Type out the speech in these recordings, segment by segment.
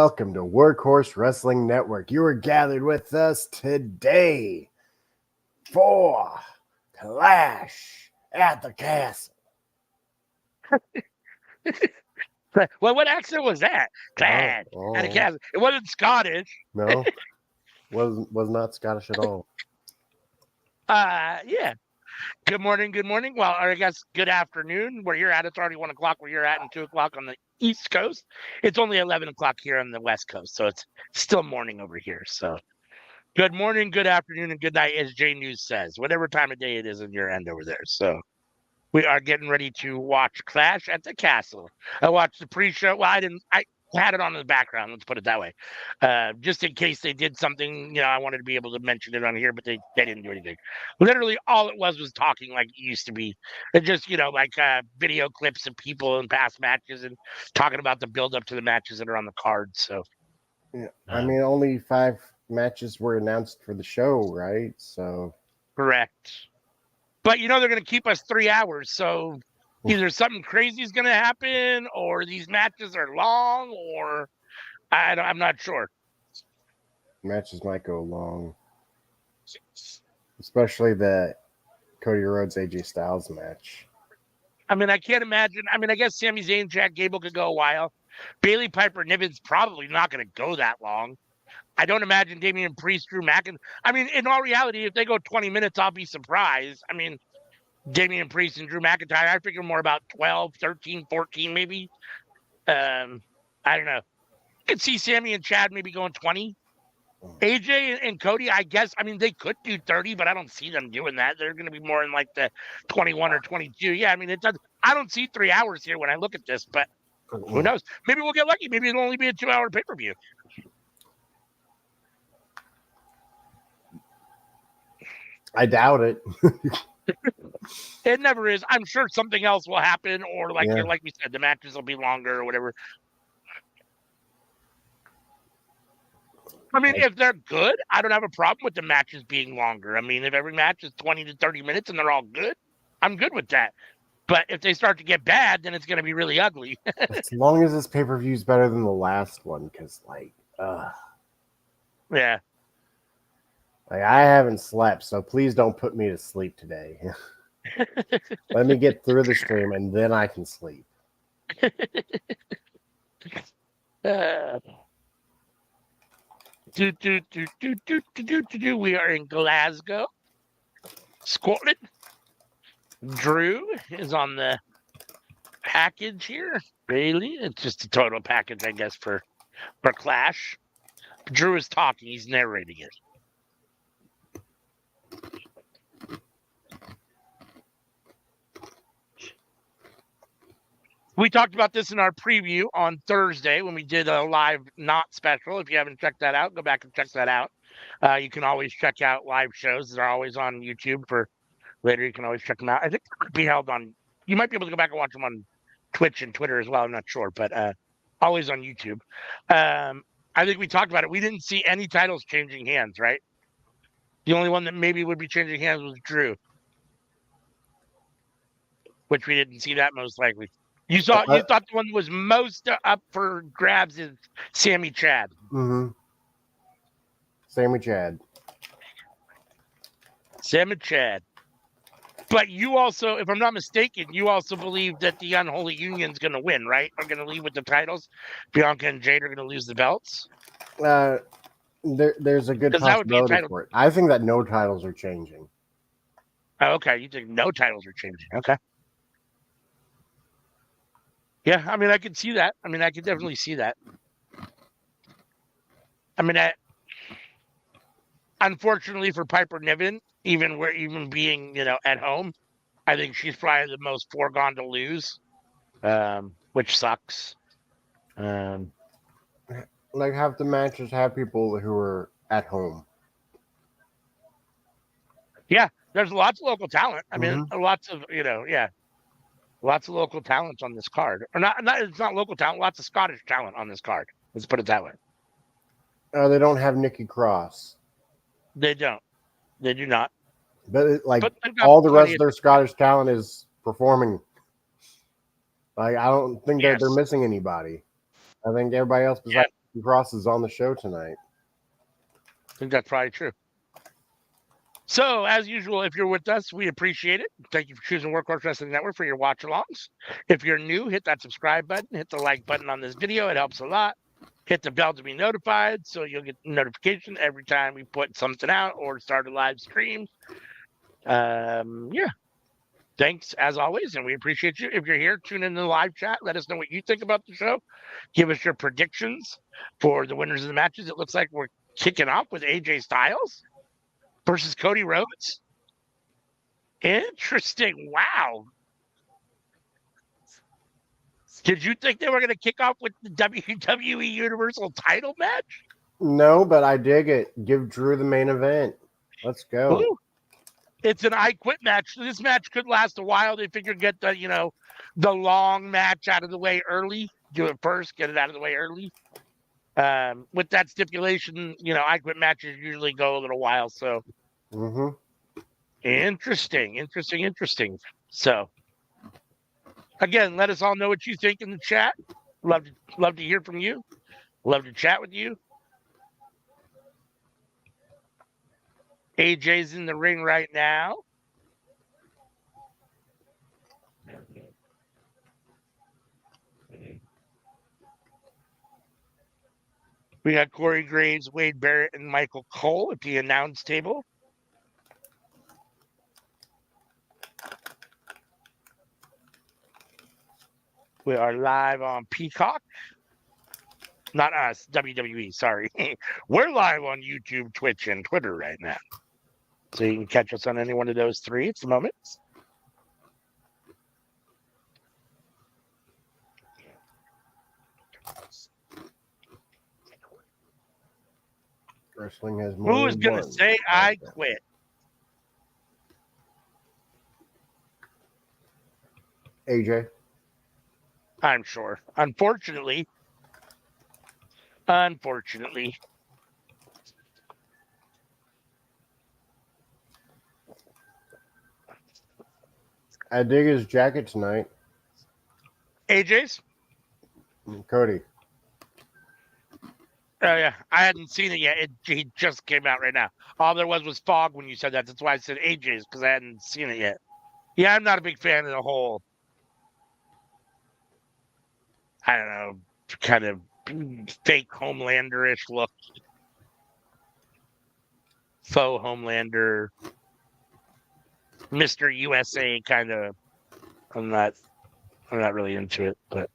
welcome to Workhorse Wrestling Network. You are gathered with us today for Clash at the Castle. Well, what accent was that? Clash at the Castle. It wasn't Scottish. No, was not Scottish at all. Yeah. Good morning. Well, or I guess good afternoon. Where you're at, it's already 1 o'clock where you're at, and 2 o'clock on the East Coast. It's only 11 o'clock here on the West Coast, so it's still morning over here. So good morning, good afternoon, and good night, as J News says, whatever time of day it is on your end over there. So we are getting ready to watch Clash at the Castle. I watched the pre-show. Well, I had it on in the background. Let's put it that way. Just in case they did something, I wanted to be able to mention it on here, but they didn't do anything. Literally, all it was talking like it used to be. It just, video clips of people in past matches and talking about the build-up to the matches that are on the card. So, yeah, I mean, only 5 matches were announced for the show, right? So correct. But they're going to keep us 3 hours, so either something crazy is going to happen, or these matches are long, or I'm not sure. Matches might go long, especially the Cody Rhodes AJ Styles match. I mean, I can't imagine. I mean, I guess Sami Zayn, Chad Gable could go a while. Bayley, Piper, Niven's probably not going to go that long. I don't imagine Damian Priest, Drew McIntyre. I mean, in all reality, if they go 20 minutes, I'll be surprised. I mean, Damian Priest and Drew McIntyre, I figure more about 12, 13, 14 maybe. I don't know. I could see Sammy and Chad maybe going 20. AJ and Cody, I guess, I mean, they could do 30, but I don't see them doing that. They're going to be more in like the 21 or 22. Yeah, I mean, I don't see 3 hours here when I look at this, but who knows? Maybe we'll get lucky. Maybe it'll only be a 2-hour pay-per-view. I doubt it. It never is. I'm sure something else will happen, or like we said, the matches will be longer or whatever. I mean, if they're good, I don't have a problem with the matches being longer. I mean, if every match is 20 to 30 minutes and they're all good, I'm good with that. But if they start to get bad, then it's going to be really ugly. As long as this pay-per-view is better than the last one, because, yeah. I haven't slept, so please don't put me to sleep today. Let me get through the stream, and then I can sleep. We are in Glasgow, Scotland. Drew is on the package here. Bailey, it's just a total package, I guess, for Clash. Drew is talking. He's narrating it. We talked about this in our preview on Thursday when we did a live not special. If you haven't checked that out, go back and check that out. You can always check out live shows. They're always on YouTube for later. You can always check them out. I think they could be held on. You might be able to go back and watch them on Twitch and Twitter as well. I'm not sure, but always on YouTube. I think we talked about it. We didn't see any titles changing hands, right? The only one that maybe would be changing hands was Drew, which we didn't see that most likely. You thought the one that was most up for grabs is Sammy Chad. Mm-hmm. Sammy Chad. But you also, if I'm not mistaken, you also believe that the Unholy Union's going to win, right? Are going to leave with the titles. Bianca and Jade are going to lose the belts. There's a good possibility for it. I think that no titles are changing. Oh, okay. You think no titles are changing. Okay. Yeah, I mean, I could see that. I mean, I could definitely see that. I mean, unfortunately for Piper Niven, even being, at home, I think she's probably the most foregone to lose, which sucks. Have the matches have people who are at home. Yeah, there's lots of local talent. I mean, lots of, lots of local talent on this card. Or not, it's not local talent, lots of Scottish talent on this card. Let's put it that way. They don't have Nikki Cross. They don't. They do not. But all the rest of their Scottish talent is performing. I don't think that they're missing anybody. I think everybody else besides Ross is on the show tonight. I think that's probably true. So, as usual, if you're with us, we appreciate it. Thank you for choosing Workhorse Wrestling Network for your watch-alongs. If you're new, hit that subscribe button, hit the like button on this video. It helps a lot. Hit the bell to be notified so you'll get notification every time we put something out or start a live stream. Yeah. Thanks, as always, and we appreciate you. If you're here, tune in the live chat. Let us know what you think about the show. Give us your predictions for the winners of the matches. It looks like we're kicking off with AJ Styles versus Cody Rhodes. Interesting. Wow. Did you think they were going to kick off with the WWE Universal title match? No, but I dig it. Give Drew the main event. Let's go. Ooh. It's an I Quit match. This match could last a while. They figured get the long match out of the way early. Do it first, get it out of the way early. With that stipulation, I Quit matches usually go a little while. So interesting. So again, let us all know what you think in the chat. Love to hear from you. Love to chat with you. AJ's in the ring right now. We got Corey Graves, Wade Barrett, and Michael Cole at the announce table. We are live on Peacock. Not us, WWE, sorry. We're live on YouTube, Twitch, and Twitter right now. So you can catch us on any one of those three at the moment. Wrestling has more. Who is going to say I quit? AJ. I'm sure. Unfortunately. I dig his jacket tonight. AJ's? Cody. Oh, yeah. I hadn't seen it yet. He just came out right now. All there was fog when you said that. That's why I said AJ's, because I hadn't seen it yet. Yeah, I'm not a big fan of the whole, I don't know, kind of fake Homelander-ish look. Faux Homelander, Mr. USA kind of. I'm not really into it, but.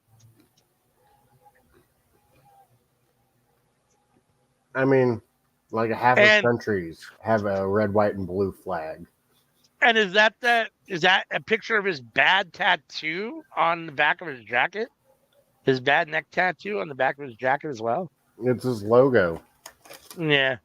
I mean, like half of countries have a red, white, and blue flag. And is that a picture of his bad tattoo on the back of his jacket? His bad neck tattoo on the back of his jacket as well? It's his logo. Yeah.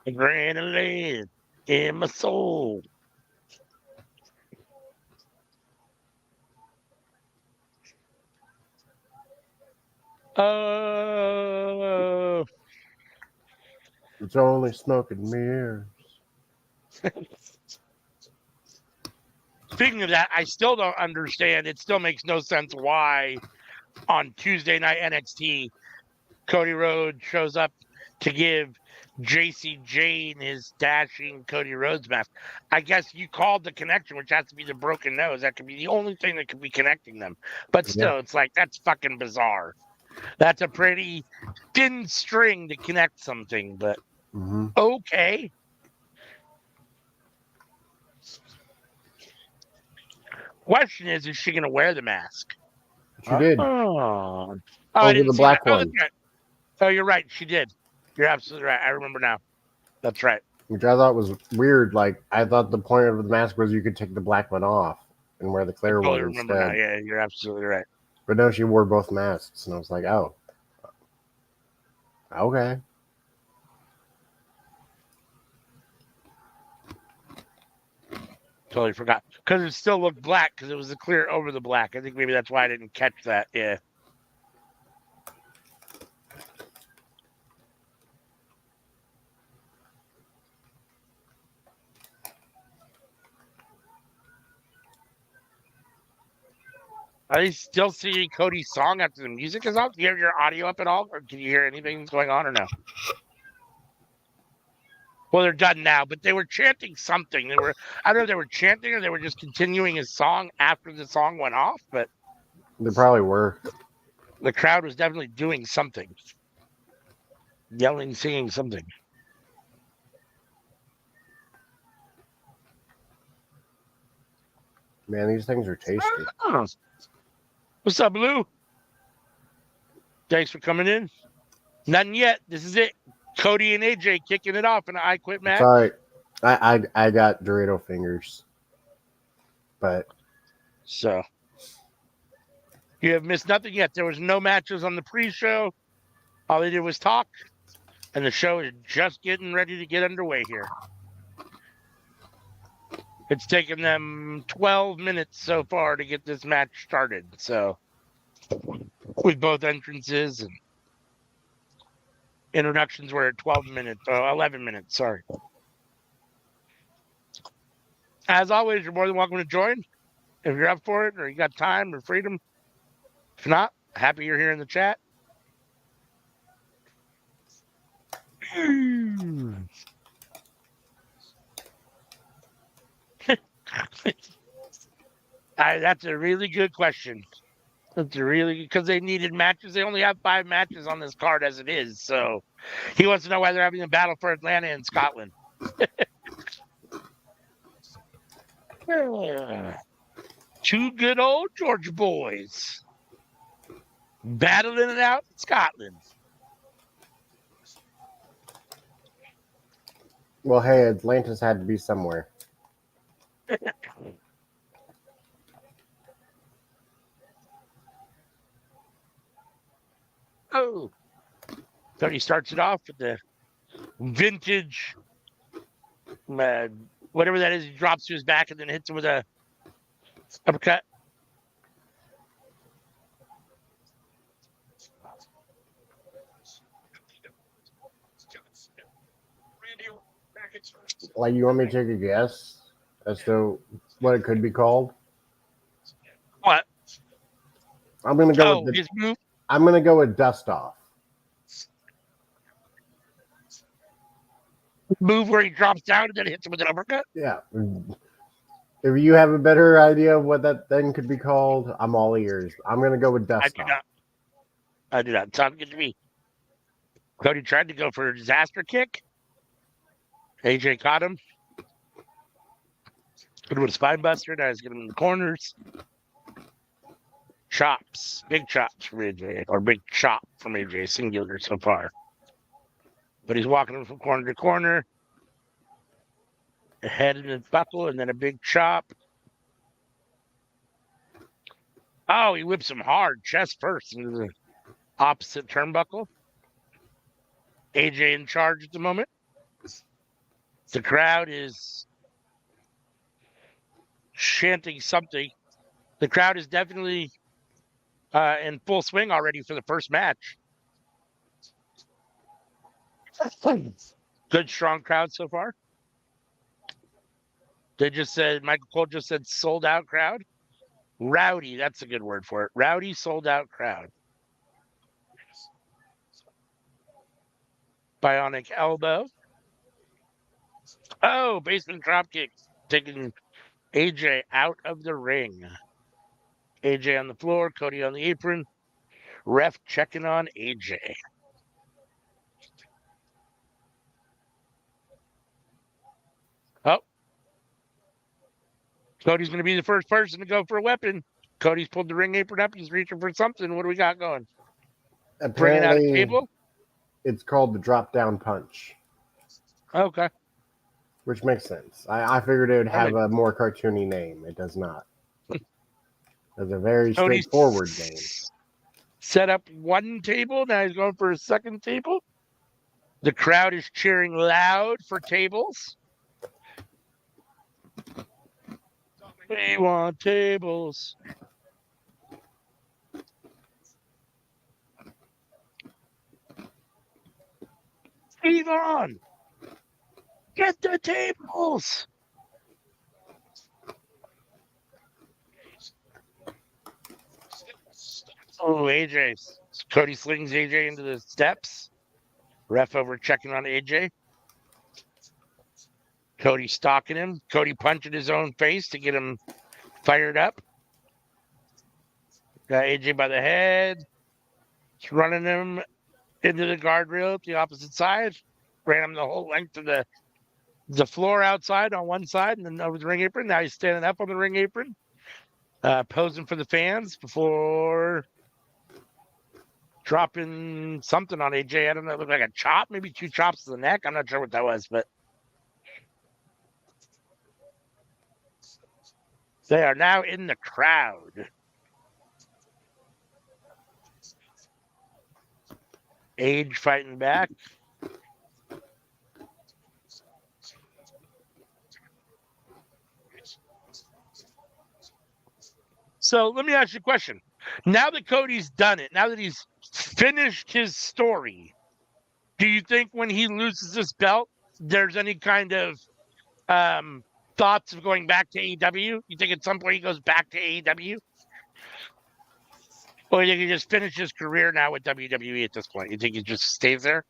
Adrenaline in my soul. Oh. It's only smoke and mirrors. Speaking of that, I still don't understand. It still makes no sense why on Tuesday night NXT, Cody Rhodes shows up to give JC Jane his dashing Cody Rhodes mask. I guess you called the connection, which has to be the broken nose. That could be the only thing that could be connecting them. But still, It's like, that's fucking bizarre. That's a pretty thin string to connect something, but okay. Question is she going to wear the mask? She did. Oh, I didn't the see black that. one. Oh, you're right. She did. You're absolutely right. I remember now. That's right. Which I thought was weird. Like, I thought the point of the mask was you could take the black one off and wear the clear one instead. Now. Yeah, you're absolutely right. But no, she wore both masks, and I was like, oh. Okay. Totally forgot. Because it still looked black because it was the clear over the black. I think maybe that's why I didn't catch that. Yeah. Are you still seeing Cody's song after the music is out? Do you have your audio up at all? Or can you hear anything that's going on or no? Well, they're done now, but they were chanting something. I don't know if they were chanting or they were just continuing his song after the song went off, but They probably were. the crowd was definitely doing something. Yelling, singing something. Man, these things are tasty. Oh. What's up, Lou? Thanks for coming in. Nothing yet. This is it. Cody and AJ kicking it off in an I Quit match. Sorry, I got Dorito fingers, but So you have missed nothing yet. There was no matches on the pre-show. All they did was talk, and the show is just getting ready to get underway here. It's taken them 12 minutes so far to get this match started. So with both entrances and introductions were at 11 minutes, sorry. As always, you're more than welcome to join if you're up for it or you got time or freedom. If not, happy you're here in the chat. That's a really good question. That's a really because they needed matches. They only have 5 matches on this card as it is. So he wants to know why they're having a battle for Atlanta and Scotland. Two good old Georgia boys battling it out in Scotland. well, hey, Atlantis had to be somewhere. Oh, so he starts it off with the vintage, whatever that is. He drops to his back and then hits him with a uppercut. Like, you want me to take a guess as to what it could be called? What? I'm gonna go with his move. I'm gonna go with Dust Off. Move where he drops down and then hits him with an uppercut. Yeah. If you have a better idea of what that thing could be called, I'm all ears. I'm gonna go with Dust Off. I do not. Sounds good to me. Cody tried to go for a disaster kick. AJ caught him. Good with a spine buster. Now he's getting him in the corners. Chops. Big chops from AJ. Or big chop from AJ. Singular so far. But he's walking him from corner to corner. A head in the buckle and then a big chop. Oh, he whips him hard. Chest first into the opposite turnbuckle. AJ in charge at the moment. The crowd is chanting something. The crowd is definitely in full swing already for the first match. Good, strong crowd so far. Michael Cole just said sold out crowd. Rowdy, that's a good word for it. Rowdy, sold out crowd. Bionic elbow. Oh, basement dropkick, taking AJ out of the ring. AJ on the floor, Cody on the apron. Ref checking on AJ. Oh. Cody's going to be the first person to go for a weapon. Cody's pulled the ring apron up. He's reaching for something. What do we got going? Bringing out a table? It's called the drop down punch. Okay. Which makes sense. I figured it would have a more cartoony name. It does not. It's a very straightforward name. Set up one table. Now he's going for a second table. The crowd is cheering loud for tables. We want tables. Devon, get the tables. Oh, AJ. Cody slings AJ into the steps. Ref over checking on AJ. Cody stalking him. Cody punching his own face to get him fired up. Got AJ by the head. He's running him into the guardrail up the opposite side. Ran him the whole length of the floor outside on one side and then over the ring apron. Now he's standing up on the ring apron, posing for the fans before dropping something on AJ. I don't know. It looked like a chop, maybe 2 chops to the neck. I'm not sure what that was, but they are now in the crowd. Age fighting back. So let me ask you a question. Now that Cody's done it, now that he's finished his story, do you think when he loses this belt, there's any kind of thoughts of going back to AEW? You think at some point he goes back to AEW? Or you think he just finish his career now with WWE at this point? You think he just stays there?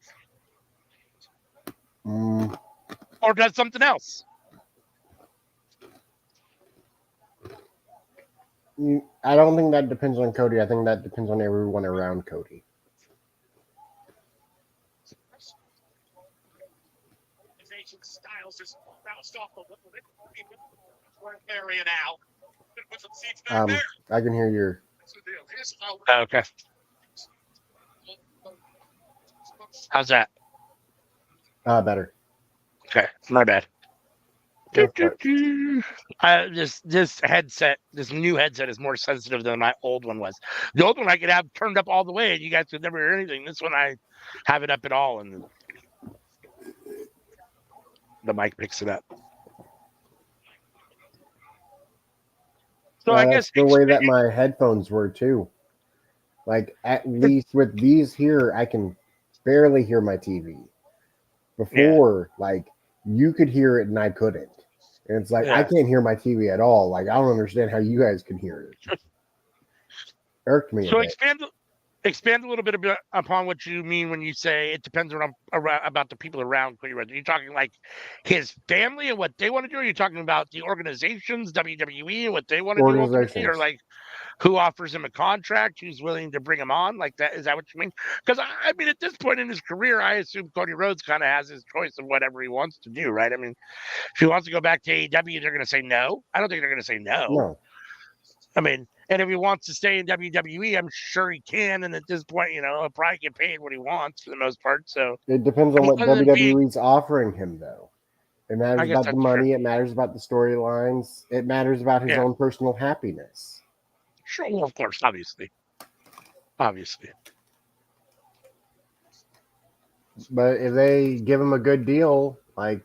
Or does something else? I don't think that depends on Cody. I think that depends on everyone around Cody. I can hear your. Okay. How's that? Better. Okay, my bad. Go This headset, this new headset is more sensitive than my old one was. The old one I could have turned up all the way and you guys could never hear anything. This one I have it up at all and the mic picks it up. So I guess the way that my headphones were too. Like at least with these here, I can barely hear my TV. Before, like you could hear it and I couldn't. And it's like I can't hear my TV at all. Like I don't understand how you guys can hear it. Irked me. So expand a little bit upon what you mean when you say it depends around about the people around Cody Rhodes. Are you talking like his family and what they want to do? Or are you talking about the organizations, WWE, and what they want to do ultimately? Or like who offers him a contract, who's willing to bring him on? Like that, is that what you mean? Because I mean, at this point in his career, I assume Cody Rhodes kind of has his choice of whatever he wants to do, right? I mean, if he wants to go back to AEW, they're going to say no. I don't think they're going to say no. No. I mean, and if he wants to stay in WWE, I'm sure he can. And at this point, you know, he'll probably get paid what he wants for the most part. So it depends on what WWE's offering him, though. It matters about the money. It matters about the storylines. It matters about his own personal happiness. Sure, well, of course, obviously. But if they give him a good deal, like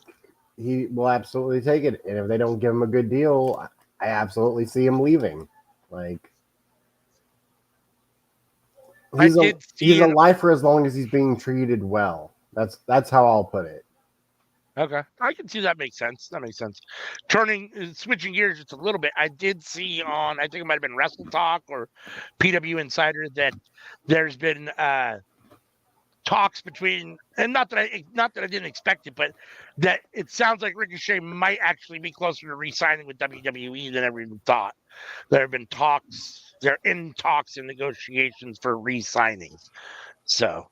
he will absolutely take it. And if they don't give him a good deal, I absolutely see him leaving. Like he's a lifer as long as he's being treated well. That's how I'll put it. Okay, I can see that makes sense. That makes sense. Switching gears just a little bit, I did see on, I think it might have been Wrestle Talk or PW Insider that there's been talks between, and not that I didn't expect it, but that it sounds like Ricochet might actually be closer to re-signing with WWE than everyone thought. There have been talks. They're in talks and negotiations for re-signing. So.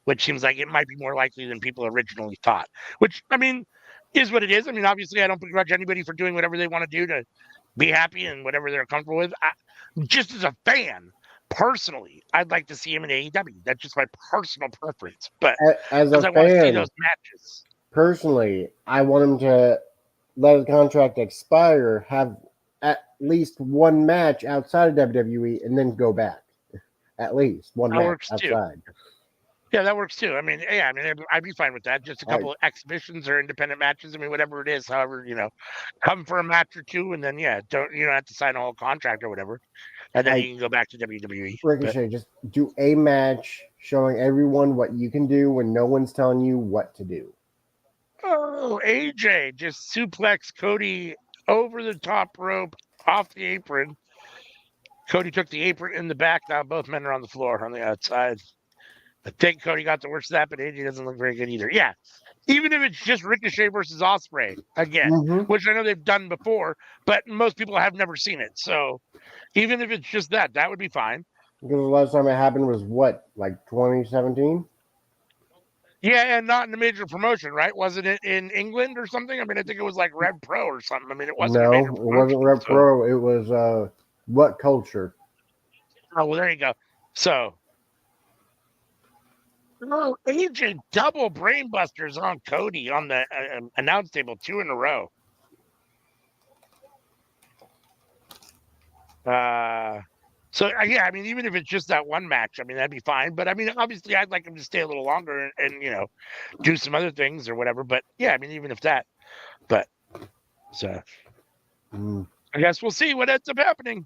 Which seems like it might be more likely than people originally thought, which, I mean, is what it is. I mean, obviously, I don't begrudge anybody for doing whatever they want to do to be happy and whatever they're comfortable with. Just as a fan, personally, I'd like to see him in AEW. That's just my personal preference. But as a fan, I want to see those matches. Personally, I want him to let his contract expire, have at least one match outside of WWE, and then go back. At least one match outside. Too. Yeah, that works too. I mean, yeah, I mean, I'd be fine with that. Just a I, couple of exhibitions or independent matches. I mean, whatever it is, however, come for a match or two, and then you don't have to sign a whole contract or whatever, and then I you can go back to WWE. But Ricochet, just do a match showing everyone what you can do when no one's telling you what to do. oh, AJ just suplex Cody over the top rope off the apron. Cody took the apron in the back. Now both men are on the floor on the outside. I think Cody got the worst of that, but AJ doesn't look very good either. Yeah, even if it's just Ricochet versus Ospreay again, Mm-hmm. which I know they've done before, but most people have never seen it. So even if it's just that, that would be fine. Because the last time it happened was what, like 2017? Yeah, and not in a major promotion, right? Wasn't it in England or something? I mean, I think it was like Red Pro or something. I mean, it wasn't a No, major it wasn't promotion. Rep So, Pro. It was What Culture? oh, well, there you go. So, oh, AJ double brainbusters on Cody on the announce table 2 in a row. Yeah, I mean, even if it's just that one match, I mean, that'd be fine. But I mean, obviously, I'd like him to stay a little longer and do some other things or whatever. But yeah, I mean, even if that, but so I guess we'll see what ends up happening.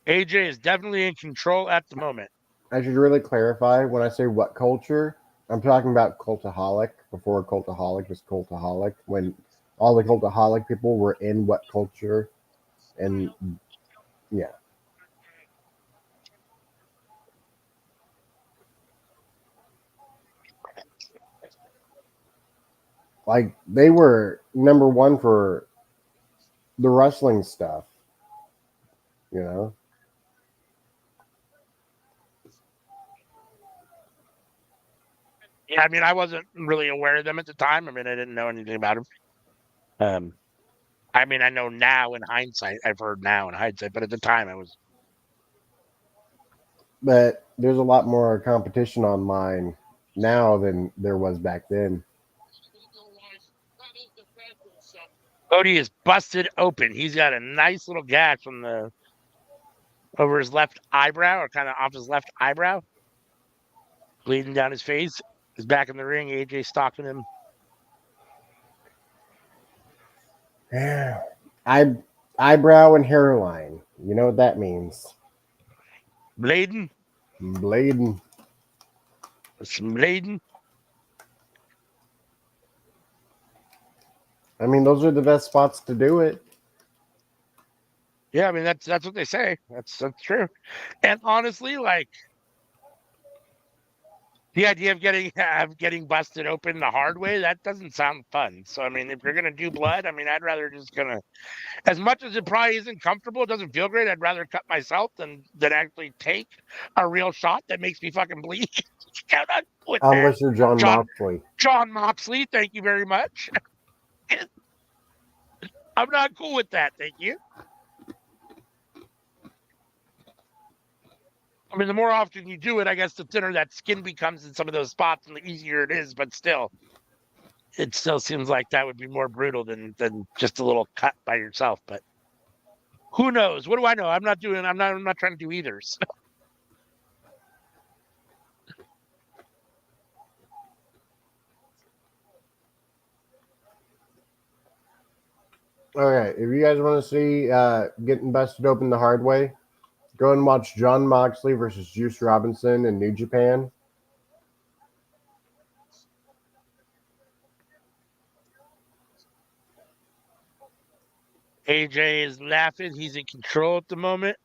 AJ is definitely in control at the moment. I should really clarify when I say What Culture, I'm talking about Cultaholic before Cultaholic was Cultaholic. When all the Cultaholic people were in What Culture, and yeah. Like they were number one for the wrestling stuff, you know. Yeah, I mean, I wasn't really aware of them at the time. I mean, I didn't know anything about them. I mean, I know now in hindsight. I've heard now in hindsight, but at the time, I was. But there's a lot more competition online now than there was back then. Cody is busted open. He's got a nice little gash over his left eyebrow, or kind of off his left eyebrow, bleeding down his face. He's back in the ring. AJ stalking him. Yeah. Eyebrow and hairline. You know what that means. Bladen. Blading. Some Bladen. I mean, those are the best spots to do it. Yeah, I mean that's what they say. That's true. And honestly, like the idea of getting busted open the hard way, that doesn't sound fun. So I mean, if you're gonna do blood, I mean, I'd rather just as much as it probably isn't comfortable, it doesn't feel great. I'd rather cut myself than actually take a real shot that makes me fucking bleed. I'm not with that. Unless you're John Moxley. John Moxley, thank you very much. I'm not cool with that, thank you. I mean, the more often you do it, I guess the thinner that skin becomes in some of those spots and the easier it is, but still, it still seems like that would be more brutal than just a little cut by yourself. But who knows? What do I know? I'm not trying to do either. So. Okay, if you guys want to see getting busted open the hard way, go and watch John Moxley versus Juice Robinson in New Japan. AJ is laughing. He's in control at the moment.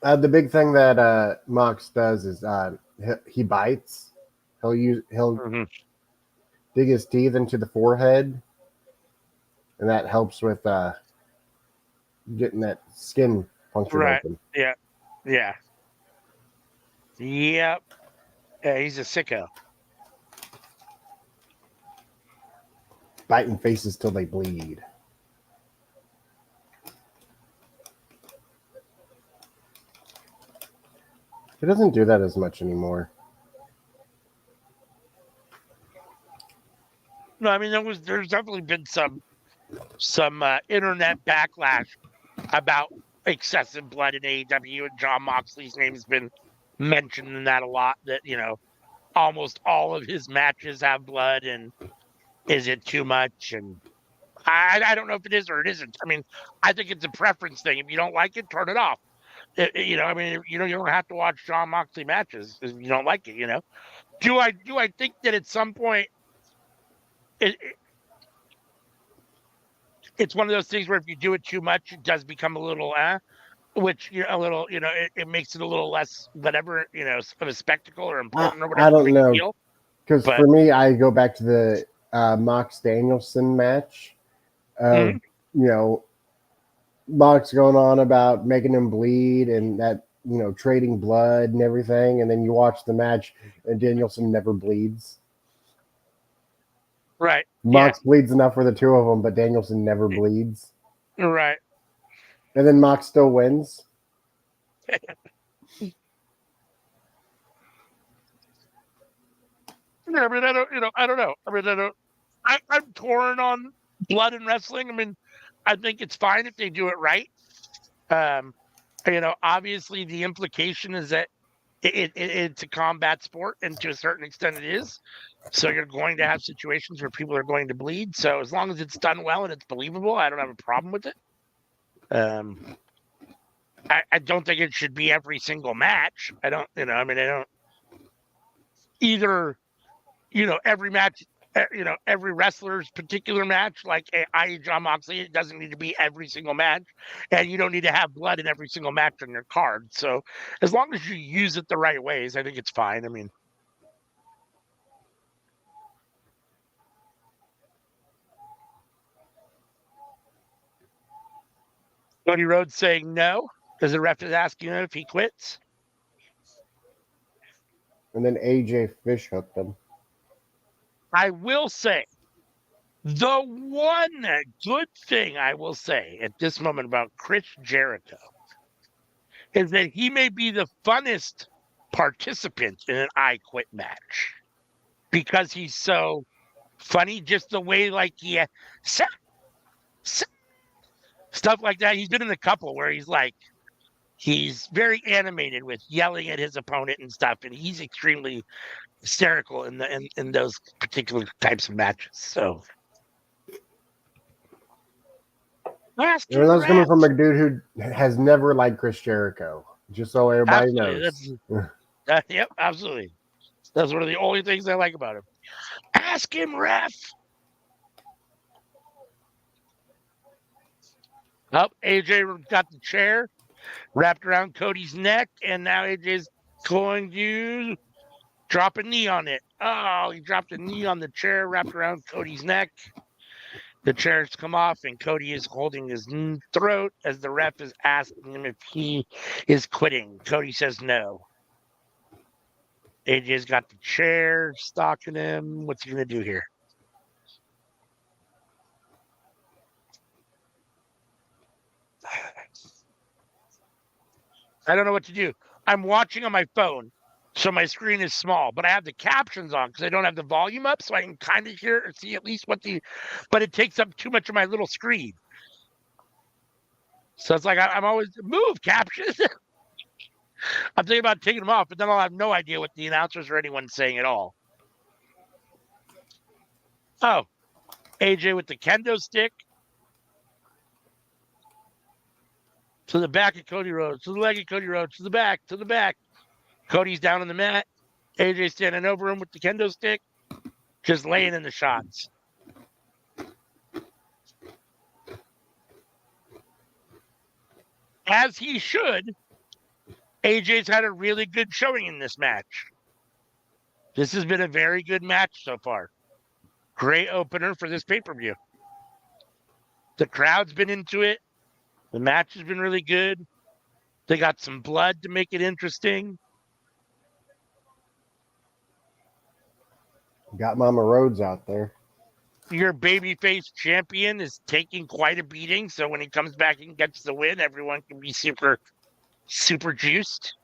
The big thing that Mox does is he bites. He'll dig his teeth into the forehead, and that helps with getting that skin punctured open. Yeah. Yep. Yeah, he's a sicko. Biting faces till they bleed. He doesn't do that as much anymore. No, I mean there's definitely been some internet backlash about excessive blood in AEW, and John Moxley's name has been mentioned in that a lot. That almost all of his matches have blood, and is it too much? And I don't know if it is or it isn't. I mean, I think it's a preference thing. If you don't like it, turn it off. I mean, you don't have to watch John Moxley matches if you don't like it. Do I think that at some point it's one of those things where if you do it too much, it does become a little which a little it makes it a little less whatever of a spectacle or important or whatever. I don't know, feel. because for me, I go back to the Mox Danielson match. Mox going on about making him bleed and that trading blood and everything, and then you watch the match and Danielson never bleeds. Right. Mox bleeds enough for the two of them, but Danielson never bleeds. Right. And then Mox still wins. I mean, I don't know. I mean, I'm torn on blood and wrestling. I mean, I think it's fine if they do it right. Obviously the implication is that it's a combat sport, and to a certain extent it is. So you're going to have situations where people are going to bleed. So as long as it's done well and it's believable, I don't have a problem with it. I don't think it should be every single match. I don't either, every match, every wrestler's particular match, like John Moxley, it doesn't need to be every single match, and you don't need to have blood in every single match on your card. So as long as you use it the right ways, I think it's fine. I mean, Cody Rhodes saying no because the ref is asking him if he quits. And then AJ fish hooked him. I will say, the one good thing I will say at this moment about Chris Jericho is that he may be the funnest participant in an I Quit match because he's so funny, just the way stuff like that. He's been in a couple where he's very animated with yelling at his opponent and stuff, and he's extremely hysterical in those particular types of matches. So that's coming from a dude who has never liked Chris Jericho, just so everybody knows. Yep, absolutely. That's one of the only things I like about him. Ask him, ref. Oh, AJ got the chair wrapped around Cody's neck, and now AJ's going to drop a knee on it. Oh, he dropped a knee on the chair wrapped around Cody's neck. The chair's come off, and Cody is holding his throat as the ref is asking him if he is quitting. Cody says no. AJ's got the chair stalking him. What's he going to do here? I don't know what to do. I'm watching on my phone, so my screen is small, but I have the captions on because I don't have the volume up, so I can kind of hear or see at least but it takes up too much of my little screen. So it's like I'm always, move captions. I'm thinking about taking them off, but then I'll have no idea what the announcers or anyone's saying at all. Oh, AJ with the kendo stick. To the back of Cody Rhodes, to the leg of Cody Rhodes, to the back, to the back. Cody's down on the mat. AJ standing over him with the kendo stick, just laying in the shots. As he should. AJ's had a really good showing in this match. This has been a very good match so far. Great opener for this pay-per-view. The crowd's been into it. The match has been really good. They got some blood to make it interesting. Got Mama Rhodes out there. Your babyface champion is taking quite a beating, so when he comes back and gets the win, everyone can be super, super juiced.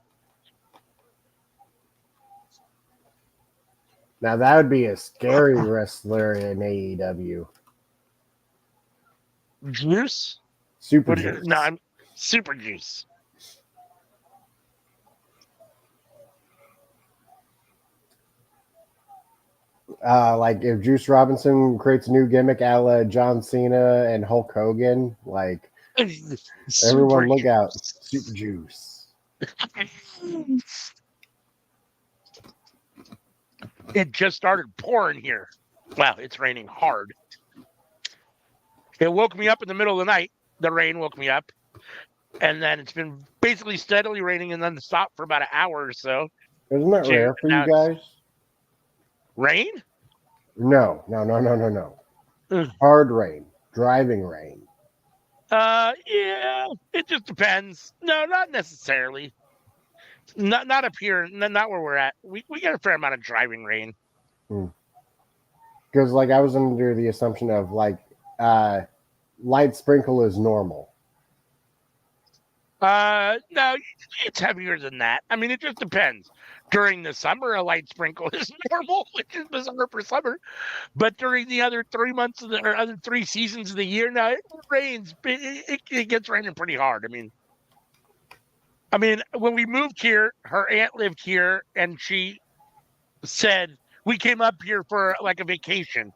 Now that would be a scary wrestler in AEW. Juice? Super juice. No, Super juice. Like if Juice Robinson creates a new gimmick a la John Cena and Hulk Hogan, like everyone look out, Super Juice. It just started pouring here. Wow, it's raining hard. It woke me up in the middle of the night. The rain woke me up. And then it's been basically steadily raining and then stopped for about an hour or so. Isn't that rare for you guys? Rain? No. Hard rain, driving rain. Yeah, it just depends. No, not necessarily. Not up here, not where we're at. We get a fair amount of driving rain. Because like I was under the assumption of like light sprinkle is normal. No, it's heavier than that. I mean, it just depends. During the summer, a light sprinkle is normal, which is bizarre for summer. But during the other 3 months of or other 3 seasons of the year, now it rains. It gets raining pretty hard. I mean, when we moved here, her aunt lived here, and she said we came up here for like a vacation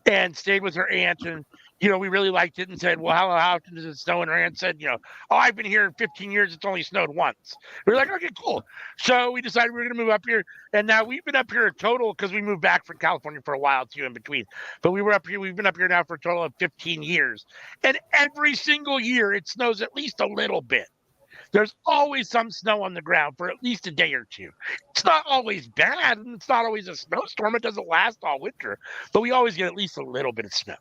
and stayed with her aunt, and we really liked it, and said, well, how often does it snow? And her aunt said, oh, I've been here 15 years, it's only snowed once. We were like, okay, cool. So we decided we were going to move up here, and now we've been up here a total, because we moved back from California for a while too in between, but we've been up here now for a total of 15 years, and every single year it snows at least a little bit. There's always some snow on the ground for at least a day or two. It's not always bad, and it's not always a snowstorm. It doesn't last all winter, but we always get at least a little bit of snow.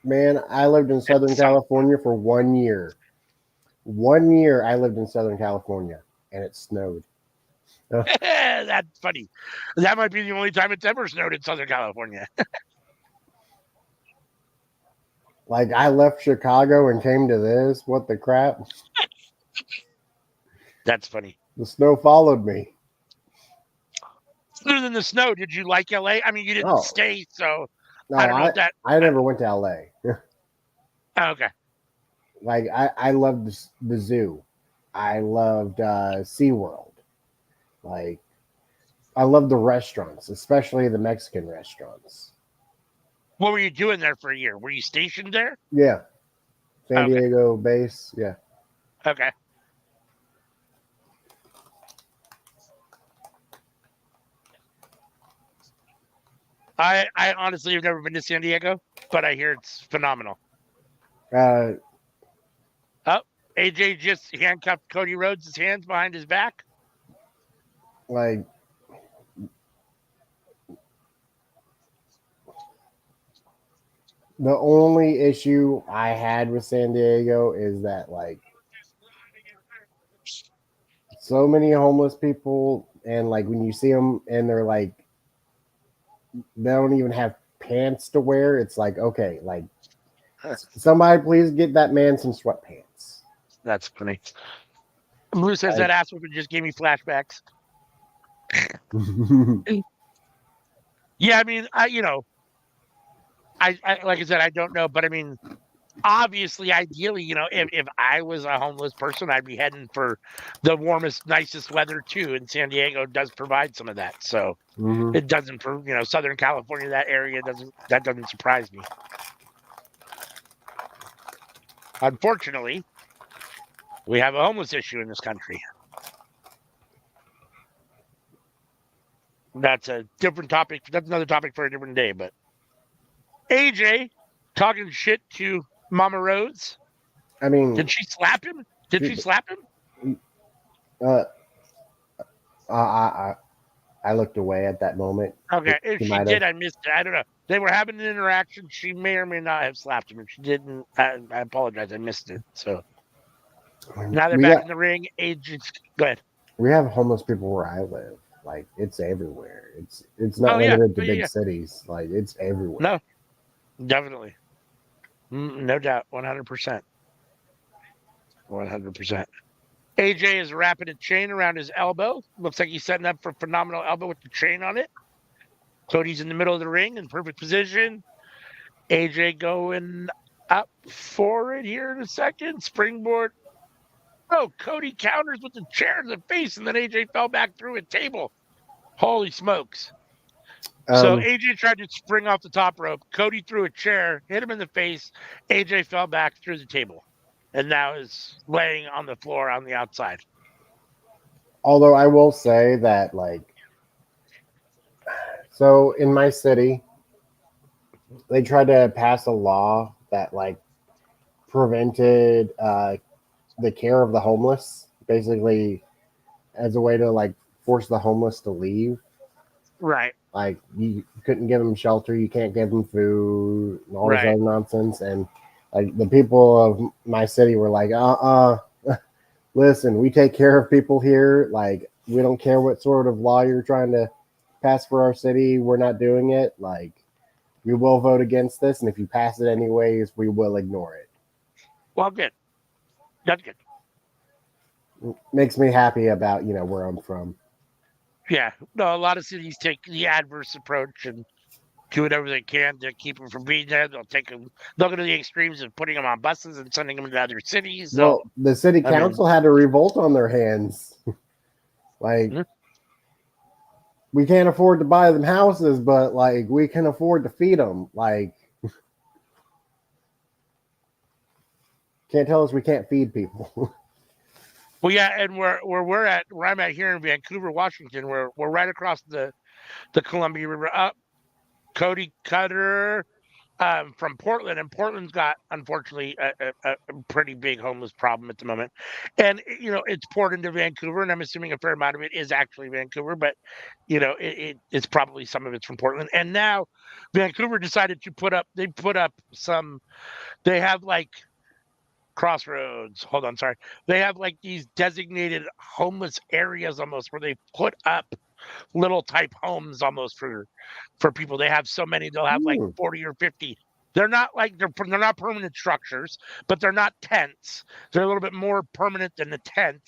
Man, I lived in Southern California for 1 year. 1 year I lived in Southern California, and it snowed. That's funny. That might be the only time it's ever snowed in Southern California. Like, I left Chicago and came to this. What the crap? That's funny. The snow followed me. Other than the snow, did you like LA? I mean, you didn't stay, so no, I don't know if that. I never went to LA. Okay. Like, I loved the zoo. I loved SeaWorld. Like, I loved the restaurants, especially the Mexican restaurants. What were you doing there for a year? Were you stationed there? Yeah. San Diego base. Yeah. Okay. I honestly have never been to San Diego, but I hear it's phenomenal. AJ just handcuffed Cody Rhodes' hands behind his back. Like, the only issue I had with San Diego is that, like, so many homeless people, and like when you see them and they're like, they don't even have pants to wear. It's like, okay, like, somebody please get that man some sweatpants. That's funny. Blue says that ass whooping just gave me flashbacks. Yeah, I mean, I like I said, I don't know, but I mean, obviously, ideally, if I was a homeless person, I'd be heading for the warmest, nicest weather too. And San Diego does provide some of that, so it doesn't. Southern California, that area doesn't surprise me. Unfortunately, we have a homeless issue in this country. That's a different topic. That's another topic for a different day. But AJ talking shit to Mama Rose. I mean, did she slap him? Did she slap him? I looked away at that moment. Okay, if she did, I missed it. I don't know. They were having an interaction. She may or may not have slapped him. If she didn't, I apologize. I missed it. So now they're back in the ring. AJ, go ahead. We have homeless people where I live. Like, it's everywhere. It's not limited to big cities. Like, it's everywhere. No, definitely. No doubt. 100%. 100%. AJ is wrapping a chain around his elbow. Looks like he's setting up for a phenomenal elbow with the chain on it. Cody's in the middle of the ring in perfect position. AJ going up for it here in a second. Springboard. Oh, Cody counters with the chair to the face, and then AJ fell back through a table. Holy smokes. So Um, AJ tried to spring off the top rope. Cody threw a chair, hit him in the face. AJ fell back through the table and now is laying on the floor on the outside. although I will say that, like, so in my city, they tried to pass a law that like prevented the care of the homeless, basically as a way to like force the homeless to leave. Right, Like you couldn't give them shelter, you can't give them food, and all this right. other nonsense. And like the people of my city were like, listen, we take care of people here. Like we don't care what sort of law you're trying to pass for our city. We're not doing it. Like we will vote against this, and if you pass it anyways, we will ignore it. Well, good. That's good. Makes me happy about where I'm from. Yeah. No, a lot of cities take the adverse approach and do whatever they can to keep them from being there. They'll go to the extremes of putting them on buses and sending them to other cities. So, Well, the city I mean, council had a revolt on their hands. Like mhm. we can't afford to buy them houses, but like we can afford to feed them. Like can't tell us we can't feed people. Well, yeah, and where I'm at here in Vancouver, Washington, we're right across the Columbia River. Up Cody Cutter from Portland, and Portland's got unfortunately a pretty big homeless problem at the moment. And it's poured into Vancouver, and I'm assuming a fair amount of it is actually Vancouver, but it's probably some of it's from Portland. And now Vancouver decided to put up some. They have like Crossroads. Hold on, sorry. They have like these designated homeless areas almost where they put up little type homes almost for people. They have so many, they'll have like Hmm. 40 or 50. They're not permanent structures, but they're not tents. They're a little bit more permanent than the tent.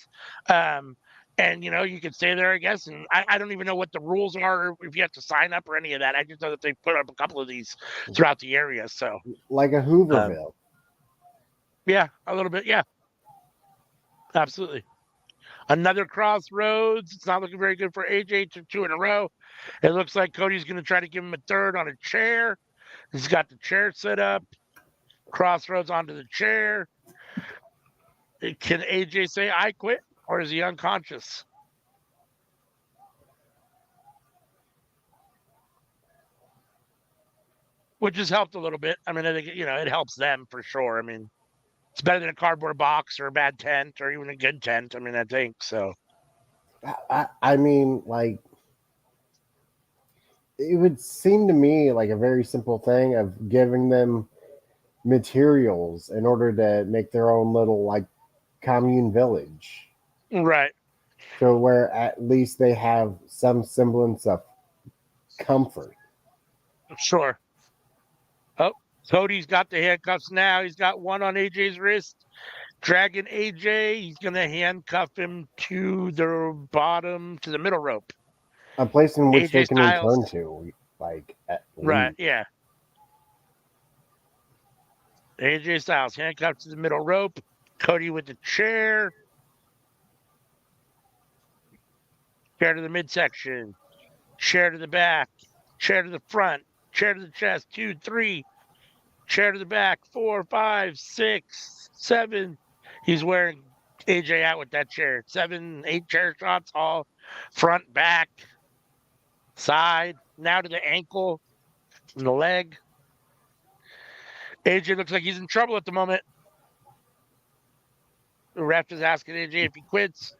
Um, and you can stay there, I guess. And I don't even know what the rules are if you have to sign up or any of that. I just know that they put up a couple of these throughout the area. So Like a um, Hooverville. yeah, a little bit. Yeah, absolutely. Another Crossroads. It's not looking very good for AJ. Two in a row. It looks like Cody's going to try to give him a third on a chair. He's got the chair set up. Crossroads onto the chair. Can AJ say, I quit? Or is he unconscious? Which has helped a little bit. I mean, I think, it helps them for sure. I mean, it's better than a cardboard box or a bad tent or even a good tent. I mean, I think so. I mean, like it would seem to me like a very simple thing of giving them materials in order to make their own little like commune village. Right. So where at least they have some semblance of comfort. Sure. Oh, Cody's got the handcuffs now. He's got one on AJ's wrist. Dragging AJ. He's going to handcuff him to the bottom, to the middle rope. A place in which they AJ can Styles. return to, like at Right. least. Yeah. AJ Styles handcuffed to the middle rope. Cody with the chair. Chair to the midsection. Chair to the back. Chair to the front. Chair to the chest. 2, 3. Chair to the back. 4, 5, 6, 7. He's wearing AJ out with that chair. 7, 8 chair shots, all front, back, side. Now to the ankle and the leg. AJ looks like he's in trouble at the moment. The ref is asking AJ if he quits.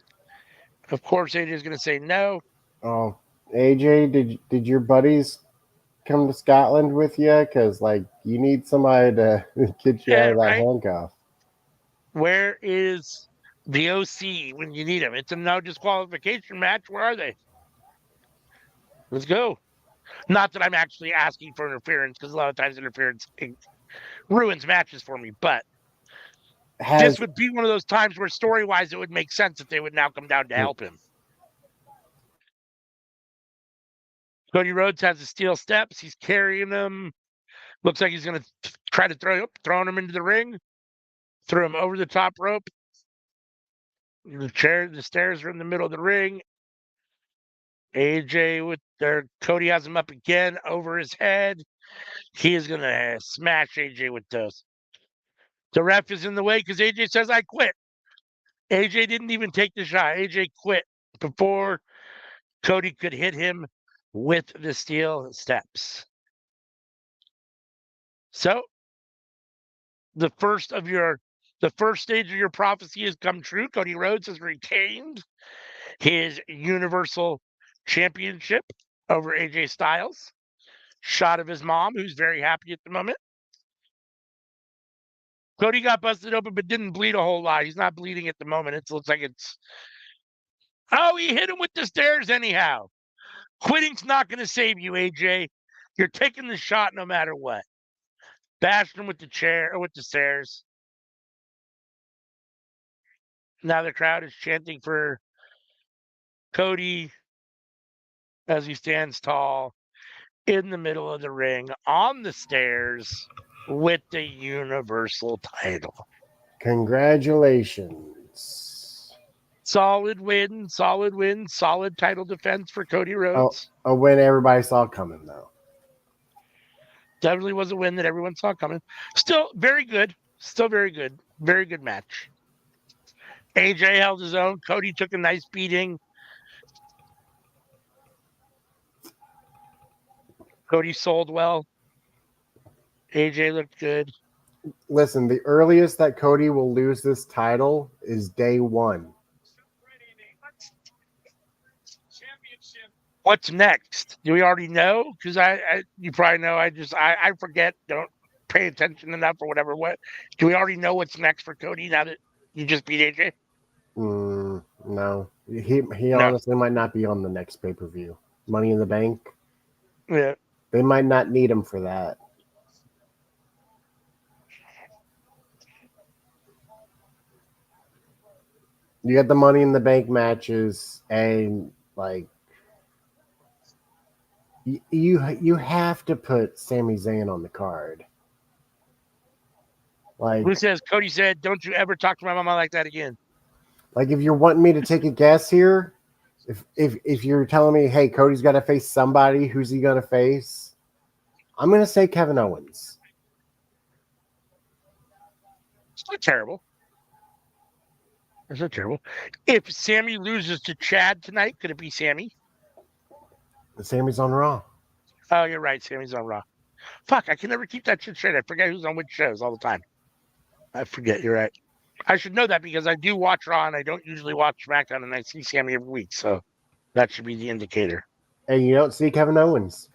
Of course, AJ is going to say no. Oh, AJ, did your buddies come to Scotland with you? Because like you need somebody to get you out Yeah, of that right. handcuff. Where is the OC when you need him? It's a no disqualification match. Where are they? Let's go. Not that I'm actually asking for interference, because a lot of times interference ruins matches for me. But this Has would be one of those times where story wise it would make sense if they would now come down to help him. Cody Rhodes has the steel steps. He's carrying them. Looks like he's going to try to throw him into the ring, throw him over the top rope. The stairs are in the middle of the ring. AJ Cody has him up again over his head. He is going to smash AJ with those. The ref is in the way because AJ says, I quit. AJ didn't even take the shot. AJ quit before Cody could hit him with the steel steps. So the first stage of your prophecy has come true. Cody Rhodes has retained his Universal Championship over AJ Styles. Shot of his mom, who's very happy at the moment. Cody got busted open, but didn't bleed a whole lot. He's not bleeding at the moment. It looks like it's. Oh, he hit him with the stairs anyhow. Quitting's not going to save you, AJ. You're taking the shot no matter what. Bashed him with the chair or with the stairs. Now the crowd is chanting for Cody as he stands tall in the middle of the ring on the stairs with the Universal title. Congratulations. Solid win, solid title defense for Cody Rhodes. A win everybody saw coming, though. Definitely was a win that everyone saw coming. Still very good. Still very good. Very good match. AJ held his own. Cody took a nice beating. Cody sold well. AJ looked good. Listen, the earliest that Cody will lose this title is day 1. What's next? Do we already know? Because you probably know. I forget. Don't pay attention enough or whatever. What do we already know? What's next for Cody now that you just beat AJ? No, he honestly might not be on the next pay-per-view. Money in the Bank. Yeah, they might not need him for that. You got the Money in the Bank matches, and like you have to put Sami Zayn on the card. Like, who says? Cody said, "Don't you ever talk to my mama like that again." Like, if you're wanting me to take a guess here, if you're telling me, hey, Cody's got to face somebody, who's he going to face? I'm going to say Kevin Owens. It's not terrible. It's not terrible. If Sammy loses to Chad tonight, could it be Sammy? Sammy's on Raw. Oh, you're right. Sammy's on Raw. Fuck, I can never keep that shit straight. I forget who's on which shows all the time. I forget. You're right. I should know that because I do watch Raw and I don't usually watch SmackDown, and I see Sammy every week. So that should be the indicator. And you don't see Kevin Owens.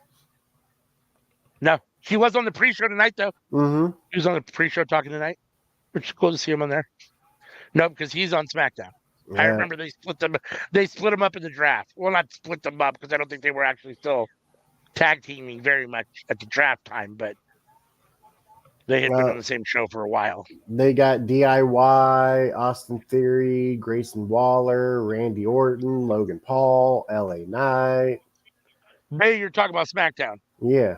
No, he was on the pre-show tonight, though. Mm-hmm. He was on the pre-show talking tonight. It's cool to see him on there. No, because he's on SmackDown. Yeah. I remember they split them. They split them up in the draft. Well, not split them up because I don't think they were actually still tag teaming very much at the draft time, but they had been on the same show for a while. They got DIY, Austin Theory, Grayson Waller, Randy Orton, Logan Paul, LA Knight. Hey, you're talking about SmackDown. Yeah.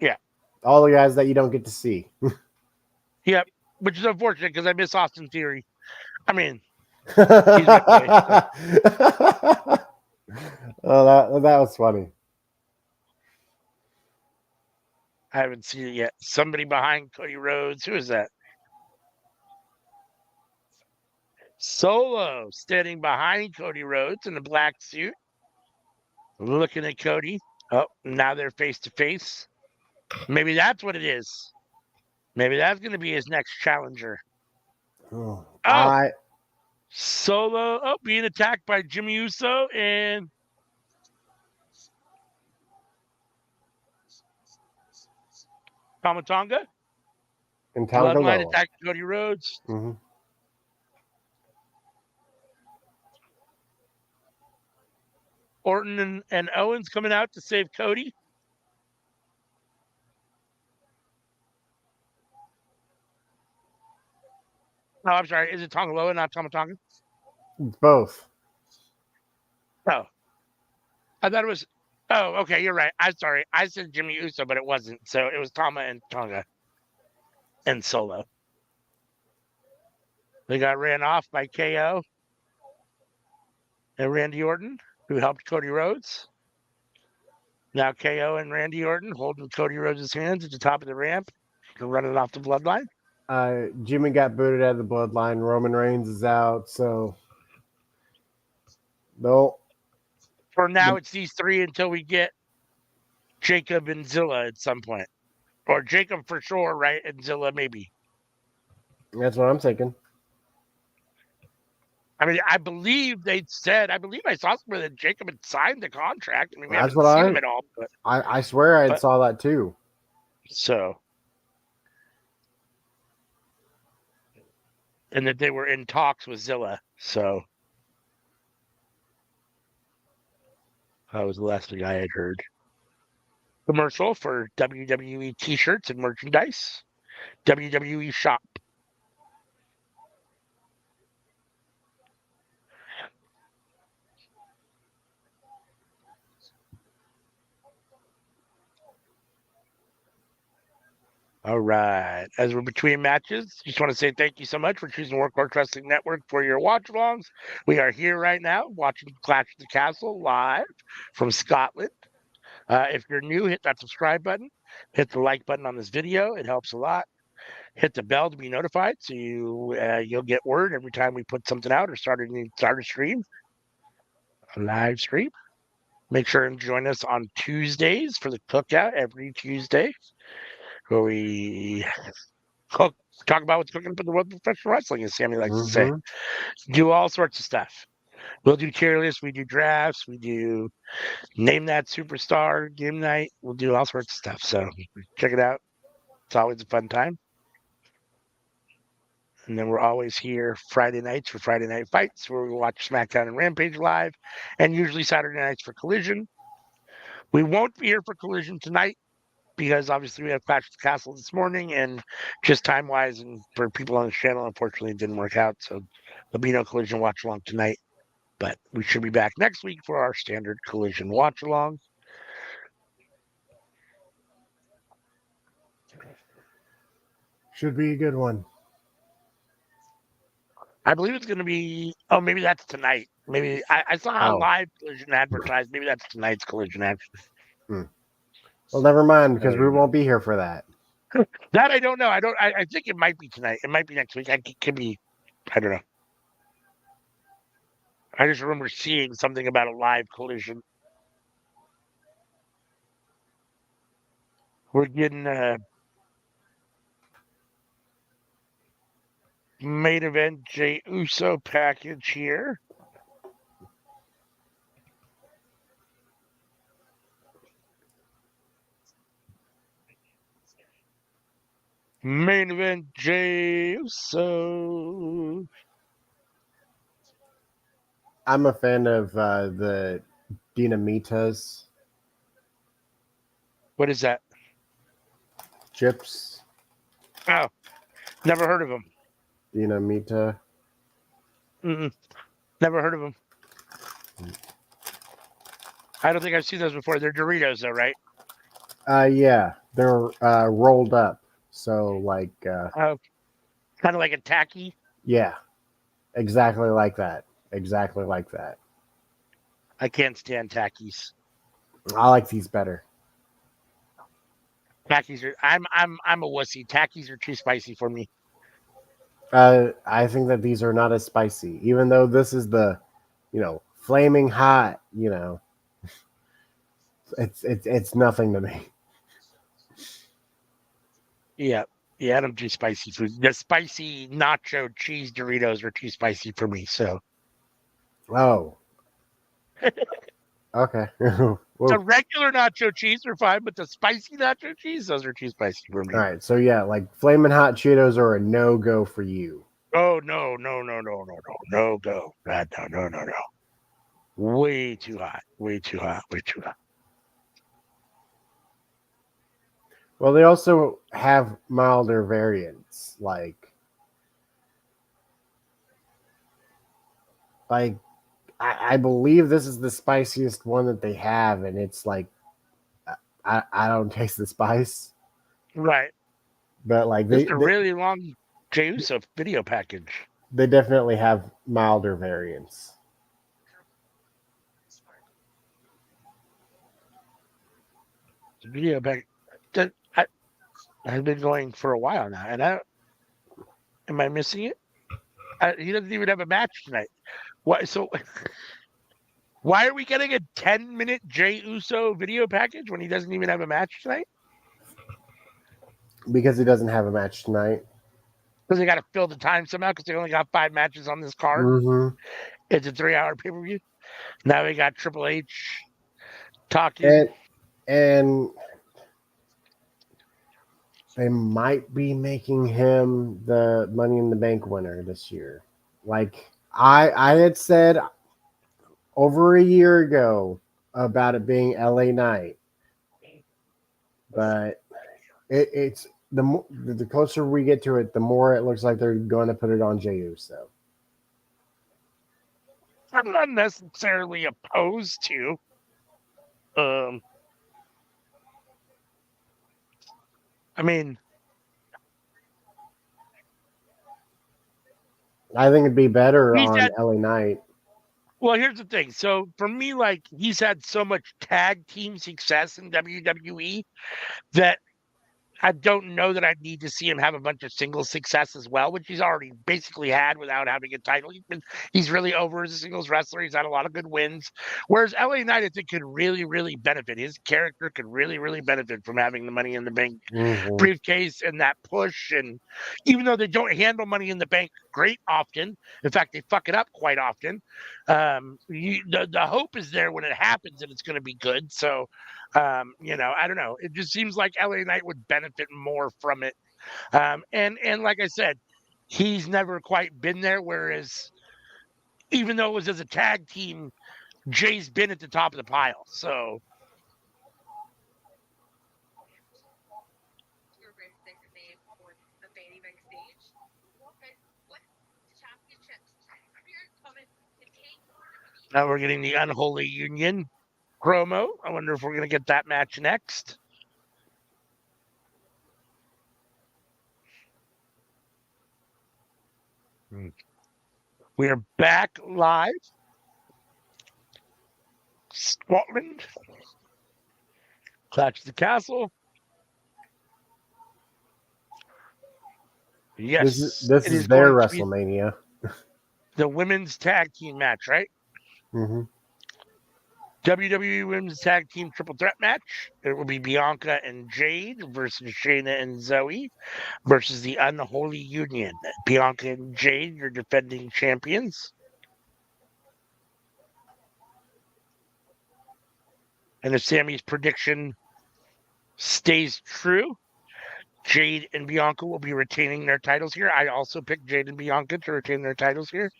Yeah. All the guys that you don't get to see. Yep. Which is unfortunate because I miss Austin Theory. I mean, he's my boy, so. Oh, that was funny. I haven't seen it yet. Somebody behind Cody Rhodes. Who is that? Solo standing behind Cody Rhodes in a black suit. Looking at Cody. Oh, now they're face to face. Maybe that's what it is. Maybe that's going to be his next challenger. Solo. Oh, being attacked by Jimmy Uso and Tama Tonga. And Bloodline attacked Cody Rhodes. Mm-hmm. Orton and Owens coming out to save Cody. Oh, I'm sorry. Is it Tonga Loa, not Tama Tonga? Both. Oh. I thought it was. Oh, okay. You're right. I'm sorry. I said Jimmy Uso, but it wasn't. So it was Tama and Tonga and Solo. They got ran off by KO. and Randy Orton, who helped Cody Rhodes. Now KO and Randy Orton holding Cody Rhodes' hands at the top of the ramp, running off the bloodline. Jimmy got booted out of the bloodline. Roman Reigns is out, so no. For now, it's these three until we get Jacob and Zilla at some point. Or Jacob for sure, right? And Zilla maybe. That's what I'm thinking. I mean, I believe I saw somewhere that Jacob had signed the contract. I mean, we That's haven't what seen him at all, but I swear I saw that too. So, and that they were in talks with Zilla. So, that was the last thing I had heard. Commercial for WWE t-shirts and merchandise. WWE shop. All right. As we're between matches, just want to say thank you so much for choosing Workhorse Wrestling Network for your watch-alongs. We are here right now watching Clash of the Castle live from Scotland. If you're new, hit that subscribe button. Hit the like button on this video. It helps a lot. Hit the bell to be notified so you'll get word every time we put something out or start a stream, a live stream. Make sure and join us on Tuesdays for the cookout every Tuesday, where we talk about what's cooking up in the world of professional wrestling, as Sammy likes to say. Do all sorts of stuff. We'll do tier lists, we do drafts, we do name that superstar game night. We'll do all sorts of stuff. So check it out. It's always a fun time. And then we're always here Friday nights for Friday Night Fights, where we watch SmackDown and Rampage live, and usually Saturday nights for Collision. We won't be here for Collision tonight because obviously we have Clash of the Castle this morning, and just time-wise and for people on the channel, unfortunately, it didn't work out. So there'll be no Collision watch-along tonight. But we should be back next week for our standard Collision watch-along. Should be a good one. I believe it's going to be. Oh, maybe that's tonight. Maybe I saw a live Collision advertised. Maybe that's tonight's Collision action. Well, never mind, because we won't be here for that. That I don't know. I think it might be tonight. It might be next week. It could be. I don't know. I just remember seeing something about a live Collision. We're getting main event Jey Uso package here. Main event Jey Uso. I'm a fan of the Dinamitas. What is that? Chips. Oh, never heard of them. Dinamita. Never heard of them. I don't think I've seen those before. They're Doritos, though, right? Yeah, they're rolled up. So like, kind of like a tacky. Yeah, exactly like that. Exactly like that. I can't stand Takis. I like these better. Takis are. I'm a wussy. Takis are too spicy for me. I think that these are not as spicy, even though this is the, flaming hot. It's nothing to me. Yeah, I don't do spicy food. The spicy nacho cheese Doritos are too spicy for me. So. Oh. Okay. The regular nacho cheese are fine, but the spicy nacho cheese, those are too spicy for me. All right, so yeah, like flaming hot Cheetos are a no-go for you. Oh no go. No. Way too hot. Well, they also have milder variants, like I believe this is the spiciest one that they have, and it's like I don't taste the spice. Right. But like it's a really long Jey Uso video package. They definitely have milder variants. video back that I've been going for a while now, and am I missing it? He doesn't even have a match tonight. Why? So why are we getting a 10-minute Jey Uso video package when he doesn't even have a match tonight? Because he doesn't have a match tonight. Because they got to fill the time somehow because they only got 5 matches on this card. Mm-hmm. It's a 3-hour pay-per-view. Now we got Triple H talking. And they might be making him the Money in the Bank winner this year. Like I had said over a year ago about it being LA Knight, but it's the closer we get to it, the more it looks like they're going to put it on Jey Uso. I'm not necessarily opposed to. I mean, I think it'd be better on LA Knight. Well, here's the thing. So for me, like, he's had so much tag team success in WWE that I don't know that I need to see him have a bunch of singles success as well, which he's already basically had without having a title. He's really over as a singles wrestler. He's had a lot of good wins. Whereas LA Knight, I think, could really, really benefit. His character could really, really benefit from having the Money in the Bank briefcase and that push. And even though they don't handle Money in the Bank great often, in fact, they fuck it up quite often. The hope is there when it happens and it's going to be good. So, I don't know. It just seems like LA Knight would benefit more from it. And like I said, he's never quite been there. Whereas, even though it was as a tag team, Jay's been at the top of the pile. So. Now we're getting the Unholy Union promo. I wonder if we're going to get that match next. We are back live. Scotland. Clash of the Castle. Yes. This is their WrestleMania. The women's tag team match, right? Mm-hmm. WWE Women's Tag Team Triple Threat match. It will be Bianca and Jade versus Shayna and Zoe versus the Unholy Union. Bianca and Jade are defending champions. And if Sammy's prediction stays true, Jade and Bianca will be retaining their titles here. I also picked Jade and Bianca to retain their titles here.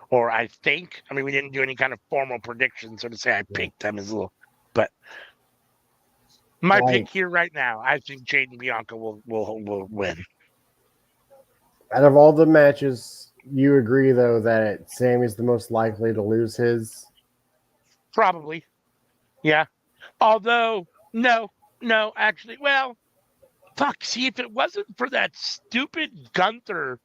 Or I think. I mean, we didn't do any kind of formal prediction, so to say I picked them as a little. But my pick here right now, I think Jade and Bianca will win. Out of all the matches, you agree, though, that Sammy's the most likely to lose his? Probably. Yeah. Although, no, actually, well, fuck. See, if it wasn't for that stupid Gunther,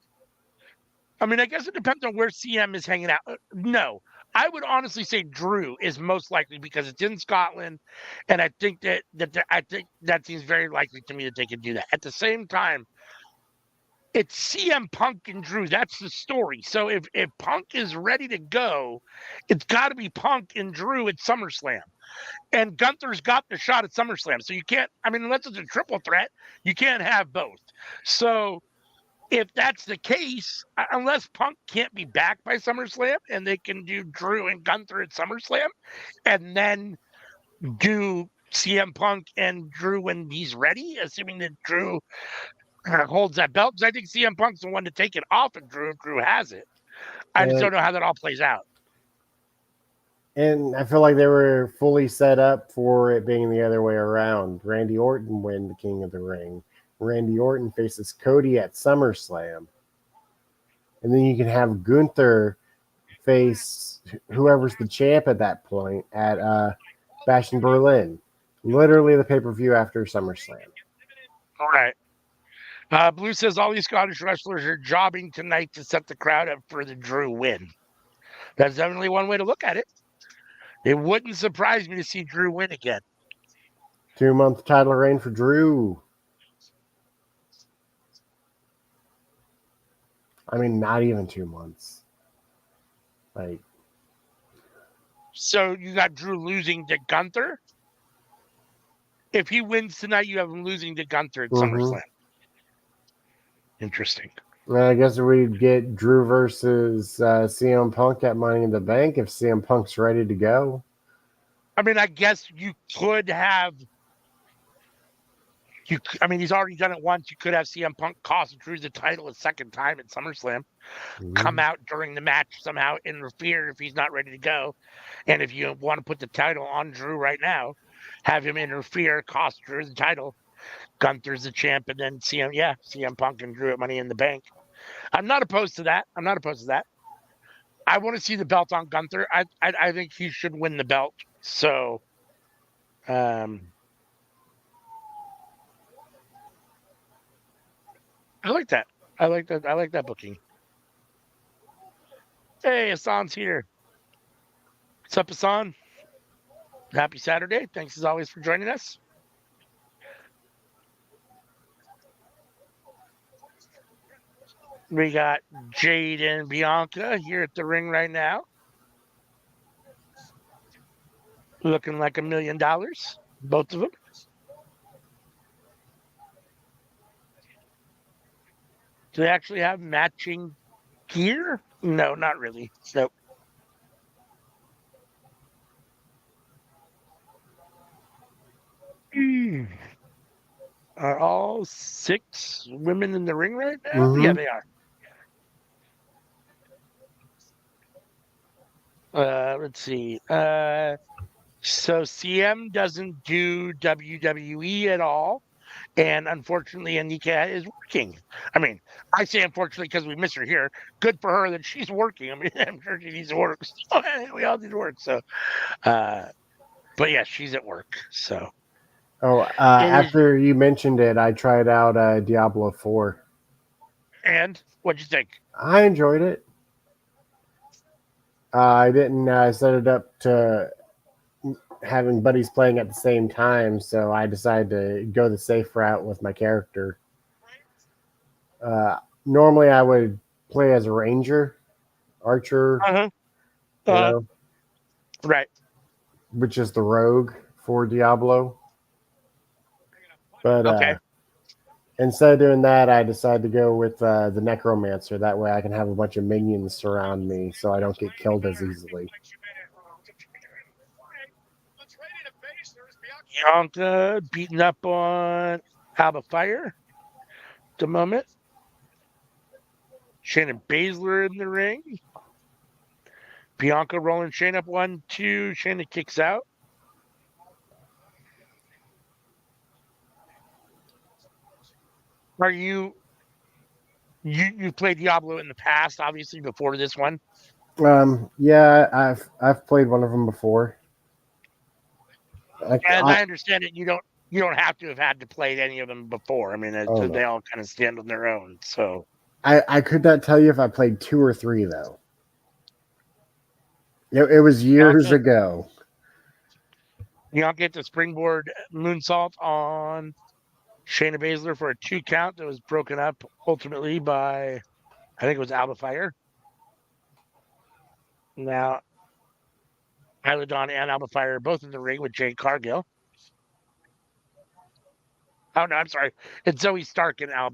I mean, I guess it depends on where CM is hanging out. No, I would honestly say Drew is most likely because it's in Scotland, and I think that seems very likely to me that they could do that. At the same time, it's CM Punk and Drew. That's the story. So if Punk is ready to go, it's got to be Punk and Drew at SummerSlam. And Gunther's got the shot at SummerSlam. So you can't, I mean, unless it's a triple threat, you can't have both. So if that's the case, unless Punk can't be back by SummerSlam and they can do Drew and Gunther at SummerSlam and then do CM Punk and Drew when he's ready, assuming that Drew holds that belt, because I think CM Punk's the one to take it off of Drew if Drew has it. I just don't know how that all plays out. And I feel like they were fully set up for it being the other way around. Randy Orton win the King of the Ring. Randy Orton faces Cody at SummerSlam. And then you can have Gunther face whoever's the champ at that point at Bash in Berlin. Literally the pay-per-view after SummerSlam. All right. Blue says all these Scottish wrestlers are jobbing tonight to set the crowd up for the Drew win. That's definitely one way to look at it. It wouldn't surprise me to see Drew win again. 2-month title reign for Drew. I mean, not even 2 months. Like, So you got Drew losing to Gunther. If he wins tonight, you have him losing to Gunther at SummerSlam. Interesting. I guess we'd get Drew versus CM Punk at Money in the Bank if CM Punk's ready to go. I mean, I guess you could have. I mean, he's already done it once. You could have CM Punk cost Drew the title a second time at SummerSlam. Come out during the match somehow, interfere if he's not ready to go. And if you want to put the title on Drew right now, have him interfere, cost Drew the title. Gunther's the champ, and then CM Punk and Drew at Money in the Bank. I'm not opposed to that. I want to see the belt on Gunther. I think he should win the belt. So, I like that. I like that booking. Hey, Hassan's here. What's up, Hassan? Happy Saturday. Thanks as always for joining us. We got Jade and Bianca here at the ring right now. Looking like $1 million, both of them. Do they actually have matching gear? No, not really. Nope. Are all 6 women in the ring right now? Yeah, they are. Let's see. So CM doesn't do WWE at all. And unfortunately, Anika is working. I mean, I say unfortunately because we miss her here. Good for her that she's working. I mean, I'm sure she needs to work. So, we all need to work. So, but yeah, she's at work. So. After you mentioned it, I tried out Diablo 4. And what'd you think? I enjoyed it. I didn't set it up to having buddies playing at the same time, so I decided to go the safe route with my character. Normally, I would play as a ranger, archer, right, which is the rogue for Diablo. But instead of doing that, I decided to go with the necromancer. That way, I can have a bunch of minions surround me, so I don't get killed as easily. Bianca beating up on Alba Fire at the moment. Shayna Baszler in the ring. Bianca rolling Shayna up 1-2. Shayna kicks out. Are you played Diablo in the past, obviously before this one? Yeah, I've played one of them before. I understand it. You don't have to have had to play any of them before. I mean, they all kind of stand on their own. So I could not tell you if I played 2 or 3 though. It was years ago. You don't get the springboard moonsault on Shayna Baszler for a 2 count that was broken up ultimately by, I think it was Alba Fire. Now, Isla Dawn and Alba Fire are both in the ring with Jade Cargill. Oh, no, I'm sorry. It's Zoe Stark and Isla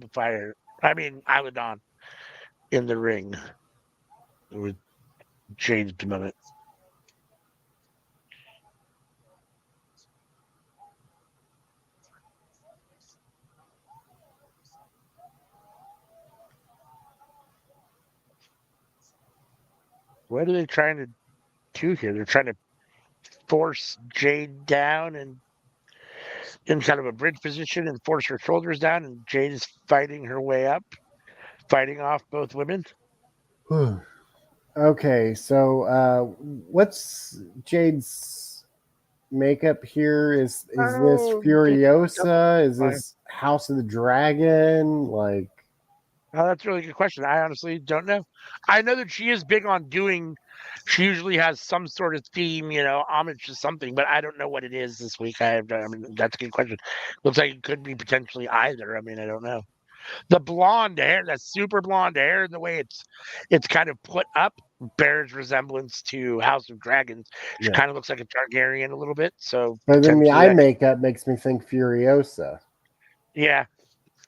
Dawn in the ring with Jade at the moment. What are they trying to do here? They're trying to force Jade down and in kind of a bridge position and force her shoulders down, and Jade is fighting her way up, fighting off both women. Okay, so what's Jade's makeup here? Is this Furiosa? Is this House of the Dragon? That's a really good question. I honestly don't know. I know that she is big on doing She usually has some sort of theme, homage to something, but I don't know what it is this week. I mean, that's a good question. Looks like it could be potentially either. I mean, I don't know. The blonde hair, that super blonde hair, and the way it's kind of put up bears resemblance to House of Dragons. She Yeah. kind of looks like a Targaryen a little bit, so But then the potentially eye that. makeup makes me think Furiosa. Yeah,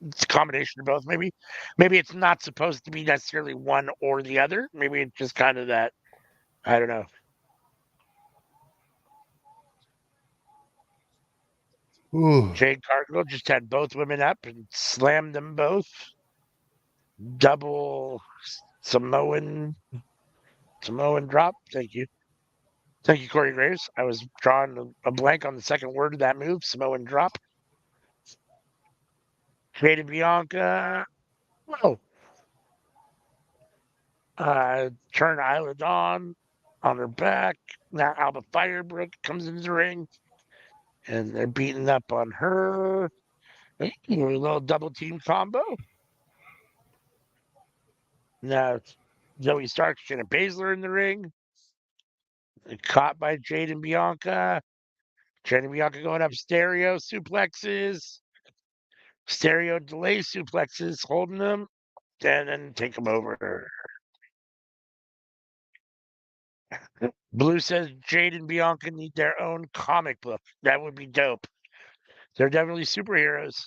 it's a combination of both. Maybe it's not supposed to be necessarily one or the other. Maybe it's just kind of that. I don't know. Ooh. Jade Cargill just had both women up and slammed them both. Double Samoan drop. Thank you, Corey Graves. I was drawing a blank on the second word of that move. Samoan drop. Jade and Bianca. Oh, turn Isla Dawn on her back. Now Alba Firebrook comes into the ring, and they're beating up on her. A little double team combo. Now Zoe Stark, Shayna Baszler in the ring. Caught by Jade and Bianca. Jade and Bianca going up stereo suplexes. Stereo delay suplexes, holding them, and then take them over. Blue says Jade and Bianca need their own comic book. That would be dope. They're definitely superheroes.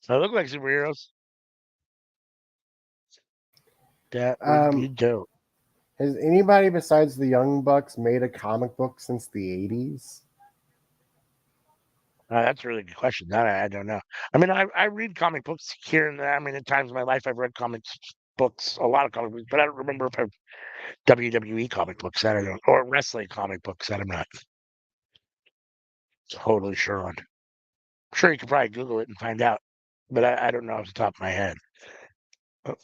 They look like superheroes. That would be Um, dope. has anybody besides the Young Bucks made a comic book since the 80s? That's a really good question. That I don't know. I mean, I read comic books here and there. I mean, at times in my life, I've read comics books, a lot of comic books, but I don't remember if I've WWE comic books that I don't, or wrestling comic books that I'm not totally sure on. I'm sure you could probably Google it and find out, but I don't know off the top of my head. Oh,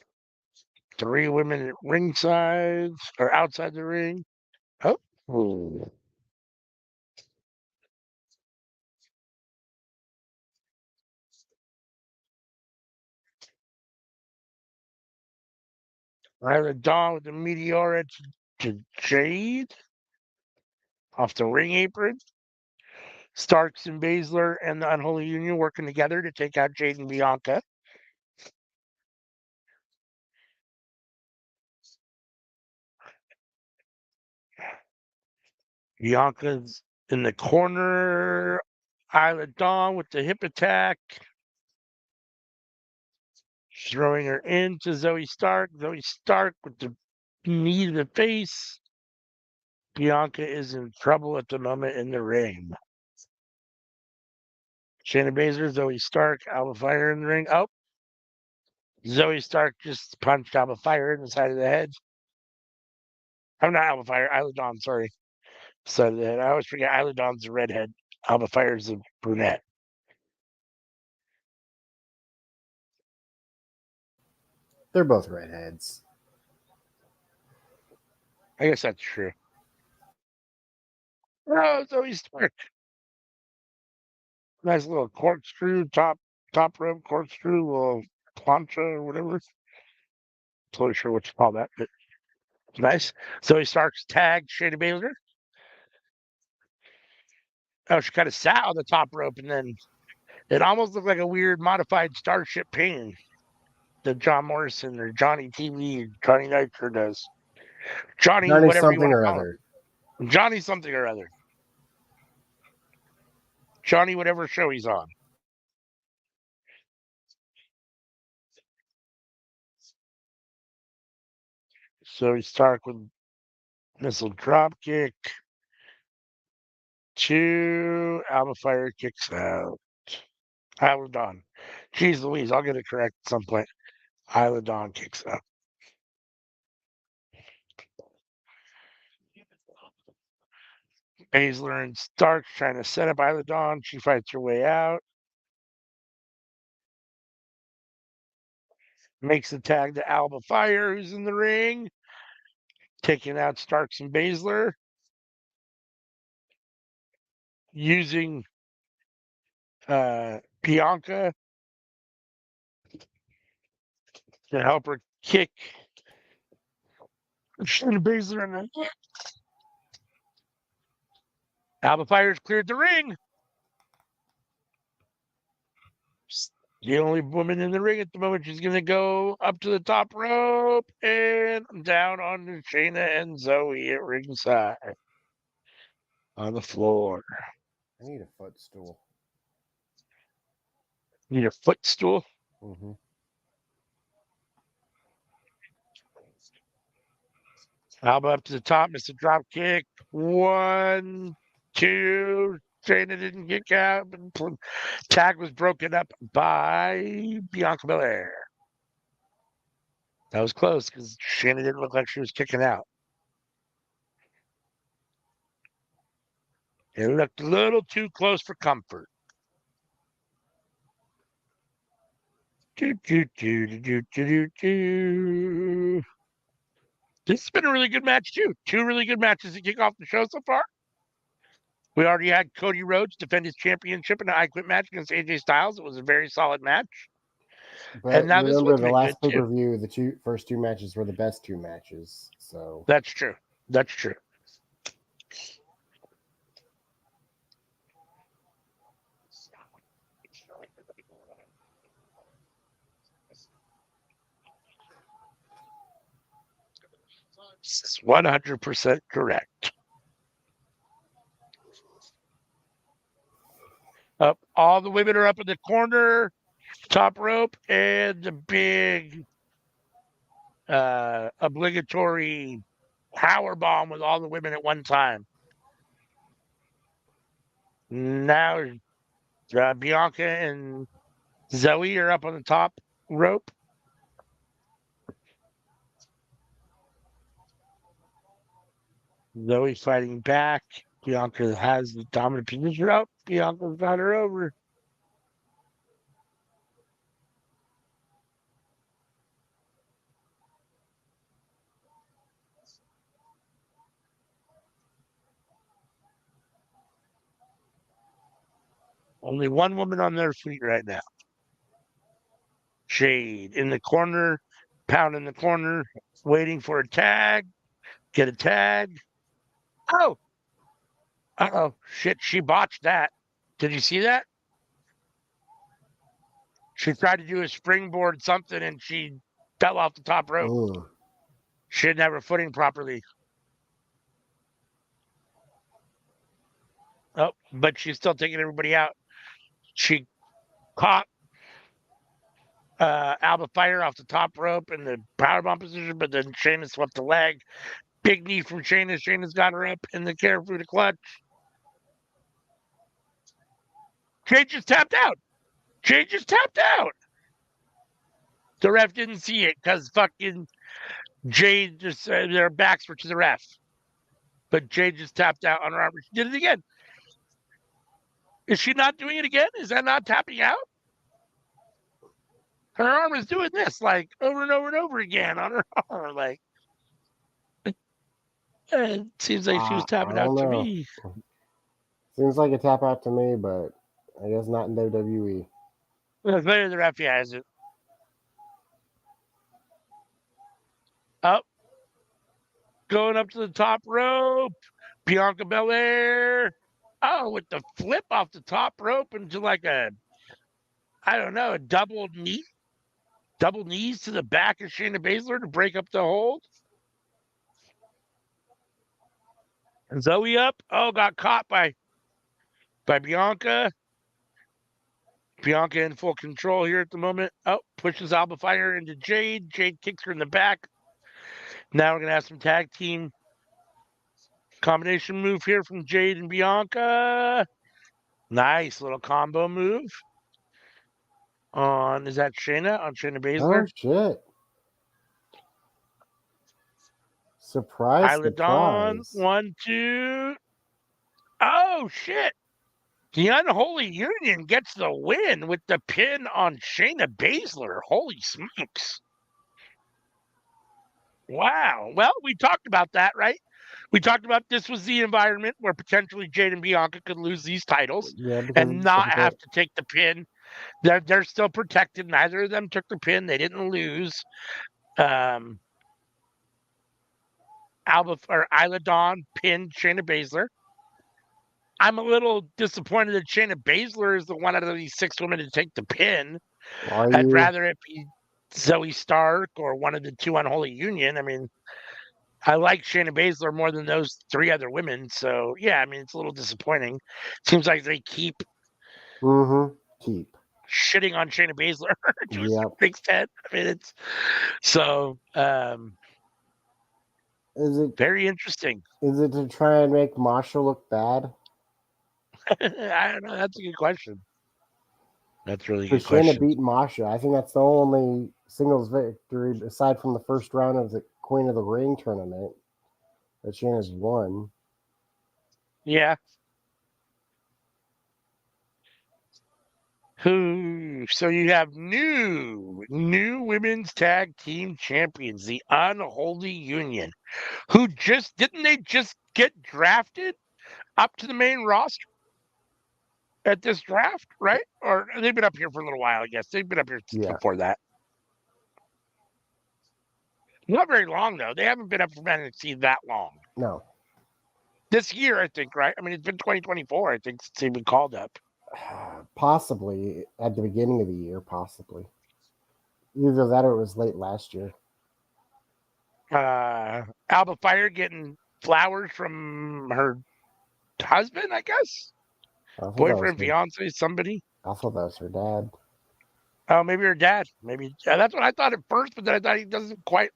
three women at ringside or outside the ring. Oh, ooh. Isla Dawn with the Meteora to Jade off the ring apron. Starks and Baszler and the Unholy Union working together to take out Jade and Bianca. Bianca's in the corner. Isla Dawn with the hip attack. Throwing her into Zoe Stark. Zoe Stark with the knee to the face. Bianca is in trouble at the moment in the ring. Shayna Baszler, Zoe Stark, Alba Fire in the ring. Oh, Zoe Stark just punched Alba Fire in the side of the head. I'm not Alba Fire, Isla Dawn, sorry. Side of the head. I always forget Isla Dawn's a redhead. Alba Fire's a brunette. They're both redheads. I guess that's true. Oh, Zoe Stark. Nice little corkscrew, top rope corkscrew, little plancha or whatever. Totally sure what you call that, but nice. Zoe Stark's tagged Shayna Baszler. Oh, she kind of sat on the top rope, and then it almost looked like a weird modified Starship Pain that John Morrison or Johnny TV, Johnny Nitro does. Johnny, Johnny whatever you something want to or call other. him. Johnny something or other. Johnny, whatever show he's on. So we start with missile drop kick. Two. Alba Fire kicks out. Isla Dawn. Jeez Louise, I'll get it correct at some point. Isla Dawn kicks out. Baszler and Stark trying to set up Isla Dawn. She fights her way out. Makes the tag to Alba Fire, who's in the ring. Taking out Starks and Baszler. Using Bianca to help her kick Shayna Baszler and Alba Fire's cleared the ring. The only woman in the ring at the moment. She's going to go up to the top rope and down on Shayna and Zoe at ringside on the floor. I need a footstool. Need a footstool? Mm-hmm. Alba up to the top, missed a drop kick. 1, 2. Shayna didn't kick out. Tag was broken up by Bianca Belair. That was close because Shayna didn't look like she was kicking out. It looked a little too close for comfort. This has been a really good match, too. 2 really good matches to kick off the show so far. We already had Cody Rhodes defend his championship in an I Quit match against AJ Styles. It was a very solid match. But and now this remember, one's the been last good, too. pay-per-view, the first two matches were the best 2 matches. So That's true. That's true. This is 100% correct. Up, all the women are up in the corner, top rope, and the big obligatory power bomb with all the women at one time. Now Bianca and Zoe are up on the top rope. Zoe fighting back. Bianca has the dominant position up. Bianca's got her over. Only one woman on their feet right now. Jade in the corner, pound in the corner, waiting for a tag. Get a tag. Oh, shit! She botched that. Did you see that? She tried to do a springboard something and she fell off the top rope. Ugh. She didn't have her footing properly. Oh, but she's still taking everybody out. She caught Alba Fire off the top rope in the powerbomb position, but then Shayna swept the leg. Big knee from Shayna. Shayna's got her up in the Caribou clutch. Jade just tapped out. Jade just tapped out. The ref didn't see it because fucking Jade just, their backs were to the ref. But Jade just tapped out on her arm. She did it again. Is she not doing it again? Is that not tapping out? Her arm is doing this like over and over and over again on her arm. Like, it seems like she was tapping out to me. Seems like a tap out to me, but I guess not in WWE. Well, maybe the ref has it. Up. Going up to the top rope. Bianca Belair. Oh, with the flip off the top rope into like a double knee. Double knees to the back of Shayna Baszler to break up the hold. And Zoe up. Oh, got caught by Bianca. Bianca in full control here at the moment. Oh, pushes Alba Fire into Jade. Jade kicks her in the back. Now we're going to have some tag team combination move here from Jade and Bianca. Nice little combo move. Is that Shayna? On Shayna Baszler? Oh, shit. Surprise, Pilot on. surprise. 1, 2. Oh, shit. The Unholy Union gets the win with the pin on Shayna Baszler. Holy smokes. Wow. Well, we talked about that, right? We talked about this was the environment where potentially Jade and Bianca could lose these titles and not have to take the pin. They're still protected. Neither of them took the pin. They didn't lose. Isla Dawn pinned Shayna Baszler. I'm a little disappointed that Shayna Baszler is the one out of these 6 women to take the pin. Are I'd you? rather it be Zoe Stark or one of the 2 Unholy Union. I mean, I like Shayna Baszler more than those 3 other women. So, yeah, I mean, it's a little disappointing. Seems like they keep Keep. shitting on Shayna Baszler to a Yep. certain extent. I mean, it's so Is it very interesting. to try and make Masha look bad? I don't know. That's a good question. That's a really Because good Shayna question. beat Masha. I think that's the only singles victory aside from the first round of the Queen of the Ring tournament that Shayna's won. Yeah. So you have new women's tag team champions, the Unholy Union, who didn't they just get drafted up to the main roster at this draft, right? Or they've been up here for a little while, I guess. They've been up here Yeah. before that. Not very long though. They haven't been up for NXT that long. No. This year, I think, right? I mean, it's been 2024, I think, since they've been called up. Possibly at the beginning of the year, possibly. Either that or it was late last year. Alba Fire getting flowers from her husband, I guess. Boyfriend, fiance, somebody. I thought that was her dad. Oh, maybe her dad. Maybe that's what I thought at first, but then I thought he doesn't quite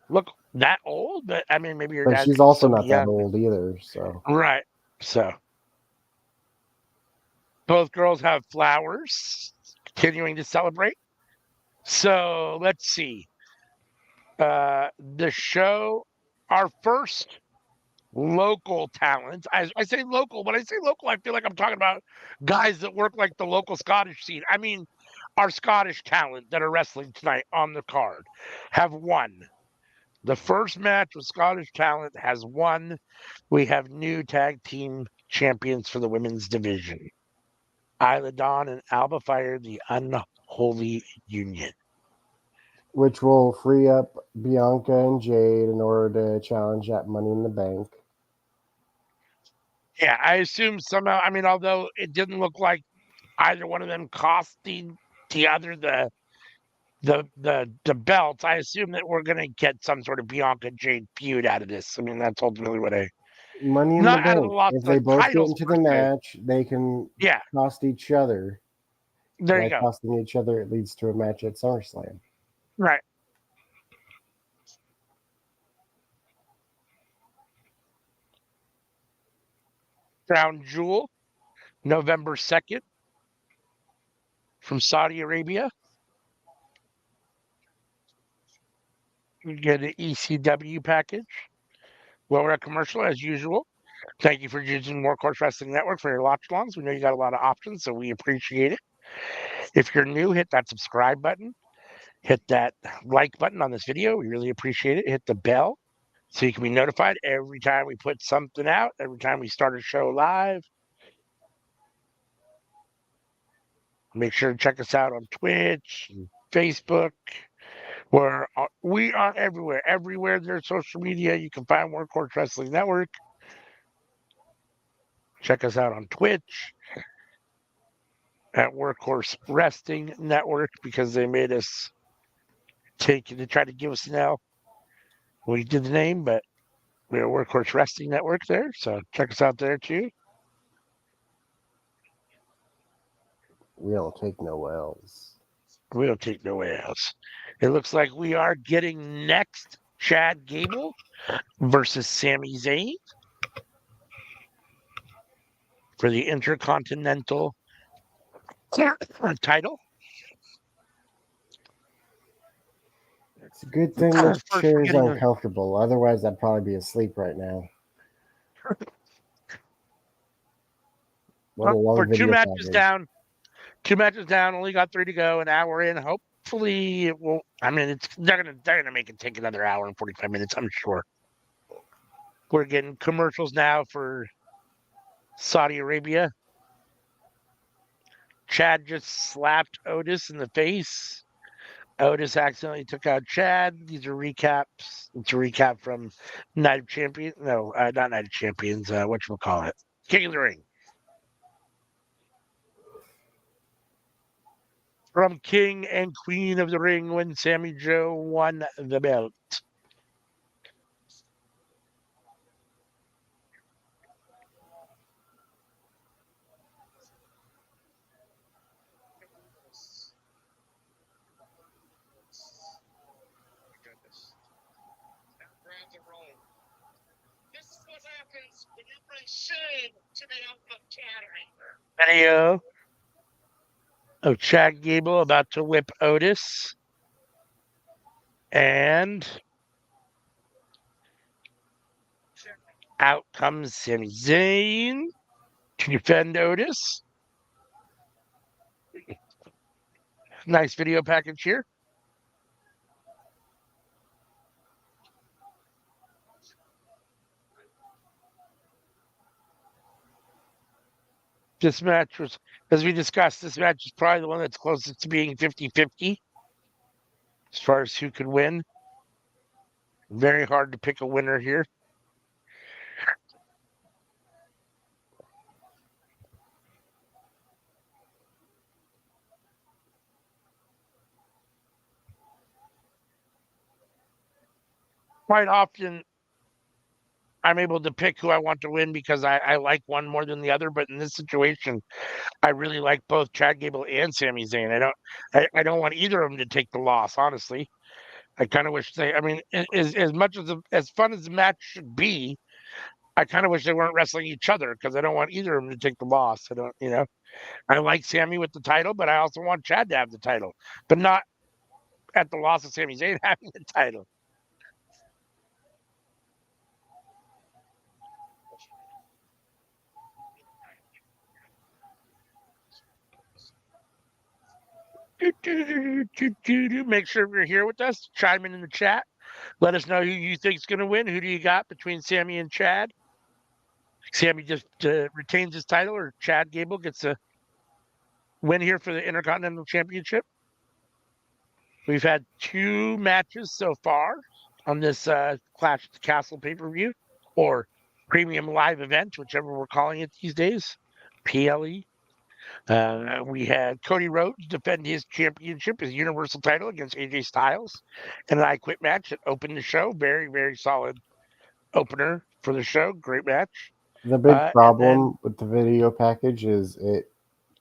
look that old. But I mean, maybe her But dad. she's also not that old either, so. Right. So both girls have flowers, continuing to celebrate. So let's see. The show, our first local talent. I say local. When I say local, I feel like I'm talking about guys that work like the local Scottish scene. I mean, our Scottish talent that are wrestling tonight on the card have won. The first match with Scottish talent has won. We have new tag team champions for the women's division. Isla Dawn and Alba Fire, the Unholy Union. Which will free up Bianca and Jade in order to challenge that Money in the Bank. Yeah, I assume somehow. I mean, although it didn't look like either one of them costing the other the belts, I assume that we're gonna get some sort of Bianca Jade feud out of this. I mean, that's ultimately what Money in the not out of the Bank. loss If of they both get titles into per the se. match, they can Yeah, cost each other. there By you go. costing each other, it leads to a match at SummerSlam. Right. Crown Jewel, November 2nd from Saudi Arabia. You get an ECW package. Well, we're a commercial as usual. Thank you for using Workhorse Wrestling Network for your watch alongs. We know you got a lot of options, so we appreciate it. If you're new, hit that subscribe button. Hit that like button on this video. We really appreciate it. Hit the bell so you can be notified every time we put something out, every time we start a show live. Make sure to check us out on Twitch and Facebook. We are everywhere. Everywhere there's social media, you can find Workhorse Wrestling Network. Check us out on Twitch at Workhorse Wrestling Network because they made us they tried to give us an L. We did the name, but we're Workhorse Wrestling Network there. So check us out there too. We don't take no L's. We don't take no L's. It looks like we are getting next Chad Gable versus Sami Zayn for the Intercontinental title. It's a good thing this First, chair we're is getting uncomfortable. Otherwise, I'd probably be asleep right now. What a long for video two that matches is. down. 2 matches down. Only got 3 to go. An hour in. Hopefully, it will. I mean, they're gonna make it take another hour and 45 minutes. I'm sure. We're getting commercials now for Saudi Arabia. Chad just slapped Otis in the face. Otis accidentally took out Chad. These are recaps. It's a recap from Night of Champions. No, not Night of Champions. Whatchamacallit? King of the Ring. From King and Queen of the Ring when Sammy Joe won the belt. Video of Chad Gable about to whip Otis. And out comes Sami Zayn to defend Otis. Nice video package here. This match was, as we discussed, this match is probably the one that's closest to being 50-50 as far as who could win. Very hard to pick a winner here. Quite often, I'm able to pick who I want to win because I like one more than the other. But in this situation, I really like both Chad Gable and Sami Zayn. I don't want either of them to take the loss. Honestly, I kind of wish they. I mean, as much as fun as the match should be, I kind of wish they weren't wrestling each other because I don't want either of them to take the loss. I don't, I like Sammy with the title, but I also want Chad to have the title, but not at the loss of Sami Zayn having the title. Make sure you're here with us. Chime in the chat. Let us know who you think is going to win. Who do you got between Sammy and Chad? Sammy just retains his title, or Chad Gable gets a win here for the Intercontinental Championship. We've had 2 matches so far on this Clash at the Castle pay-per-view, or Premium Live Event, whichever we're calling it these days, PLE. We had Cody Rhodes defend his championship, his Universal title against AJ Styles in an I Quit match that opened the show. Very, very solid opener for the show. Great match. The big And problem with the video package is it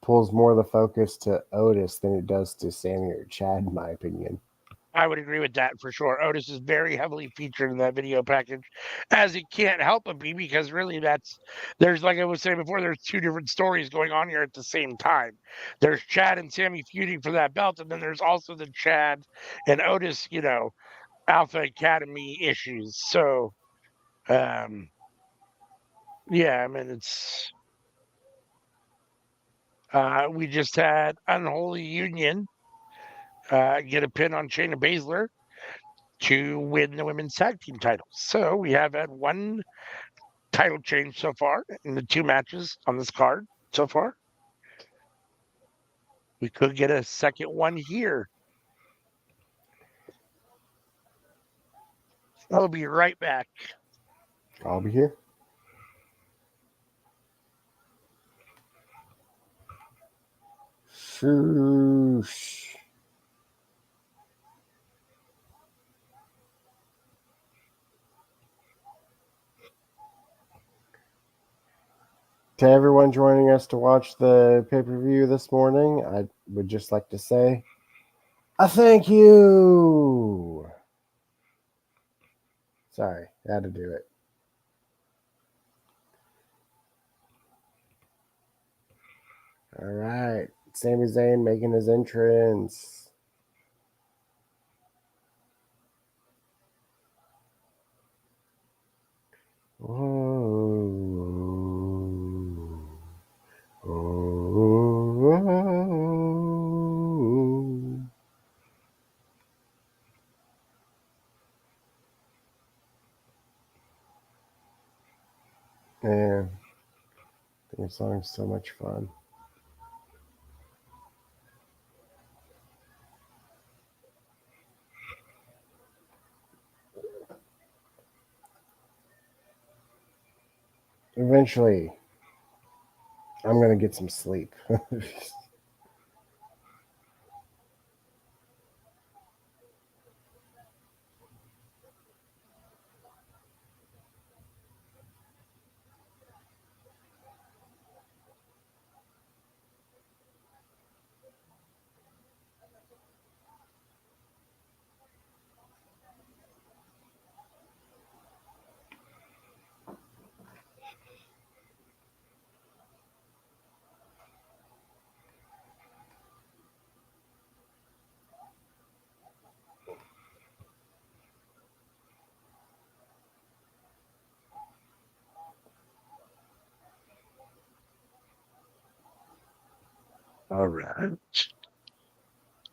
pulls more of the focus to Otis than it does to Sammy or Chad, in my opinion. I would agree with that for sure. Otis is very heavily featured in that video package, as it can't help but be, because really there's, like I was saying before, there's 2 different stories going on here at the same time. There's Chad and Sammy feuding for that belt, and then there's also the Chad and Otis, Alpha Academy issues. So, yeah, I mean, we just had Unholy Union get a pin on Shayna Baszler to win the women's tag team titles. So we have had 1 title change so far in the 2 matches on this card so far. We could get a second one here. I'll be right back. I'll be here. Shoosh. To everyone joining us to watch the pay-per-view this morning, I would just like to say a thank you. Sorry, I had to do it. All right, Sami Zayn making his entrance. Yeah, the song's so much fun. Eventually, I'm gonna get some sleep. All right.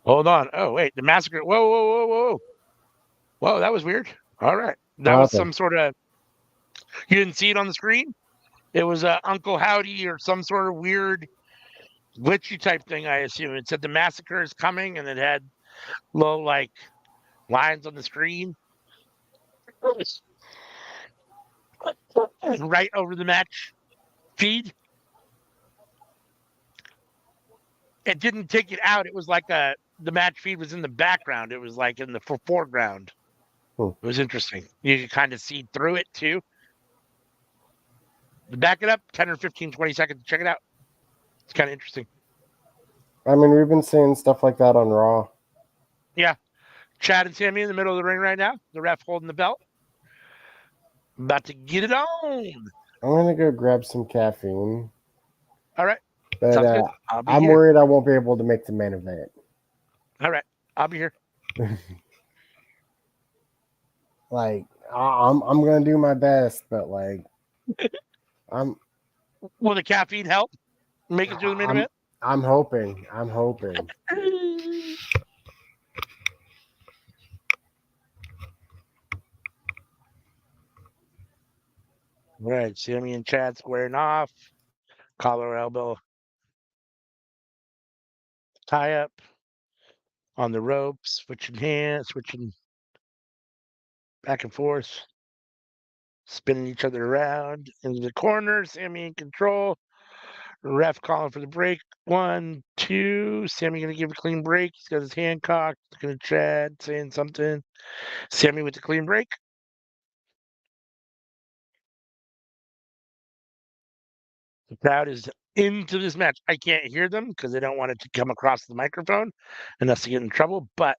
Hold on. Oh, wait. The massacre. Whoa, whoa, whoa, whoa. Whoa, that was weird. All right. That What was happened? some sort of. You didn't see it on the screen? It was Uncle Howdy or some sort of weird glitchy type thing, I assume. It said the massacre is coming and it had little, like, lines on the screen right over the match feed. It didn't take it out. It was like the match feed was in the background. It was like in the foreground. Hmm. It was interesting. You could kind of see through it too. Back it up 10 or 15, 20 seconds. Check it out. It's kind of interesting. I mean, we've been seeing stuff like that on Raw. Yeah. Chad and Sammy in the middle of the ring right now. The ref holding the belt. About to get it on. I'm gonna go grab some caffeine, All right. but Sounds good. I'll be I'm here. worried I won't be able to make the main event. All right. I'll be here. Like, I'm gonna do my best, but like, I'm Will the caffeine help make it through the main I'm event? I'm hoping. I'm hoping. All right. Sammy and Chad squaring off. Collar elbow tie up on the ropes, switching hands, switching back and forth, spinning each other around into the corner. Sammy in control. Ref calling for the break. 1, 2. Sammy going to give a clean break. He's got his hand cocked. Looking at Chad, saying something. Sammy with the clean break. The crowd is into this match. I can't hear them because they don't want it to come across the microphone and us to get in trouble. But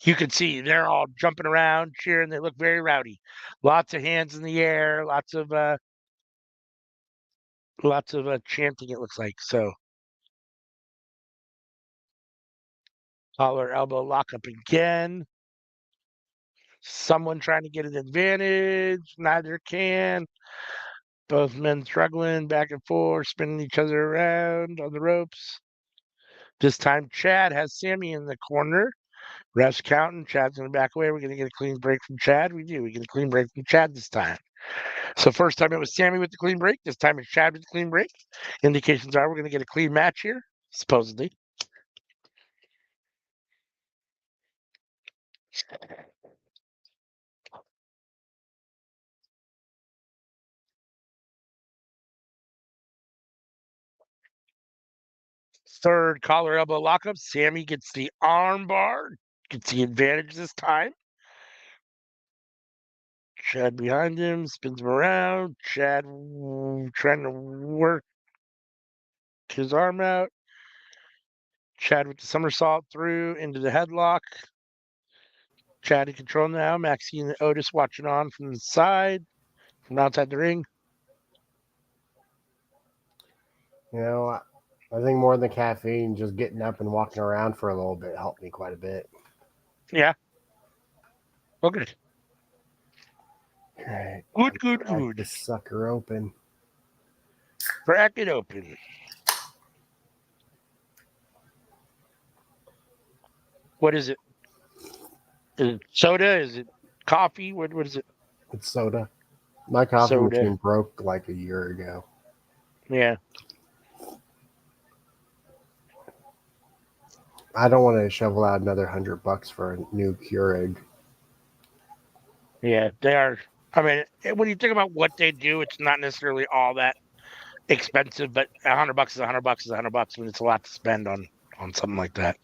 you can see they're all jumping around, cheering. They look very rowdy. Lots of hands in the air. Lots of chanting. It looks like so. Collar elbow lock up again. Someone trying to get an advantage. Neither can. Both men struggling back and forth, spinning each other around on the ropes. This time, Chad has Sammy in the corner. Ref's counting. Chad's going to back away. We're going to get a clean break from Chad. We do. We get a clean break from Chad this time. So first time it was Sammy with the clean break. This time it's Chad with the clean break. Indications are we're going to get a clean match here, supposedly. Third collar elbow lockup. Sammy gets the arm bar. Gets the advantage this time. Chad behind him, spins him around. Chad trying to work his arm out. Chad with the somersault through into the headlock. Chad in control now. Maxine and Otis watching on from the side, from outside the ring. You know, I think more than caffeine, just getting up and walking around for a little bit helped me quite a bit. Yeah. Well, good. All right. Good. Crack this sucker open. Crack it open. What is it? Is it soda? Is it coffee? What is it? It's soda. My coffee Soda. machine broke like a year ago. Yeah. I don't want to shovel out another $100 for a new Keurig. Yeah. They are I mean, when you think about what they do, it's not necessarily all that expensive, but $100 is $100 is $100. I mean, it's a lot to spend on something like that.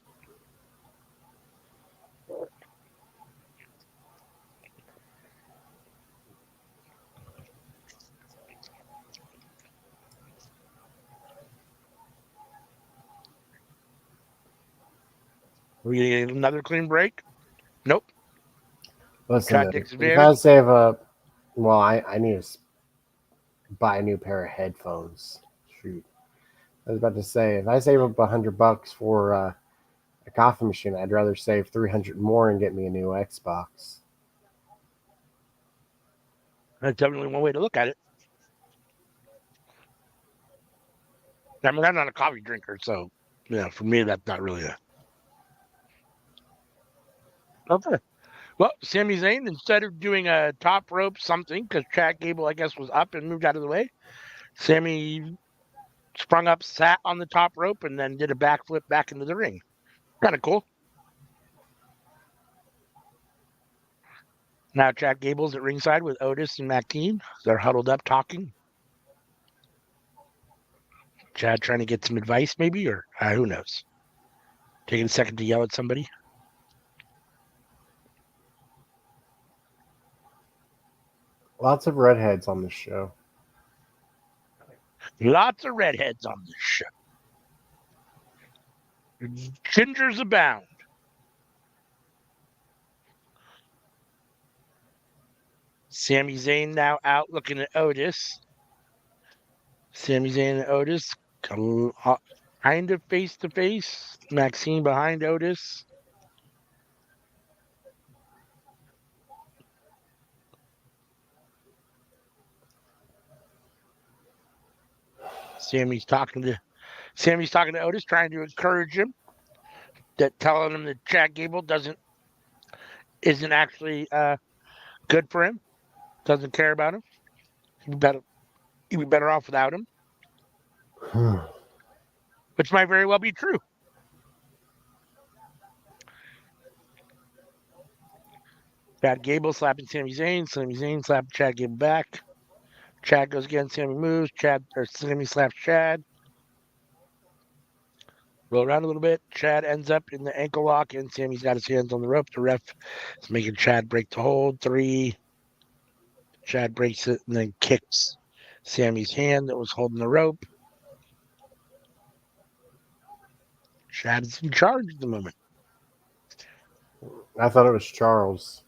We get another clean break? Nope. Listen, Chad man, takes if I advantage. save up, well, I need to buy a new pair of headphones. Shoot, I was about to say, if I save up $100 for a coffee machine, I'd rather save 300 more and get me a new Xbox. That's definitely one way to look at it. I mean, I'm not a coffee drinker, so for me, that's not really a. Okay. Well, Sami Zayn, instead of doing a top rope something, because Chad Gable, I guess, was up and moved out of the way, Sami sprung up, sat on the top rope, and then did a backflip back into the ring. Kind of cool. Now Chad Gable's at ringside with Otis and Maxine. They're huddled up talking. Chad trying to get some advice, maybe, or who knows? Taking a second to yell at somebody. Lots of redheads on this show. Lots of redheads on this show. Gingers abound. Sami Zayn now out looking at Otis. Sami Zayn and Otis kind of face to face. Maxine behind Otis. Sammy's talking to Otis, trying to encourage him, telling him that Chad Gable isn't actually good for him, doesn't care about him. He'd be better off without him, which might very well be true. Chad Gable slapping Sami Zayn. Sami Zayn slapping Chad Gable back. Chad goes again. Sami moves. Sami slaps Chad. Roll around a little bit. Chad ends up in the ankle lock, and Sami's got his hands on the rope. The ref is making Chad break the hold. 3. Chad breaks it and then kicks Sami's hand that was holding the rope. Chad is in charge at the moment. I thought it was Charles.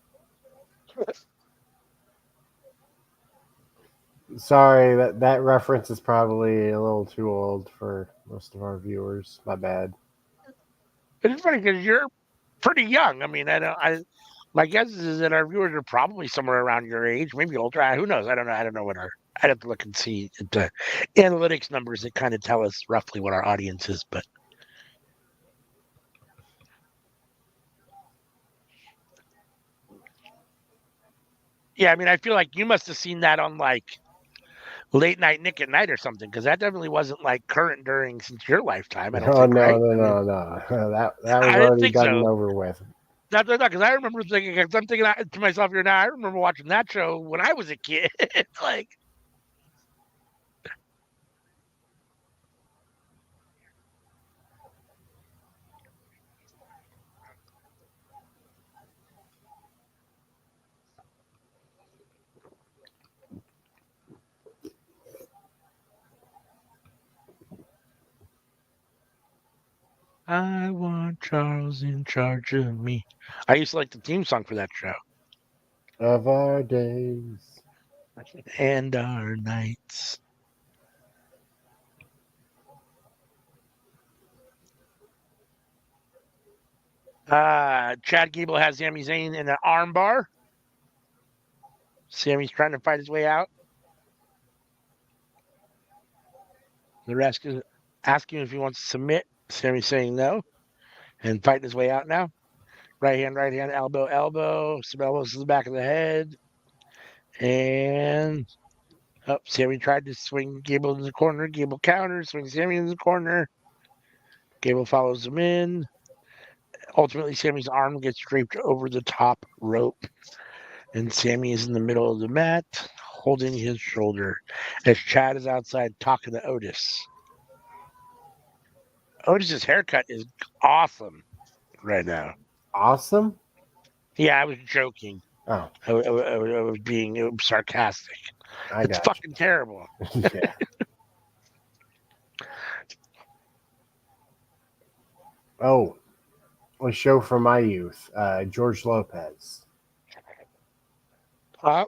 Sorry, that reference is probably a little too old for most of our viewers. My bad. It's funny because you're pretty young. I mean, my guess is that our viewers are probably somewhere around your age, maybe older. Who knows? I don't know. I don't know what I'd have to look and see the analytics numbers that kind of tell us roughly what our audience is. But yeah, I mean, I feel like you must have seen that on like Late Night Nick at Night or something, because that definitely wasn't like current during since your lifetime. I don't think, no, right? no. That was I didn't already think done so. and over with. Not because I remember thinking, because I'm thinking to myself here now, I remember watching that show when I was a kid. Like, I want Charles in charge of me. I used to like the theme song for that show. Of our days. And our nights. Chad Gable has Sami Zayn in an armbar. Sami's trying to fight his way out. The rest is asking if he wants to submit. Sami's saying no and fighting his way out now. Right hand, elbow, elbow. Some elbows to the back of the head. And Sami tried to swing Gable into the corner. Gable counters, swings Sami into the corner. Gable follows him in. Ultimately, Sami's arm gets draped over the top rope. And Sammy is in the middle of the mat, holding his shoulder, as Chad is outside talking to Otis. Otis's haircut is awesome right now. Awesome. Yeah, I was joking. Oh, I was being sarcastic. I It's got fucking terrible. you. Yeah. Oh, a show from my youth. George Lopez. Uh,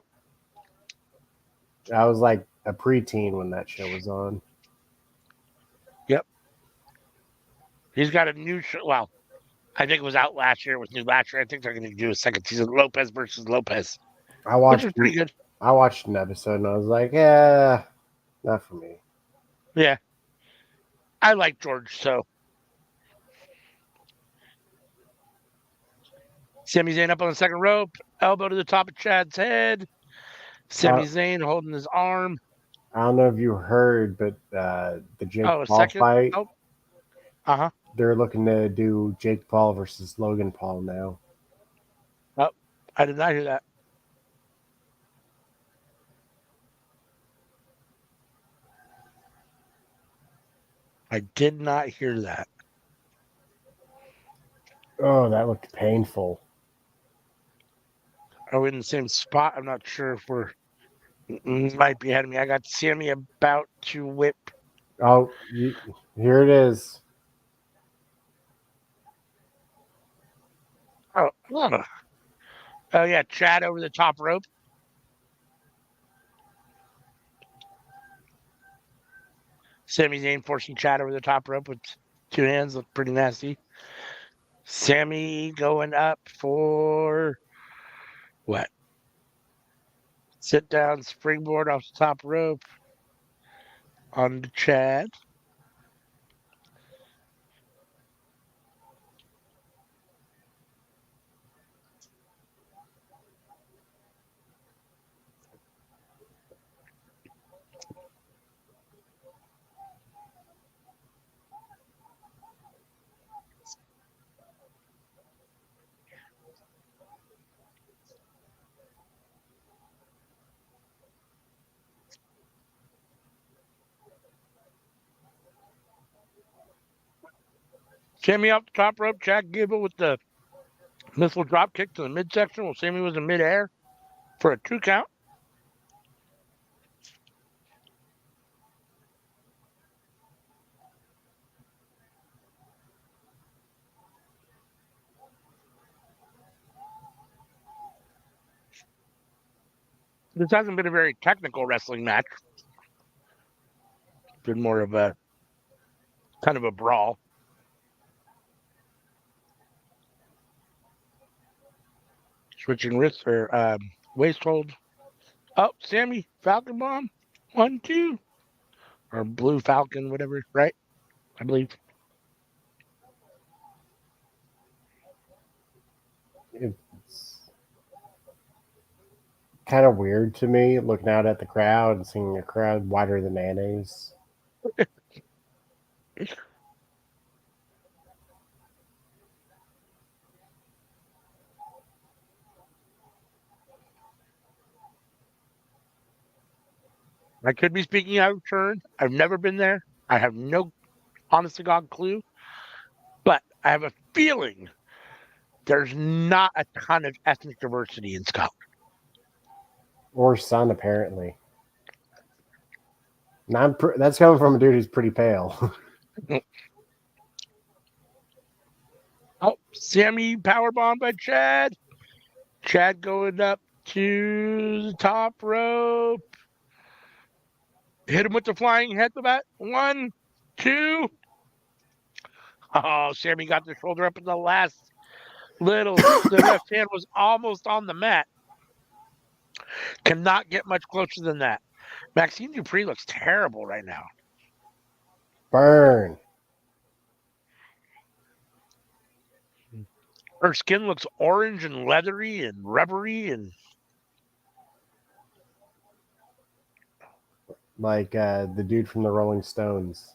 I was like a preteen when that show was on. yep. He's got a new show. Well, I think it was out last year. It was new last year. I think they're going to do a second season. Lopez versus Lopez, I which watched. is pretty good. I watched an episode and I was like, yeah, not for me. Yeah. I like George, so. Sami Zayn up on the second rope, elbow to the top of Chad's head. Sami Zayn holding his arm. I don't know if you heard, but the Jake Oh, a Paul second. fight. Oh, uh-huh. They're looking to do Jake Paul versus Logan Paul now. Oh, I did not hear that. I did not hear that. Oh, that looked painful. Are we in the same spot? I'm not sure if we're might be ahead of me. I got Sammy about to whip. Oh, here it is. Oh, oh yeah, Chad over the top rope. Sami Zayn forcing Chad over the top rope with two hands. Looked pretty nasty. Sammy going up for what? Sit down springboard off the top rope on to Chad. Sammy off the top rope. Chad Gable with the missile drop kick to the midsection while Sammy was in midair for a 2 count. This hasn't been a very technical wrestling match. It's been more of a kind of a brawl. Switching wrists or waist hold. Oh, Sammy, Falcon Bomb. 1, 2. Or Blue Falcon, whatever, right? I believe. It's kind of weird to me looking out at the crowd and seeing a crowd wider than mayonnaise. I could be speaking out of turn. I've never been there. I have no honest to God clue. But I have a feeling there's not a ton of ethnic diversity in Scotland. Or sun, apparently. That's coming from a dude who's pretty pale. Oh, Sammy powerbomb by Chad. Chad going up to the top rope. Hit him with the flying headbutt. 1, 2. Oh, Sammy got the shoulder up in the last little. The left hand was almost on the mat. Cannot get much closer than that. Maxine Dupree looks terrible right now. Burn. Her skin looks orange and leathery and rubbery and Like the dude from the Rolling Stones.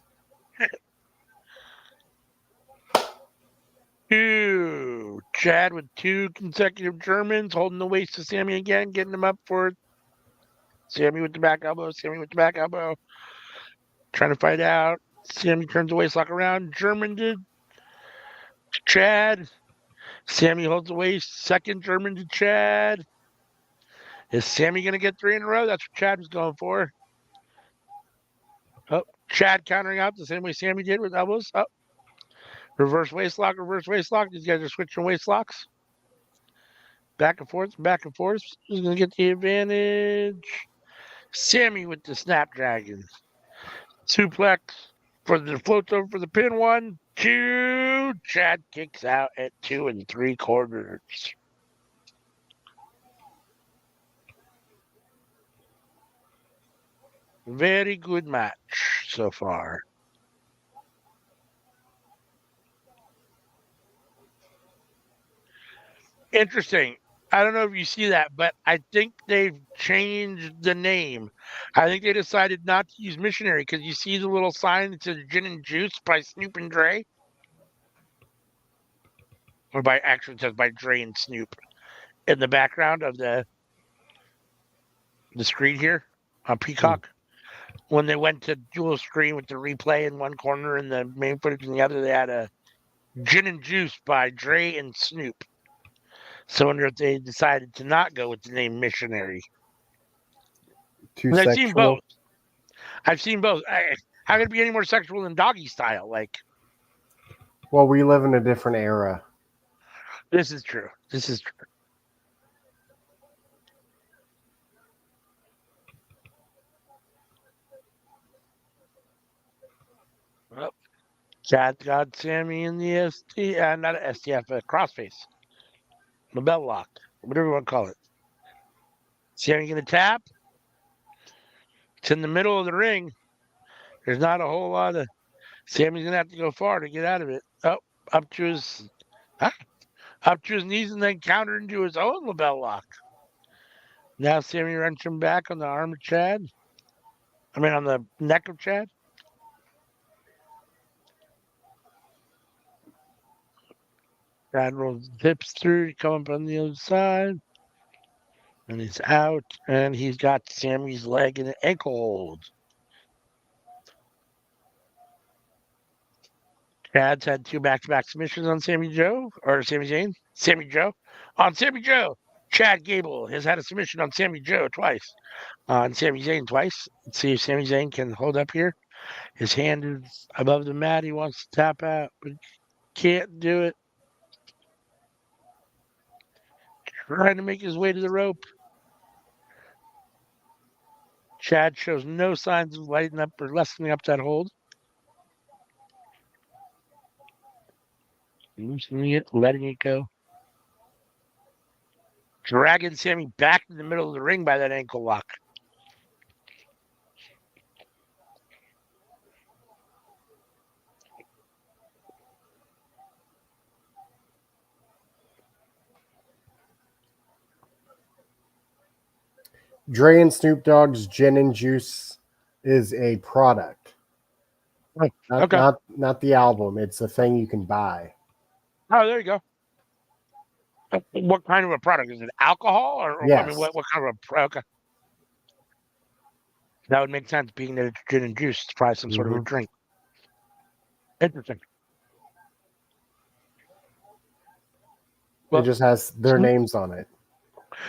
ew. Joe. Chad with 2 consecutive Germans, holding the waist to Sammy again, getting him up for it. Sammy with the back elbow. Sammy with the back elbow. Trying to fight out. Sammy turns the waist lock around. German to Chad. Sammy holds the waist. Second German to Chad. Is Sammy going to get 3 in a row? That's what Chad was going for. Oh, Chad countering out the same way Sammy did with elbows. Oh, reverse waist lock, reverse waist lock. These guys are switching waist locks. Back and forth, back and forth. Who's going to get the advantage? Sammy with the Snapdragon. Suplex for the floats over for the pin. 1, 2. Chad kicks out at 2 3/4. Very good match so far. Interesting. I don't know if you see that, but I think they've changed the name. I think they decided not to use missionary because you see the little sign that says Gin and Juice by Snoop and Dre. Or actually it says by Dre and Snoop in the background of the screen here on Peacock. When they went to dual screen with the replay in one corner and the main footage in the other, they had a Gin and Juice by Dre and Snoop. So I wonder if they decided to not go with the name Missionary. Too I've sexual. seen both. I've seen both. How could it be any more sexual than Doggy Style? Like, well, we live in a different era. this is true. This is true. Well, Chad got Sammy in the not a STF, a crossface. The bell lock, whatever you want to call it. Sammy gonna tap. It's in the middle of the ring. There's not a whole lot of. Sammy's gonna have to go far to get out of it. Oh, up to his knees and then counter into his own label lock. Now Sammy wrenching back on the arm of Chad. I mean, on the neck of Chad. Chad rolls his hips through to come up on the other side. And he's out. And he's got Sammy's leg in an ankle hold. Chad's had 2 back-to-back submissions on Sammy Joe. Or Sami Zayn. Sammy Joe. On Sammy Joe. Chad Gable has had a submission on Sammy Joe twice. On Sami Zayn twice. Let's see if Sami Zayn can hold up here. His hand is above the mat. He wants to tap out, but can't do it. Trying to make his way to the rope. Chad shows no signs of lighting up or lessening up that hold. Loosening it, letting it go. Dragging Sammy back to the middle of the ring by that ankle lock. Dre and Snoop Dogg's Gin and Juice is a product. Not the album. It's a thing you can buy. Oh, there you go. What kind of a product? Is it alcohol? Or yes. I mean, what kind of a product? Okay. That would make sense, being that it's gin and juice. It's probably some sort of a drink. Interesting. Well, it just has their names on it.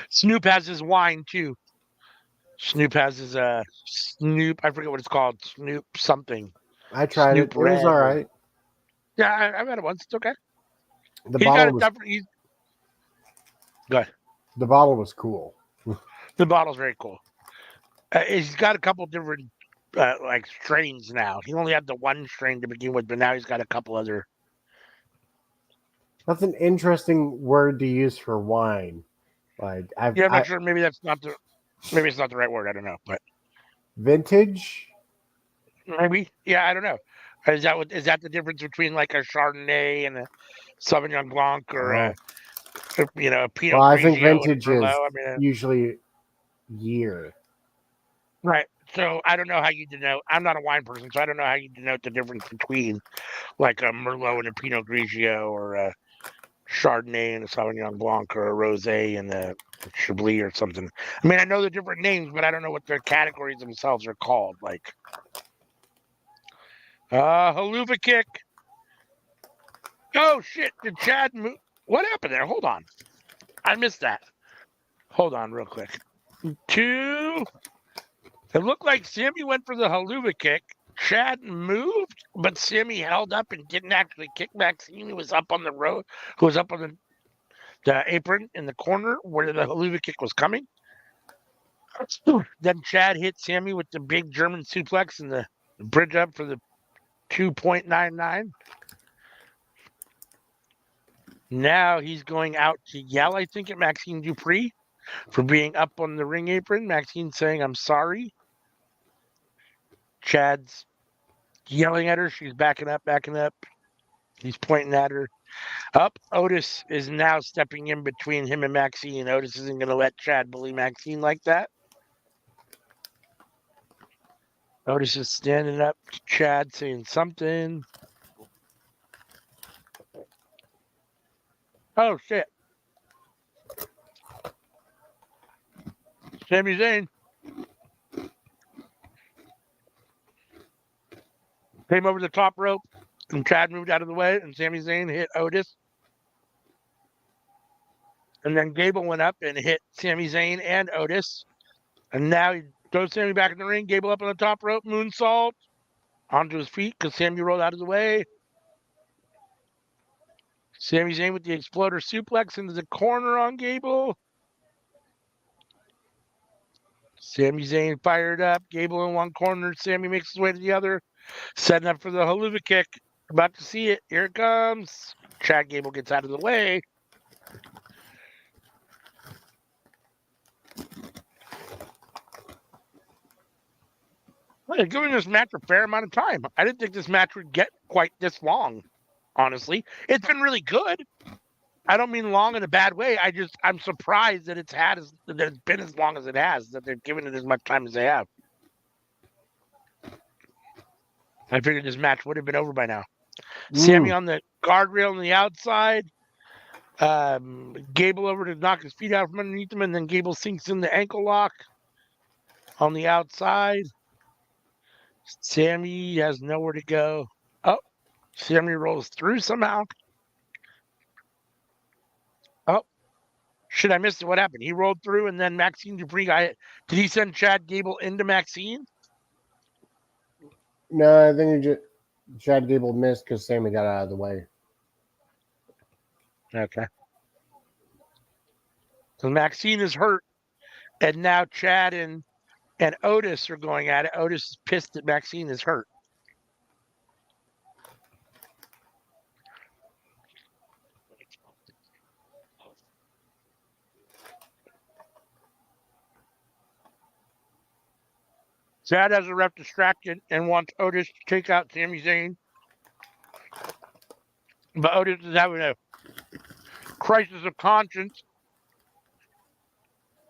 Snoop has his wine, too. Snoop has his Snoop. I forget what it's called. Snoop something. I tried Snoop it. It was all right. Yeah, I've had it once. It's okay. The bottle was... Go ahead. The bottle was cool. The bottle's very cool. He's got a couple different like strains now. He only had the one strain to begin with, but now he's got a couple other. That's an interesting word to use for wine. Like I'm not sure. Maybe it's not the right word. I don't know, but vintage. Maybe. Yeah, I don't know. Is that the difference between like a Chardonnay and a Sauvignon Blanc or a Pinot Grigio? Well, I think vintage is usually year. Right. So I don't know how you denote. I'm not a wine person, so I don't know how you denote the difference between like a Merlot and a Pinot Grigio or a Chardonnay and a Sauvignon Blanc or a Rosé and a Chablis or something. I mean, I know the different names, but I don't know what their categories themselves are called. Like, haluva kick. Oh shit! Did Chad move? What happened there? Hold on, I missed that. Hold on, real quick. Two. It looked like Sammy went for the haluva kick. Chad moved, but Sammy held up and didn't actually kick Maxine, who was up on the road, who was up on the apron in the corner where the haluva kick was coming. Then Chad hit Sammy with the big German suplex and the bridge up for the 2.99. Now he's going out to yell, I think, at Maxine Dupree for being up on the ring apron. Maxine saying, "I'm sorry." Chad's yelling at her. She's backing up, backing up. He's pointing at her. Up. Otis is now stepping in between him and Maxine. Otis isn't going to let Chad bully Maxine like that. Otis is standing up to Chad saying something. Oh, shit. Sami Zayn came over the top rope, and Chad moved out of the way, and Sami Zayn hit Otis. And then Gable went up and hit Sami Zayn and Otis. And now he throws Sami back in the ring. Gable up on the top rope, moonsault onto his feet because Sami rolled out of the way. Sami Zayn with the exploder suplex into the corner on Gable. Sami Zayn fired up. Gable in one corner. Sami makes his way to the other. Setting up for the haluva kick. About to see it. Here it comes. Chad Gable gets out of the way. They're giving this match a fair amount of time. I didn't think this match would get quite this long, honestly. It's been really good. I don't mean long in a bad way. I'm surprised that it's been as long as it has, that they've given it as much time as they have. I figured this match would have been over by now. Sami on the guardrail on the outside. Gable over to knock his feet out from underneath him, and then Gable sinks in the ankle lock on the outside. Sami has nowhere to go. Oh, Sami rolls through somehow. Oh, shit, I missed it. What happened? He rolled through, and then Maxine Dupree did he send Chad Gable into Maxine? No, I think Chad Gable missed because Sami got out of the way. Okay. So Maxine is hurt, and now Chad and Otis are going at it. Otis is pissed that Maxine is hurt. Chad has a ref distracted and wants Otis to take out Sami Zayn. But Otis is having a crisis of conscience.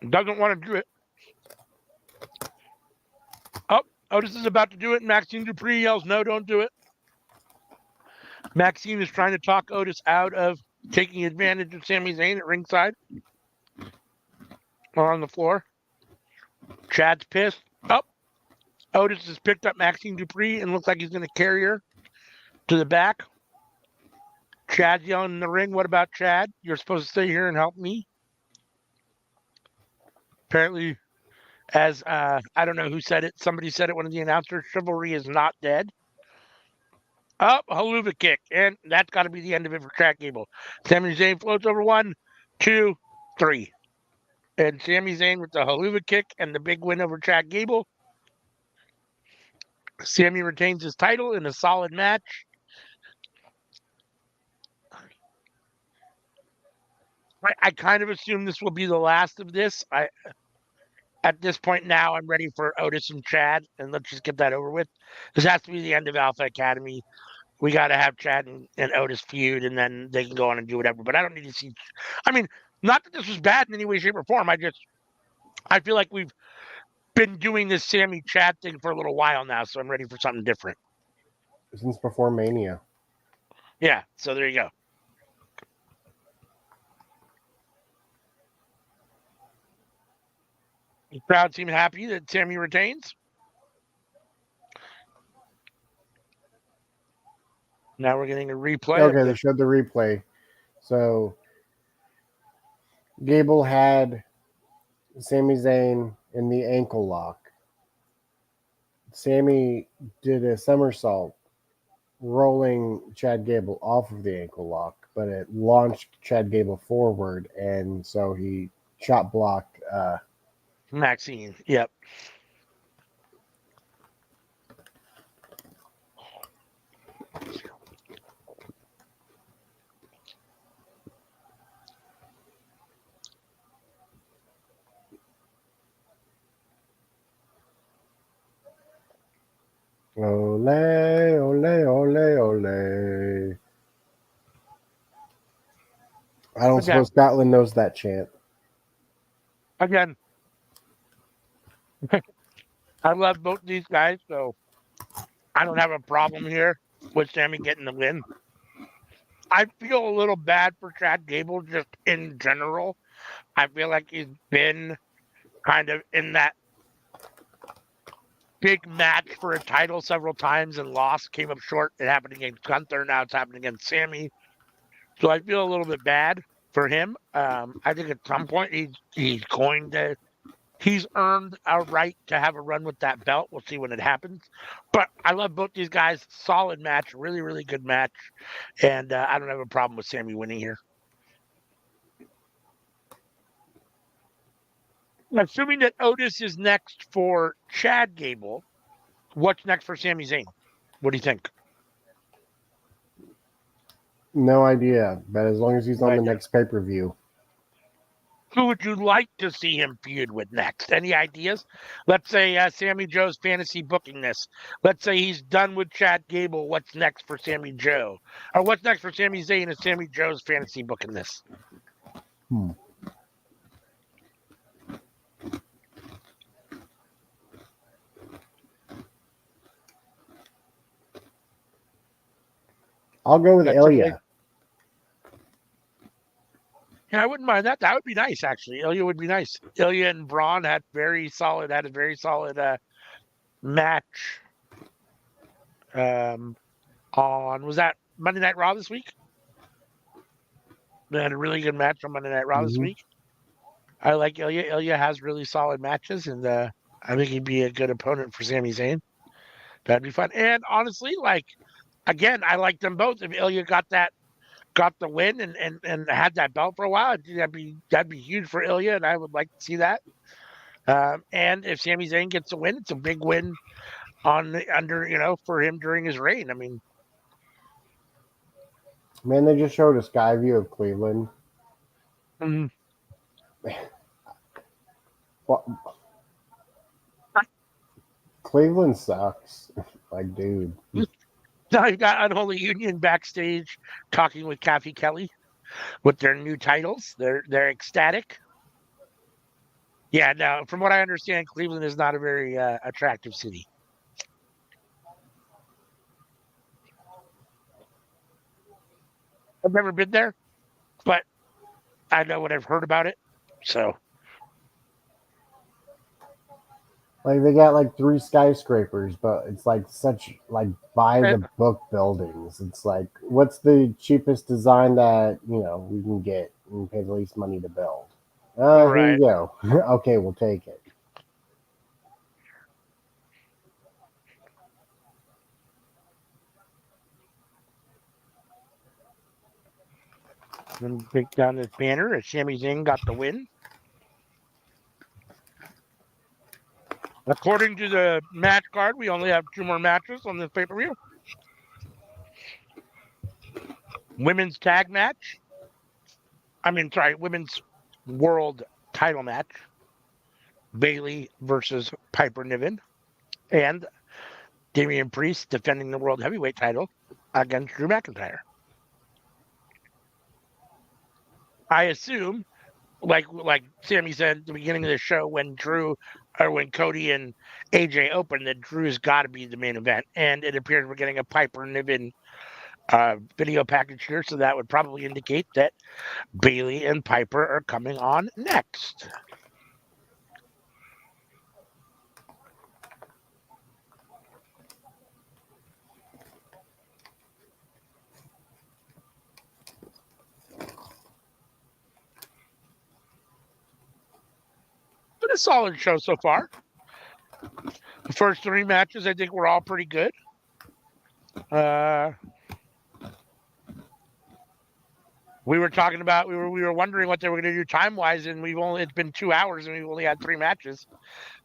Doesn't want to do it. Oh, Otis is about to do it, and Maxine Dupree yells, "No, don't do it." Maxine is trying to talk Otis out of taking advantage of Sami Zayn at ringside or on the floor. Chad's pissed. Oh, Otis has picked up Maxine Dupree and looks like he's going to carry her to the back. Chad's yelling in the ring, "What about Chad? You're supposed to stay here and help me." Apparently, as I don't know who said it. Somebody said it, one of the announcers, chivalry is not dead. Up, haluva kick. And that's got to be the end of it for Chad Gable. Sami Zayn floats over 1, 2, 3. And Sami Zayn with the haluva kick and the big win over Chad Gable. Sami retains his title in a solid match. I kind of assume this will be the last of this. At this point now, I'm ready for Otis and Chad, and let's just get that over with. This has to be the end of Alpha Academy. We got to have Chad and Otis feud, and then they can go on and do whatever. But I don't need to see. I mean, not that this was bad in any way, shape, or form. I feel like we've been doing this Sami Chad thing for a little while now, so I'm ready for something different. Since before Mania. Yeah, so there you go. The crowd seemed happy that Sammy retains. Now we're getting a replay. Okay, they showed the replay. So Gable had Sami Zayn in the ankle lock. Sammy did a somersault, rolling Chad Gable off of the ankle lock, but it launched Chad Gable forward, and so he chop blocked. Maxine. Yep. Ole, ole, ole, ole. I don't suppose Scotland knows that chant. Again, I love both these guys, so I don't have a problem here with Sammy getting the win. I feel a little bad for Chad Gable just in general. I feel like he's been kind of in that big match for a title several times and lost, came up short. It happened against Gunther. Now it's happening against Sammy. So I feel a little bit bad for him. I think at some point he's earned a right to have a run with that belt. We'll see when it happens. But I love both these guys. Solid match, really, really good match. And I don't have a problem with Sammy winning here. Assuming that Otis is next for Chad Gable, what's next for Sami Zayn? What do you think? No idea, but as long as he's on the next pay-per-view. Who would you like to see him feud with next? Any ideas? Let's say Sammy Joe's fantasy booking this. Let's say he's done with Chad Gable. What's next for Sammy Joe? Or what's next for Sami Zayn and Sammy Joe's fantasy booking this? I'll go with Ilya. Yeah, I wouldn't mind that. That would be nice, actually. Ilya would be nice. Ilya and Braun had a very solid match on, was that Monday Night Raw this week? They had a really good match on Monday Night Raw this week. I like Ilya. Ilya has really solid matches, and I think he'd be a good opponent for Sami Zayn. That'd be fun. And honestly, again, I like them both. If Ilya got the win and had that belt for a while, that'd be huge for Ilya, and I would like to see that. And if Sami Zayn gets a win, it's a big win for him during his reign. I mean, man, they just showed a sky view of Cleveland. What? Cleveland sucks. Like, dude. Now you've got Unholy Union backstage talking with Kathy Kelly with their new titles. They're ecstatic. Yeah, now from what I understand, Cleveland is not a very attractive city. I've never been there, but I know what I've heard about it. So, like, they got like 3 skyscrapers, but it's like such like by the book buildings. It's like, what's the cheapest design that we can get and pay the least money to build? Here you go. Okay, we'll take it. Then take down this banner as Sami Zayn got the win. According to the match card, we only have 2 more matches on this pay-per-view. Women's tag match. Women's world title match. Bayley versus Piper Niven. And Damian Priest defending the world heavyweight title against Drew McIntyre. I assume, like Sammy said at the beginning of the show, when Cody and AJ opened, that Drew's got to be the main event. And it appears we're getting a Piper Niven video package here, so that would probably indicate that Bayley and Piper are coming on next. a solid show so far. The first 3 matches, I think, were all pretty good. We were talking about we were wondering what they were going to do time wise, and it's been 2 hours, and we've only had 3 matches.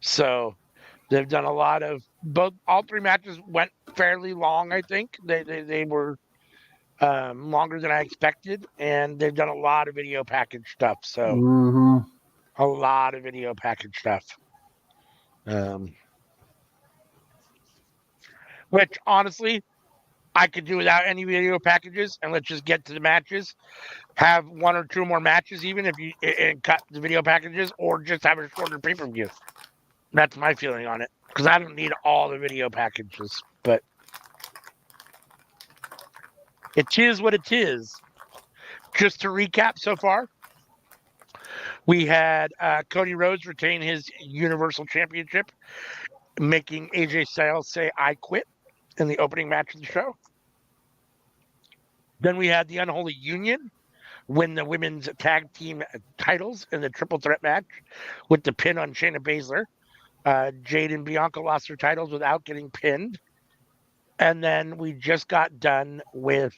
So they've done a lot of all 3 matches went fairly long. I think they were longer than I expected, and they've done a lot of video package stuff. So a lot of video package stuff. Which honestly, I could do without any video packages, and let's just get to the matches. Have 1 or 2 more matches, even if you and cut the video packages, or just have a shorter pay-per-view. That's my feeling on it, because I don't need all the video packages. But it is what it is. Just to recap so far, we had Cody Rhodes retain his Universal Championship, making AJ Styles say, "I quit," in the opening match of the show. Then we had the Unholy Union win the women's tag team titles in the triple threat match with the pin on Shayna Baszler. Jade and Bianca lost their titles without getting pinned. And then we just got done with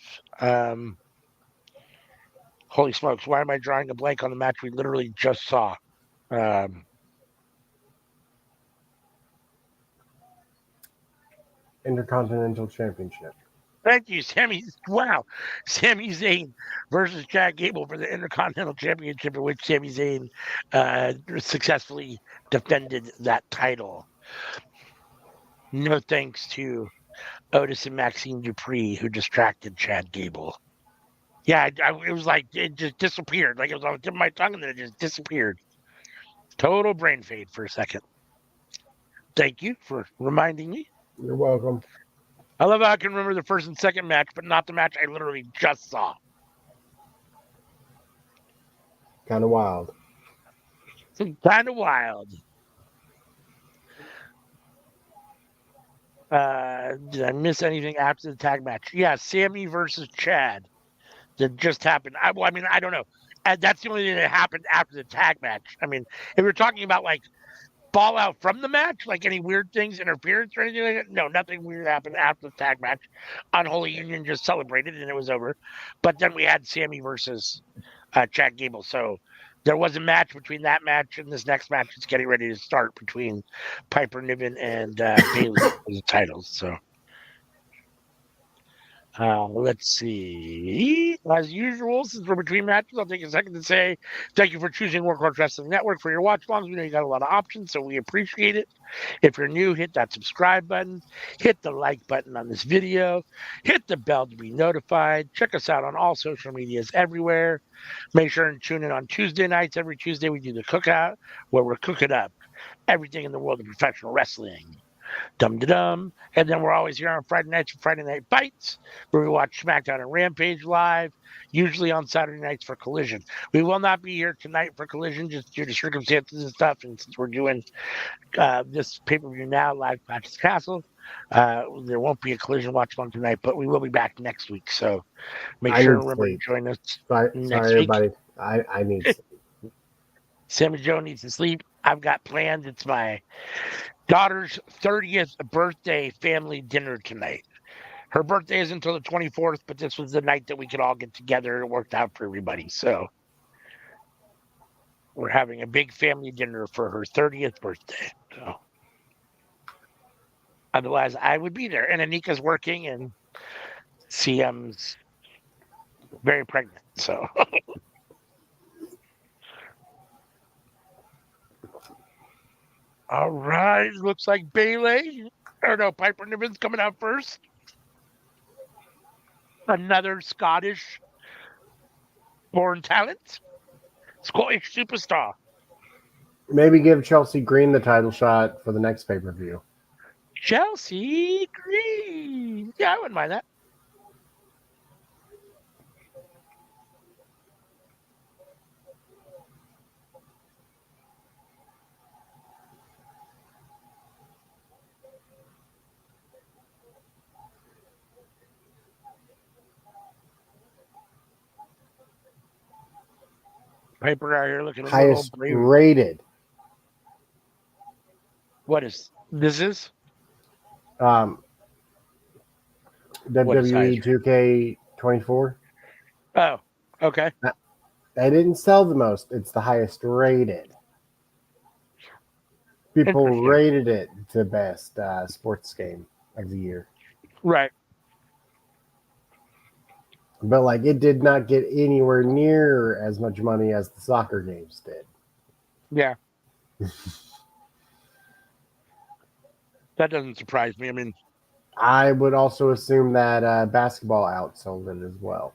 holy smokes, why am I drawing a blank on the match we literally just saw? Intercontinental Championship. Thank you, Sami Zayn versus Chad Gable for the Intercontinental Championship, in which Sami Zayn successfully defended that title. No thanks to Otis and Maxine Dupree, who distracted Chad Gable. Yeah, it was like it just disappeared. Like it was on the tip of my tongue, and then it just disappeared. Total brain fade for a second. Thank you for reminding me. You're welcome. I love how I can remember the first and second match, but not the match I literally just saw. Kind of wild. Kind of wild. Did I miss anything after the tag match? Yeah, Sammy versus Chad that just happened. I don't know. That's the only thing that happened after the tag match. I mean, if we're talking about like fallout from the match, like any weird things, interference or anything like that, no, nothing weird happened after the tag match. Unholy Union just celebrated and it was over. But then we had Sammy versus Chad Gable. So there was a match between that match and this next match that's getting ready to start between Piper Niven and Bayley for the titles. So let's see. As usual, since we're between matches, I'll take a second to say thank you for choosing Workhorse Wrestling Network for your watch-alongs. We know you got a lot of options, so we appreciate it. If you're new, hit that subscribe button, hit the like button on this video, hit the bell to be notified. Check us out on all social medias everywhere. Make sure and tune in on Tuesday nights. Every Tuesday, we do the cookout where we're cooking up everything in the world of professional wrestling. Dum-da-dum. And then we're always here on Friday nights for Friday Night Fights, where we watch SmackDown and Rampage live, usually on Saturday nights for Collision. We will not be here tonight for Collision, just due to circumstances and stuff. And since we're doing this pay-per-view now, live Patches Castle, there won't be a Collision watch-along tonight, but we will be back next week. So make sure and remember to join us sorry, next week. everybody. I need sleep. Sammy Joe needs to sleep. I've got plans. It's my daughter's 30th birthday family dinner tonight. Her birthday is until the 24th, but this was the night that we could all get together. It worked out for everybody. So we're having a big family dinner for her 30th birthday. So otherwise, I would be there. And Anika's working, and CM's very pregnant. So all right. Looks like Piper Niven's coming out first. Another Scottish born talent. Scottish superstar. Maybe give Chelsea Green the title shot for the next pay-per-view. Chelsea Green. Yeah, I wouldn't mind that. Piper out here looking a Highest little brave. rated. What is this? Is Um, what is WWE higher? 2K24. Oh, okay. They didn't sell the most. It's the highest rated. People Interesting. rated it the best sports game of the year. Right. But like it did not get anywhere near as much money as the soccer games did. Yeah. That doesn't surprise me. I mean, I would also assume that basketball outsold it as well.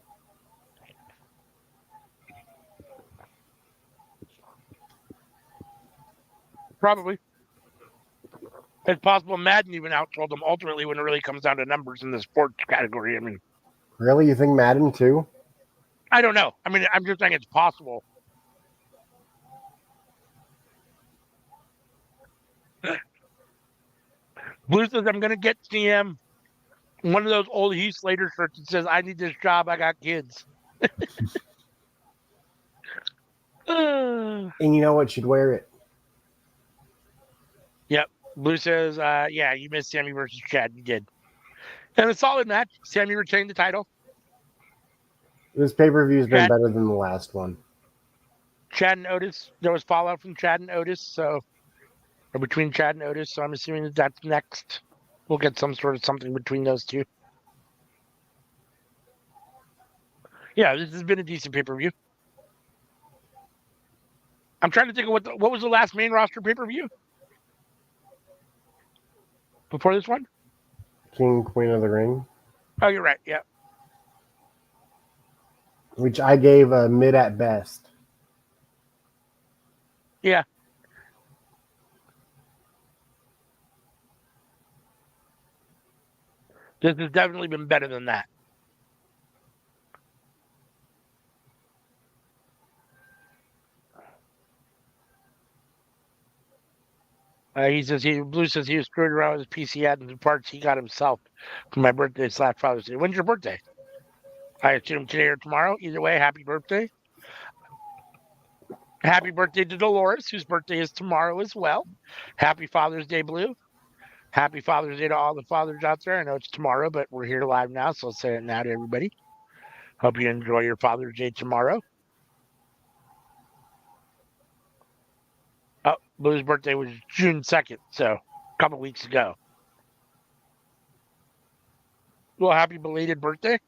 probably. It's possible Madden even outsold them ultimately when it really comes down to numbers in the sports category. I mean, Really, you think Madden too? I don't know. I mean, I'm just saying it's possible. Blue says I'm gonna get CM one of those old Heath Slater shirts that says, "I need this job. I got kids." And you know what? She'd wear it. Yep. Blue says, "Yeah, you missed Sammy versus Chad. You did." And a solid match. Sammy retained the title. This pay per view has been Chad, better than the last one. Chad and Otis. There was fallout from Chad and Otis, so or between Chad and Otis. So I'm assuming that that's next. We'll get some sort of something between those two. Yeah, this has been a decent pay per view. I'm trying to think of what was the last main roster pay per view before this one. King, Queen of the Ring, Oh, you're right. Yeah. which I gave a mid at best. Yeah. This has definitely been better than that. Blue says he was screwed around with his PC adding the parts he got himself for my birthday / Father's Day. When's your birthday? I assume today or tomorrow. Either way, happy birthday. Happy birthday to Dolores, whose birthday is tomorrow as well. Happy Father's Day, Blue. Happy Father's Day to all the fathers out there. I know it's tomorrow, but we're here live now, so I'll say it now to everybody. Hope you enjoy your Father's Day tomorrow. Oh, Blue's birthday was June 2nd, so a couple weeks ago. Well, happy belated birthday.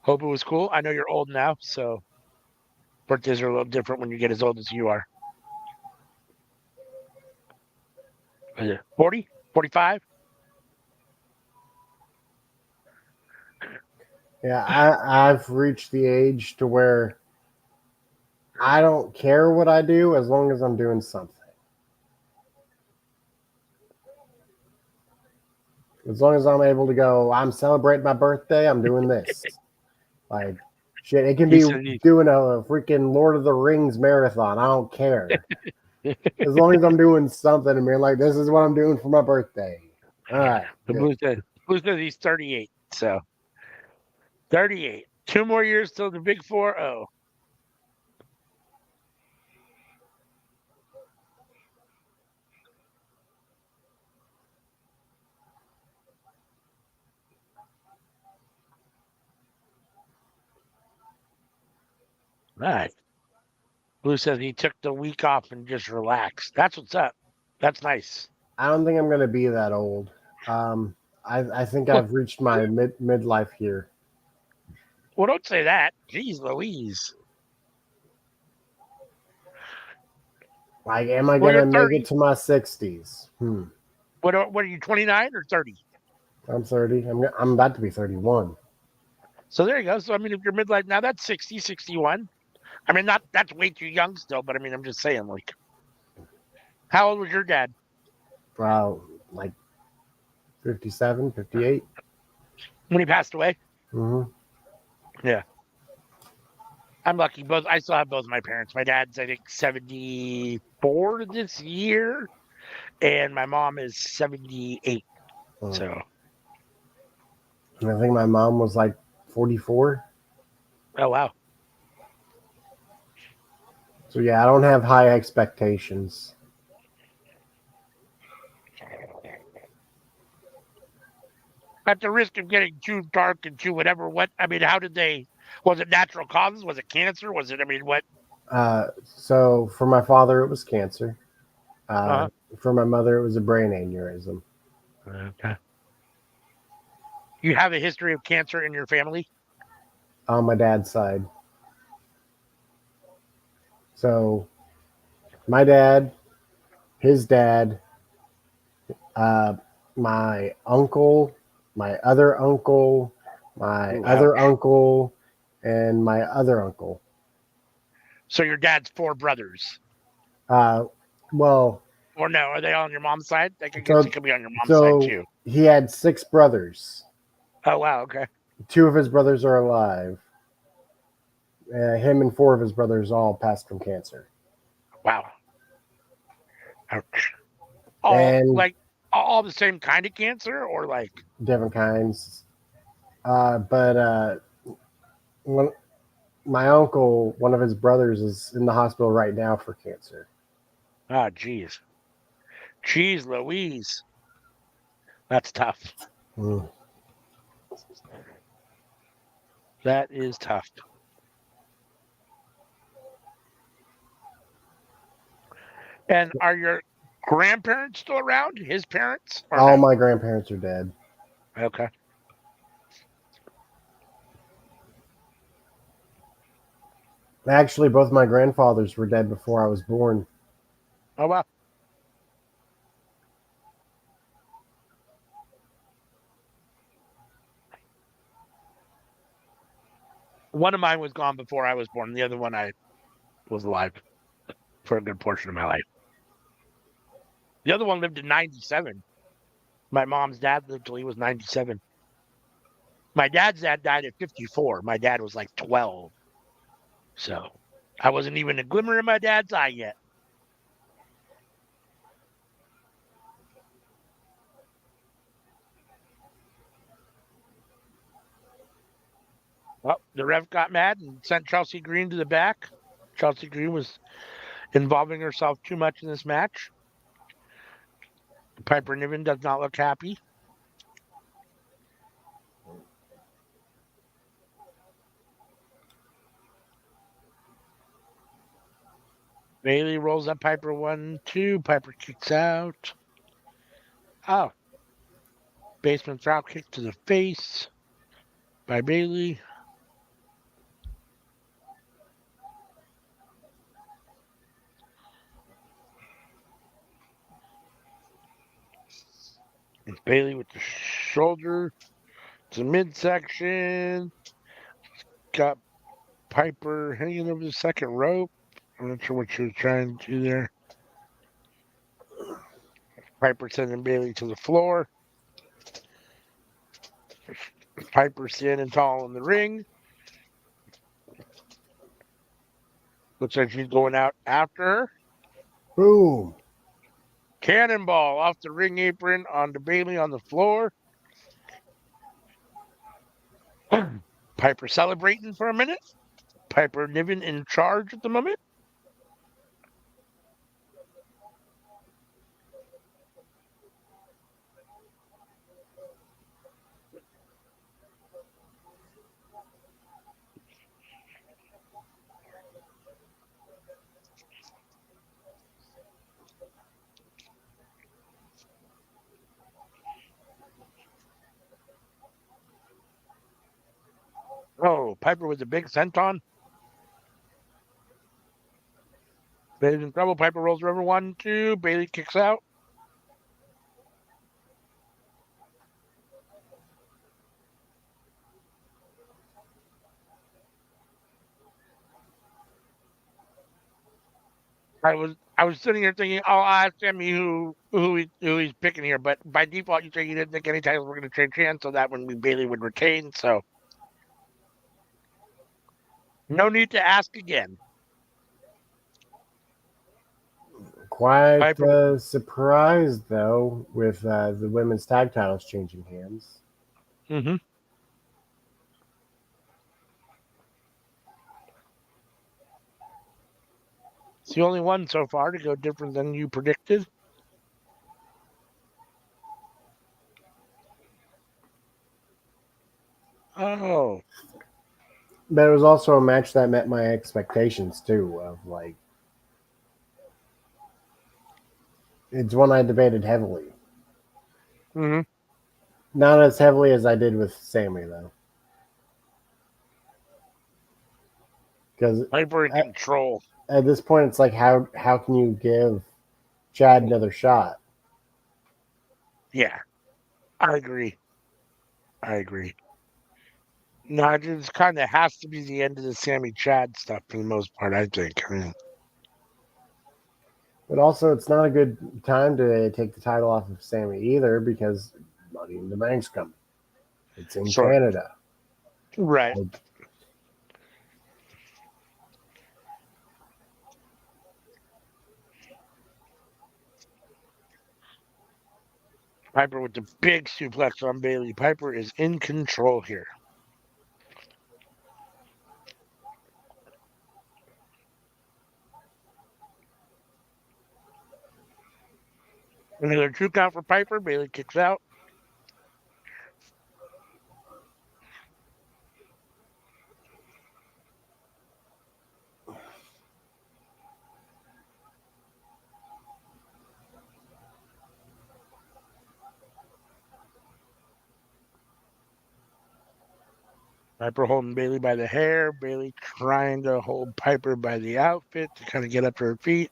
Hope it was cool. I know you're old now, so birthdays are a little different when you get as old as you are. 40? 45? Yeah, I've reached the age to where I don't care what I do as long as I'm doing something. As long as I'm able to go, I'm celebrating my birthday, I'm doing this. Like, shit, it can be doing a freaking Lord of the Rings marathon. I don't care. As long as I'm doing something and being like, this is what I'm doing for my birthday. All right. Blue says he's 38, so 38. 2 more years till the big 4-0. Right. Blue says he took the week off and just relaxed. That's what's up. That's nice. I don't think I'm going to be that old. I think I've reached my midlife here. Well, don't say that. Jeez Louise. Like, am I going to make it to my 60s? What are you, 29 or 30? I'm 30. I'm about to be 31. So there you go. So, I mean, if you're midlife now, that's 60, 61. I mean, that's way too young still, but I mean, I'm just saying, like, how old was your dad? Like 57, 58. When he passed away? Mm-hmm. Yeah. I'm lucky. I still have both my parents. My dad's, I think, 74 this year, and my mom is 78. So I think my mom was like 44. Oh, wow. So yeah, I don't have high expectations. At the risk of getting too dark and too whatever, how did they, was it natural causes? Was it cancer? Was it, what? So for my father, it was cancer. Uh, Uh, for my mother, it was a brain aneurysm. okay. You have a history of cancer in your family? On my dad's side. So my dad, his dad, uh, my uncle, my other uncle, my Ooh, other ouch. uncle, and my other uncle. So your dad's four brothers. Uh, well, Or no, are they all on your mom's side? Like, I guess so it could be on your mom's side so too. he had six brothers. Oh, wow. Okay. Two of his brothers are alive. Him and four of his brothers all passed from cancer. Wow. Ouch. All And like all the same kind of cancer, or like, different kinds. But one, my uncle, one of his brothers, is in the hospital right now for cancer. geez. Jeez Louise. That's tough. Mm. That is tough. And are your grandparents still around? His parents or All no? my grandparents are dead. Okay. Actually, both my grandfathers were dead before I was born. Oh, wow. One of mine was gone before I was born. The other one I was alive for a good portion of my life. The other one lived to 97. My mom's dad lived till he was 97. My dad's dad died at 54. My dad was like 12. So I wasn't even a glimmer in my dad's eye yet. Well, the ref got mad and sent Chelsea Green to the back. Chelsea Green was involving herself too much in this match. Piper Niven does not look happy. Bailey rolls up Piper 1-2. Piper kicks out. Oh. Basement drop kick to the face by Bailey. And Bailey with the shoulder to midsection. Got Piper hanging over the second rope. I'm not sure what she was trying to do there. Piper sending Bailey to the floor. Piper standing tall in the ring. Looks like she's going out after her. Boom. Cannonball off the ring apron onto Bailey on the floor. Piper celebrating for a minute. Piper Niven in charge at the moment. Oh, Piper with a big senton. Bailey's in trouble. Piper rolls her over 1-2. Bailey kicks out. I was sitting here thinking, I'll ask Sammy who he's picking here, but by default you say you didn't think any titles were going to change hands, so that when Bailey would retain. So no need to ask again. Quite Piper with surprised, though, with the women's tag titles changing hands. mm-hmm. It's the only one so far to go different than you predicted. Oh. But it was also a match that met my expectations too. Of like, it's one I debated heavily. Mm-hmm. Not as heavily as I did with Sammy though, because Piper in control. at this point it's like, how can you give Chad another shot? Yeah, I agree. No, it just kind of has to be the end of the Sammy Chad stuff for the most part, I think. I mean, But also, it's not a good time to take the title off of Sammy either because Money in the Bank's coming. It's in sure. Canada. Right. Like, Piper with the big suplex on Bailey. Piper is in control here. Another 2 count for Piper. Bailey kicks out. Piper holding Bailey by the hair. Bailey trying to hold Piper by the outfit to kind of get up to her feet.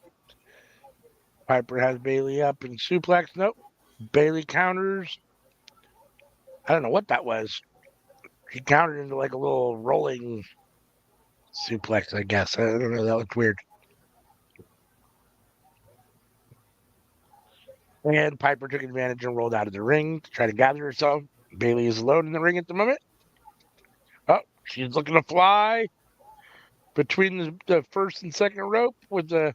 Piper has Bailey up in suplex. Nope. Bailey counters. I don't know what that was. He countered into like a little rolling suplex, I guess. I don't know. That looked weird. And Piper took advantage and rolled out of the ring to try to gather herself. Bailey is alone in the ring at the moment. Oh, she's looking to fly between the first and second rope with the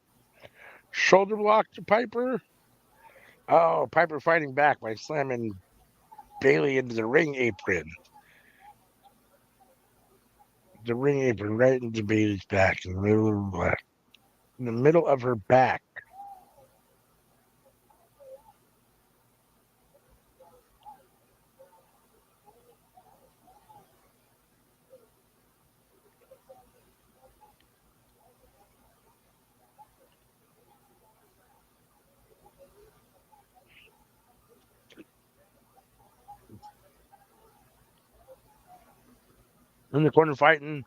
shoulder block to Piper. Oh, Piper fighting back by slamming Bailey into the ring apron. The ring apron right into Bailey's back in the middle of her back. In the corner fighting.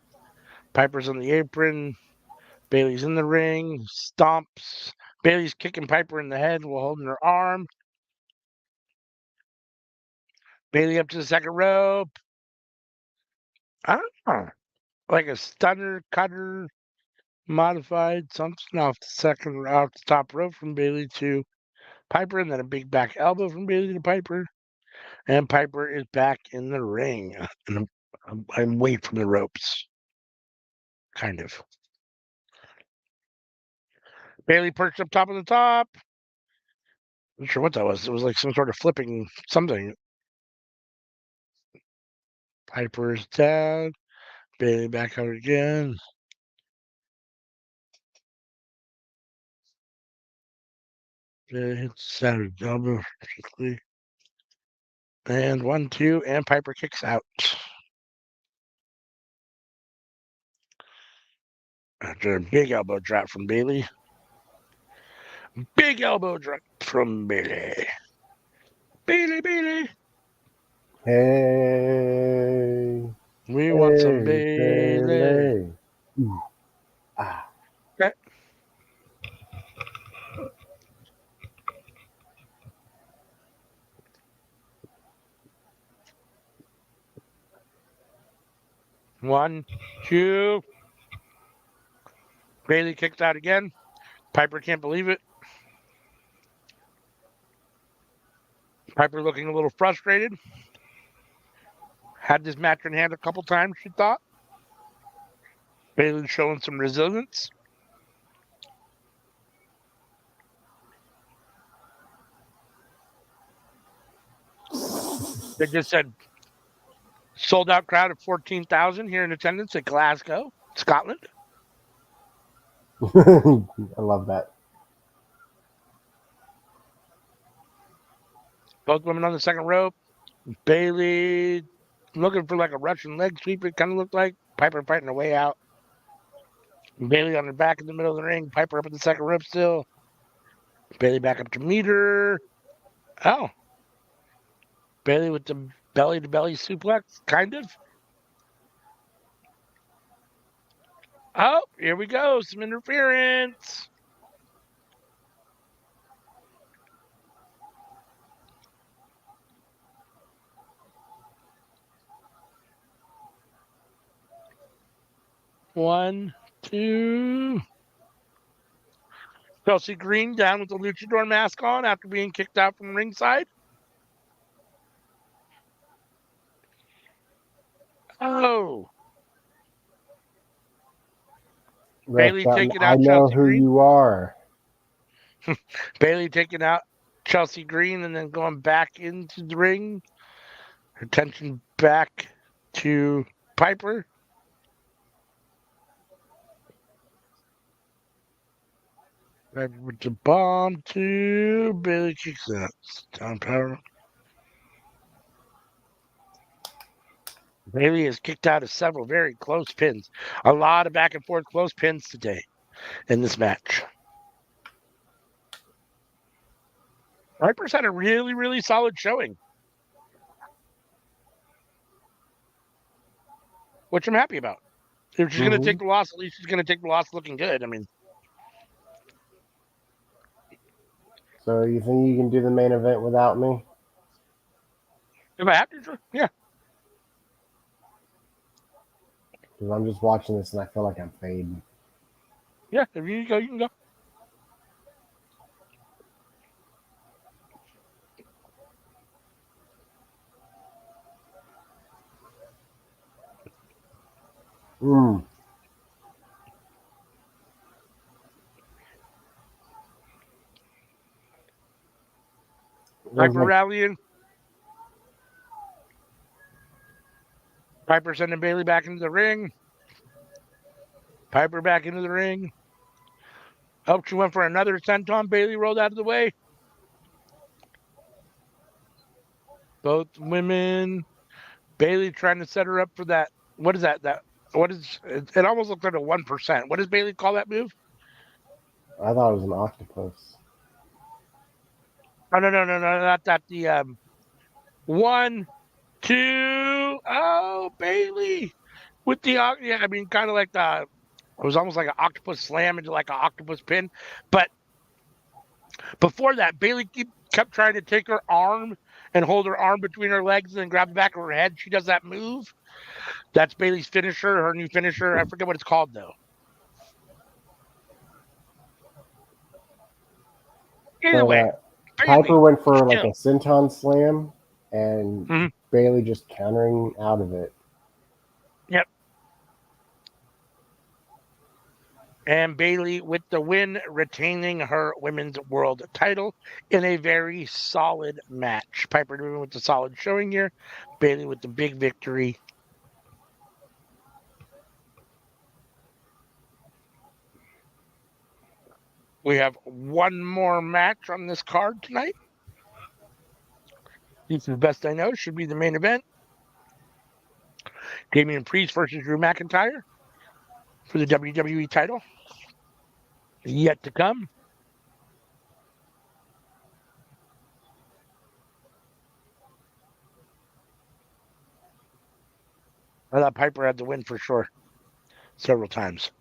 Piper's on the apron. Bailey's in the ring. Stomps. Bailey's kicking Piper in the head while holding her arm. Bailey up to the second rope. I don't know. Like a stunner, cutter, modified, something off the top rope from Bailey to Piper, and then a big back elbow from Bailey to Piper. And Piper is back in the ring. And I'm away from the ropes. Kind of. Bailey perched up top of the top. Not sure what that was. It was like some sort of flipping something. Piper's down. Bailey back out again. Bailey hits Saturday elbow. And 1, 2, and Piper kicks out. After a big elbow drop from Bailey. Big elbow drop from Bailey. Bailey. hey, We want some hey, Bailey. Bailey. Ah. Okay. One, two. Bailey kicks out again. Piper can't believe it. Piper looking a little frustrated. Had this match in hand a couple times, she thought. Bailey showing some resilience. They just said sold out crowd of 14,000 here in attendance at Glasgow, Scotland. I love that. Both women on the second rope. Bailey looking for like a Russian leg sweep, it kind of looked like. Piper fighting her way out. Bailey on her back in the middle of the ring. Piper up in the second rope still. Bailey back up to meet her. Oh. Bailey with the belly-to-belly suplex, kind of. Oh, here we go. Some interference. One, two. Chelsea Green down with the luchador mask on after being kicked out from ringside. Oh. Bailey taking I out know Chelsea who Green. you are. Bailey taking out Chelsea Green and then going back into the ring. Attention back to Piper. Piper with the bomb to Bailey kicks out. Down power. Bailey is kicked out of several very close pins. A lot of back and forth close pins today in this match. Piper's had a really, really solid showing, which I'm happy about. If she's going to take the loss, at least she's going to take the loss looking good. I mean, So you think you can do the main event without me? if I have to, sure. Yeah. Because I'm just watching this and I feel like I'm fading. Yeah, if you go, you can go. Mm. Piper rallying. Piper sending Bailey back into the ring. Piper back into the ring. Oh, she went for another senton. Bailey rolled out of the way. Both women. Bailey trying to set her up for that. What is that? It almost looks like a 1%. What does Bailey call that move? I thought it was an octopus. Oh, no, not that. The 1, 2. Oh, Bailey with the yeah. I mean, kind of like it was almost like an octopus slam into like an octopus pin. But before that, Bailey kept trying to take her arm and hold her arm between her legs and then grab the back of her head. She does that move. That's Bailey's finisher, her new finisher. I forget what it's called though. Either way, Piper went for like a senton slam, and Bailey just countering out of it. Yep. And Bailey with the win, retaining her women's world title in a very solid match. Piper doing with the solid showing here. Bailey with the big victory. We have one more match on this card tonight. This is the best I know. Should be the main event. Damian Priest versus Drew McIntyre for the WWE title. Yet to come. I thought Piper had the win for sure. Several times.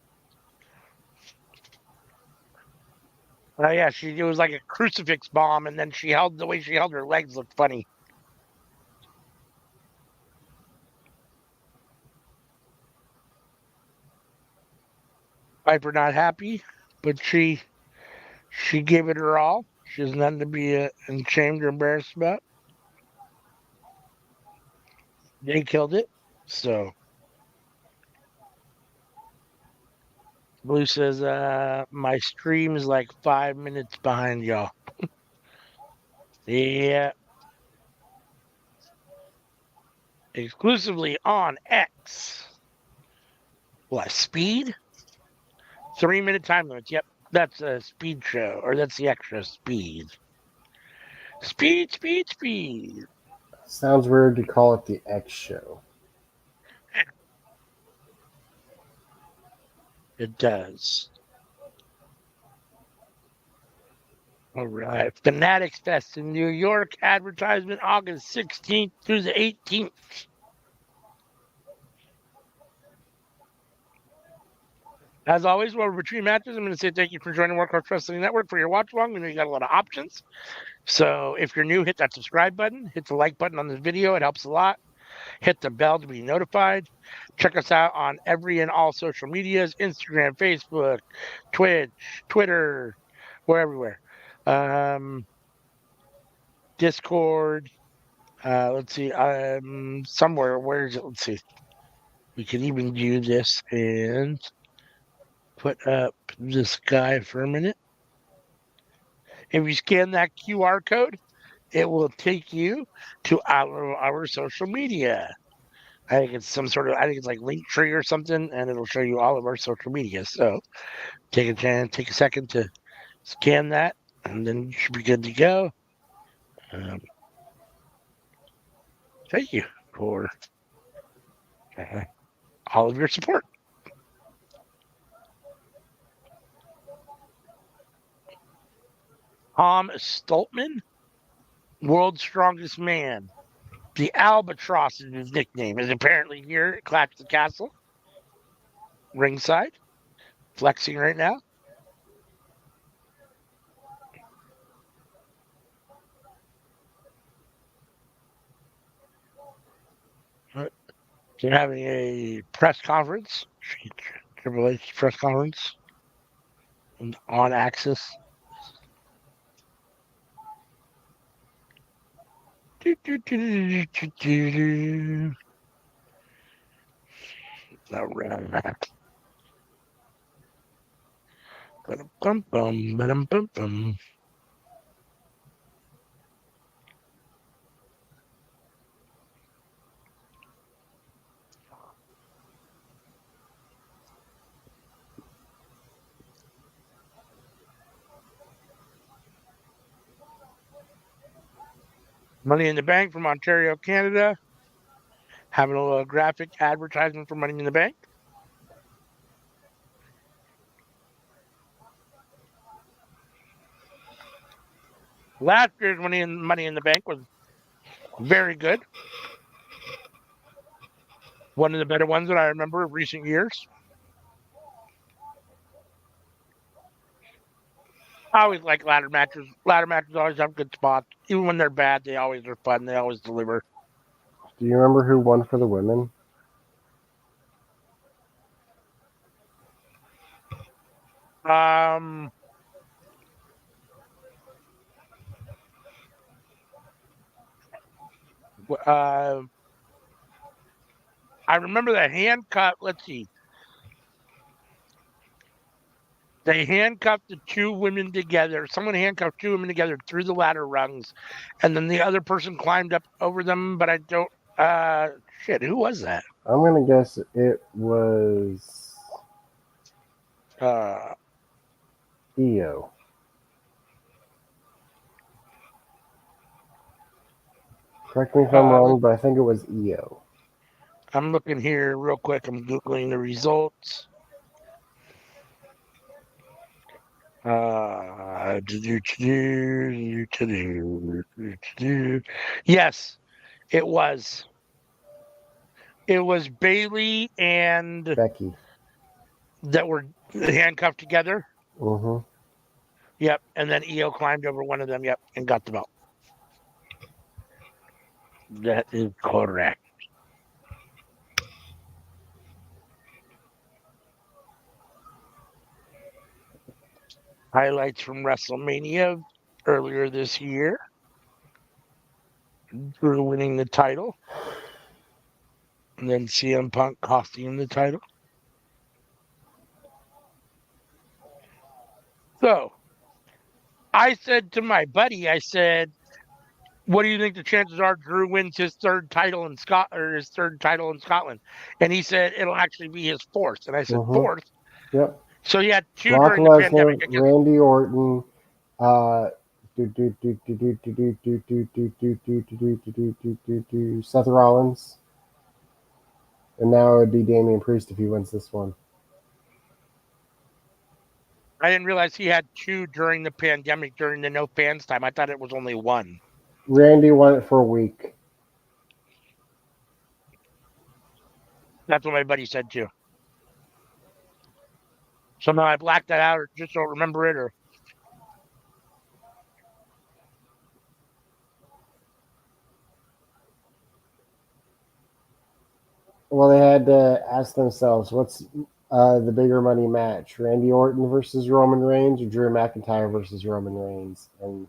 Oh yeah, it was like a crucifix bomb, and then the way she held her legs looked funny. Piper not happy, but she gave it her all. She has nothing to be ashamed or embarrassed about. They killed it. So Blue says, my stream is like 5 minutes behind y'all. Yeah. Exclusively on X. What, Speed? 3-minute time limits. Yep. That's a speed show, or that's the extra speed. Speed. Sounds weird to call it the X Show. It does. All right. Fanatics Fest in New York. Advertisement August 16th through the 18th. As always, while we're between matches, I'm going to say thank you for joining Workhorse Wrestling Network for your watch along. We know you got a lot of options. So if you're new, hit that subscribe button. Hit the like button on this video. It helps a lot. Hit the bell to be notified. Check us out on every and all social medias, Instagram, Facebook, Twitch, Twitter. We're everywhere. Discord. Let's see. Somewhere. Where is it? Let's see. We can even do this and put up this guy for a minute. If you scan that QR code, it will take you to our social media. I think it's some sort of, I think it's like Linktree or something, and it'll show you all of our social media. So take a second to scan that, and then you should be good to go. Thank you for all of your support. Tom Stoltman, World's Strongest Man. The Albatross is his nickname, is apparently here at Clapton Castle, ringside, flexing right now. They're having a press conference, Triple H press conference on Axis. All right. Money in the Bank from Ontario, Canada. Having a little graphic advertisement for Money in the Bank. Last year's Money in the Bank was very good. One of the better ones that I remember of recent years. I always like ladder matches. Ladder matches always have good spots. Even when they're bad, they always are fun. They always deliver. Do you remember who won for the women? I remember the handcuff. Let's see. They handcuffed the two women together. Someone handcuffed two women together through the ladder rungs, and then the other person climbed up over them. But I don't. Shit. Who was that? I'm gonna guess it was Io. Correct me if I'm wrong, but I think it was Io. I'm looking here real quick. I'm Googling the results. Yes, it was. It was Bailey and Becky that were handcuffed together. Mm-hmm. Yep, and then Io climbed over one of them. Yep, and got the belt. That is correct. Highlights from WrestleMania earlier this year. Drew winning the title. And then CM Punk costing him the title. So, I said to my buddy, I said, what do you think the chances are Drew wins his third title in Scotland? And he said it'll actually be his fourth. And I said, fourth? Yep. So he had two Brock during the Lesnar, pandemic. Randy Orton, Seth Rollins, and now it would be Damian Priest if he wins this one. I didn't realize he had two during the pandemic, during the no fans time. I thought it was only one. Randy won it for a week. That's what my buddy said too. Somehow I blacked that out or just don't remember it. Or Well, they had to ask themselves, what's the bigger money match? Randy Orton versus Roman Reigns or Drew McIntyre versus Roman Reigns? And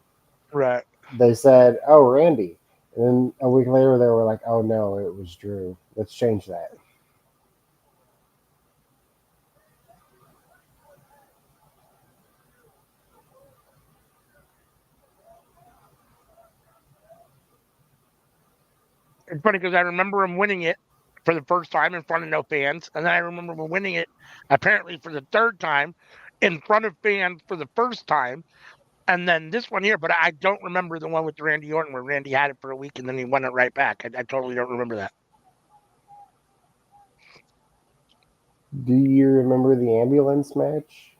right. they said, oh, Randy. And then a week later, they were like, oh, no, it was Drew. Let's change that. It's funny because I remember him winning it for the first time in front of no fans, and then I remember him winning it apparently for the third time in front of fans for the first time, and then this one here. But I don't remember the one with Randy Orton where Randy had it for a week and then he won it right back. I totally don't remember that. Do you remember the ambulance match?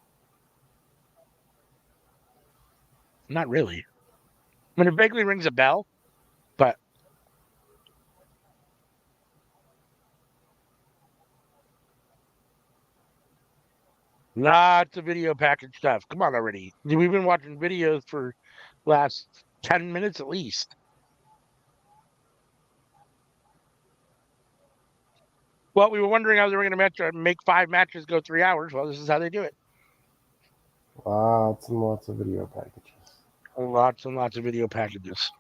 Not really. I mean, it vaguely rings a bell, but lots of video package stuff. Come on already. We've been watching videos for last 10 minutes at least. Well, we were wondering how they were going to make 5 matches go 3 hours. Well, this is how they do it. Lots and lots of video packages. Lots and lots of video packages.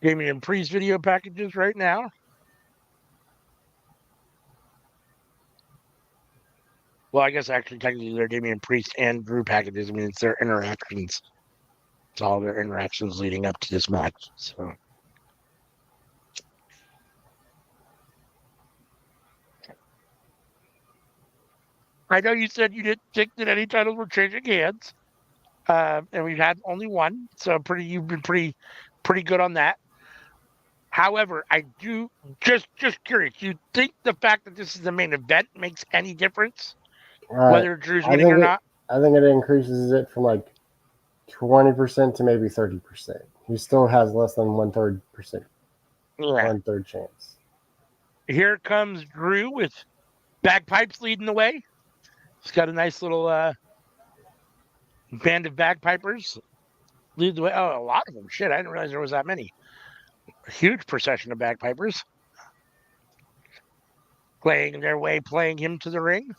Damian Priest video packages right now. Well, I guess actually technically they're Damian Priest and Drew packages. I mean, it's their interactions. It's all their interactions leading up to this match. So I know you said you didn't think that any titles were changing hands, and we've had only one. So you've been pretty good on that. However, I do just curious. Do you think the fact that this is the main event makes any difference, whether Drew's winning or not? I think it increases it from like 20% to maybe 30%. He still has less than 1/3%. Yeah. 1/3 chance. Here comes Drew with bagpipes leading the way. He's got a nice little band of bagpipers lead the way. Oh, a lot of them. Shit, I didn't realize there was that many. A huge procession of bagpipers playing their way, playing him to the ring.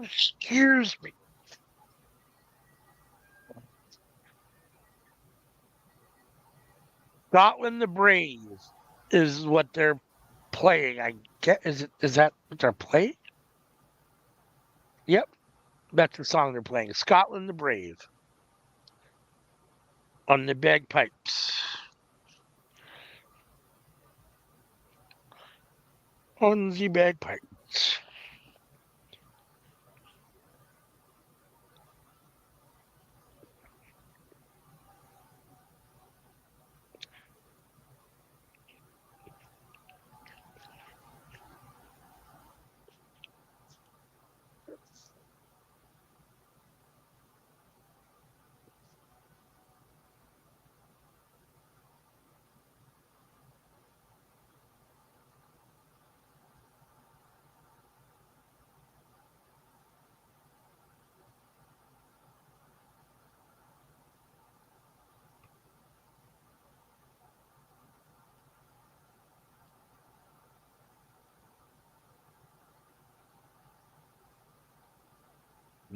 Excuse me. Scotland the Brave is what they're playing. I get is that what they're playing? Yep. That's the song they're playing. Scotland the Brave. On the bagpipes. On the bagpipes.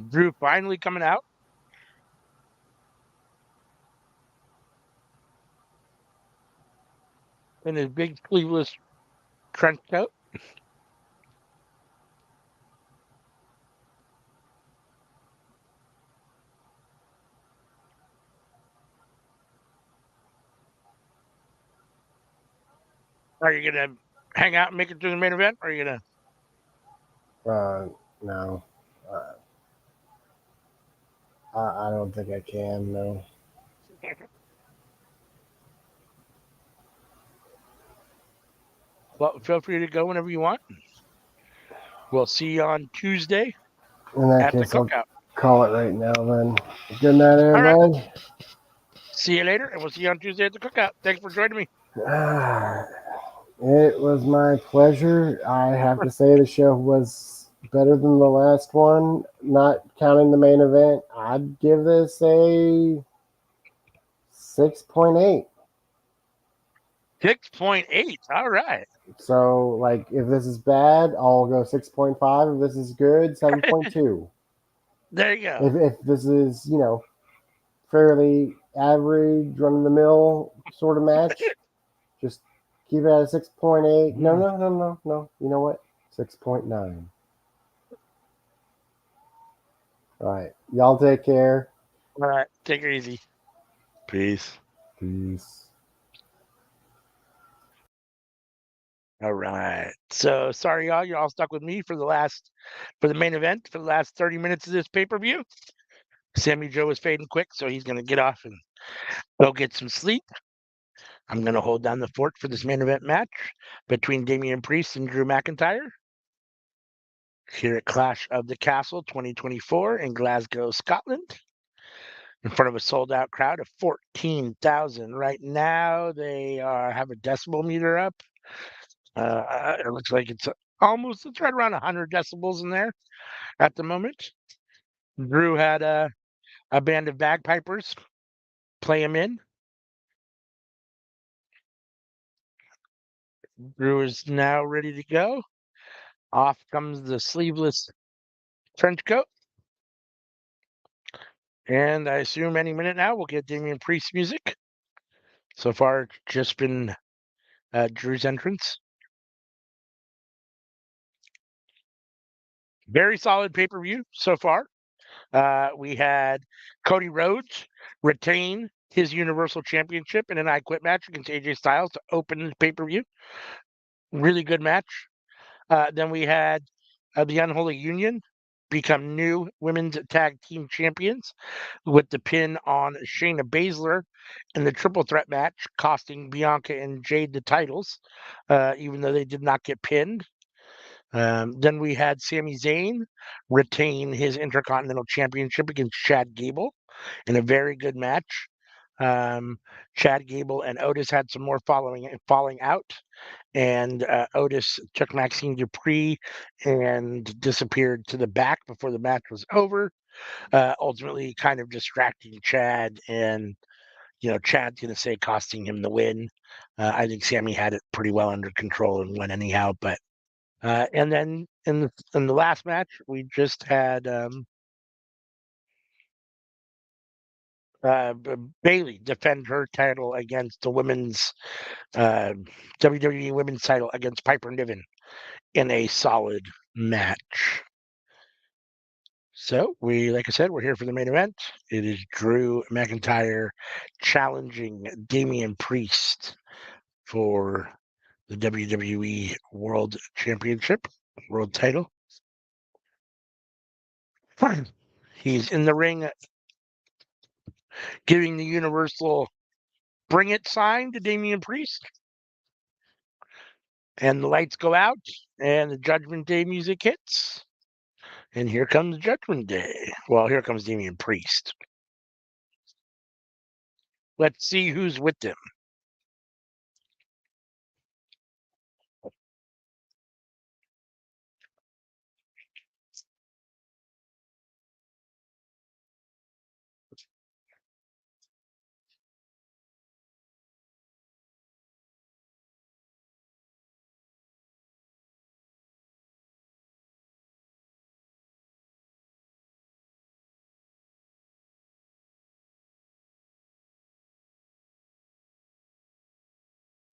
Drew finally coming out. In his big sleeveless trench coat. Are you gonna hang out and make it through the main event? Or are you gonna? No. Uh, I don't think I can. No. Well, feel free to go whenever you want. We'll see you on Tuesday In that at the case, I'll cookout. call it right now. Then. Good night, All right. everybody. See you later, and we'll see you on Tuesday at the cookout. Thanks for joining me. It was my pleasure. I have to say the show was better than the last one, not counting the main event. I'd give this a 6.8. 6.8. All right. So, like, if this is bad, I'll go 6.5. If this is good, 7.2. There you go. If this is, fairly average, run of the mill sort of match, just keep it at a 6.8. No. You know what? 6.9. All right. Y'all take care. All right. Take it easy. Peace. Peace. All right. So sorry, y'all. You're all stuck with me for the main event for the last 30 minutes of this pay-per-view. Sammy Joe is fading quick, so he's gonna get off and go get some sleep. I'm gonna hold down the fort for this main event match between Damian Priest and Drew McIntyre here at Clash of the Castle 2024 in Glasgow, Scotland, in front of a sold-out crowd of 14,000 right now. They have a decibel meter up. It looks like it's right around 100 decibels in there at the moment. Drew had a band of bagpipers play him in. Drew is now ready to go. Off comes the sleeveless trench coat. And I assume any minute now we'll get Damian Priest music. So far, it's just been Drew's entrance. Very solid pay-per-view so far. We had Cody Rhodes retain his Universal Championship in an I Quit match against AJ Styles to open the pay-per-view. Really good match. Then we had the Unholy Union become new women's tag team champions with the pin on Shayna Baszler in the triple threat match, costing Bianca and Jade the titles, even though they did not get pinned. Then we had Sami Zayn retain his Intercontinental Championship against Chad Gable in a very good match. Chad Gable and Otis had some more falling out, and Otis took Maxine Dupree and disappeared to the back before the match was over. Ultimately, kind of distracting Chad, and Chad's going to say costing him the win. I think Sammy had it pretty well under control and went anyhow, but. And then in the last match, we just had Bailey defend her title against the women's WWE Women's title against Piper Niven in a solid match. So like I said, we're here for the main event. It is Drew McIntyre challenging Damian Priest for the WWE World Championship, World title. He's in the ring giving the Universal Bring It sign to Damian Priest. And the lights go out, and the Judgment Day music hits. And here comes Judgment Day. Well, here comes Damian Priest. Let's see who's with them.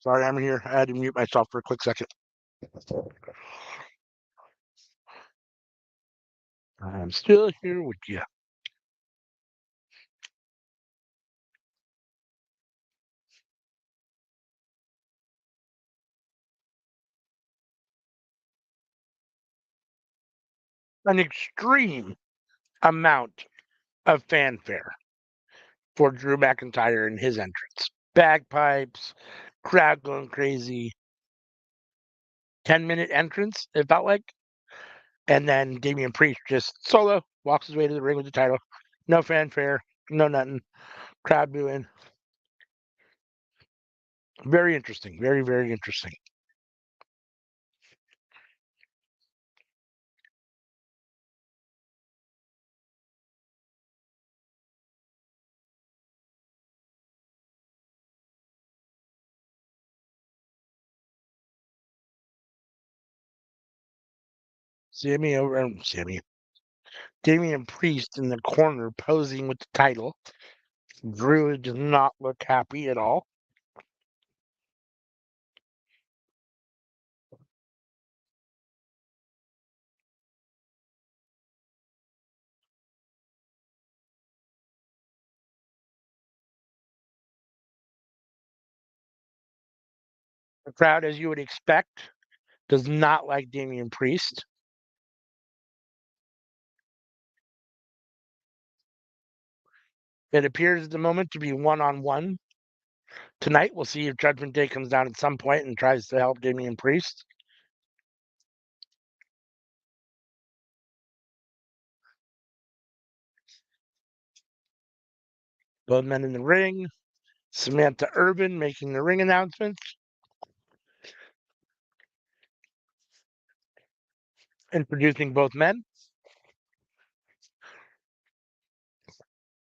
Sorry, I'm here. I had to mute myself for a quick second. I'm still here with you. an extreme amount of fanfare for Drew McIntyre and his entrance. Bagpipes, crowd going crazy. 10-minute entrance, it felt like. And then Damian Priest just solo walks his way to the ring with the title. No fanfare, no nothing. Crowd booing. Very interesting. Very, very interesting. Damian Priest in the corner posing with the title. Drew does not look happy at all. The crowd, as you would expect, does not like Damian Priest. It appears at the moment to be one-on-one. Tonight, we'll see if Judgment Day comes down at some point and tries to help Damian Priest. Both men in the ring. Samantha Urban making the ring announcements. Introducing both men.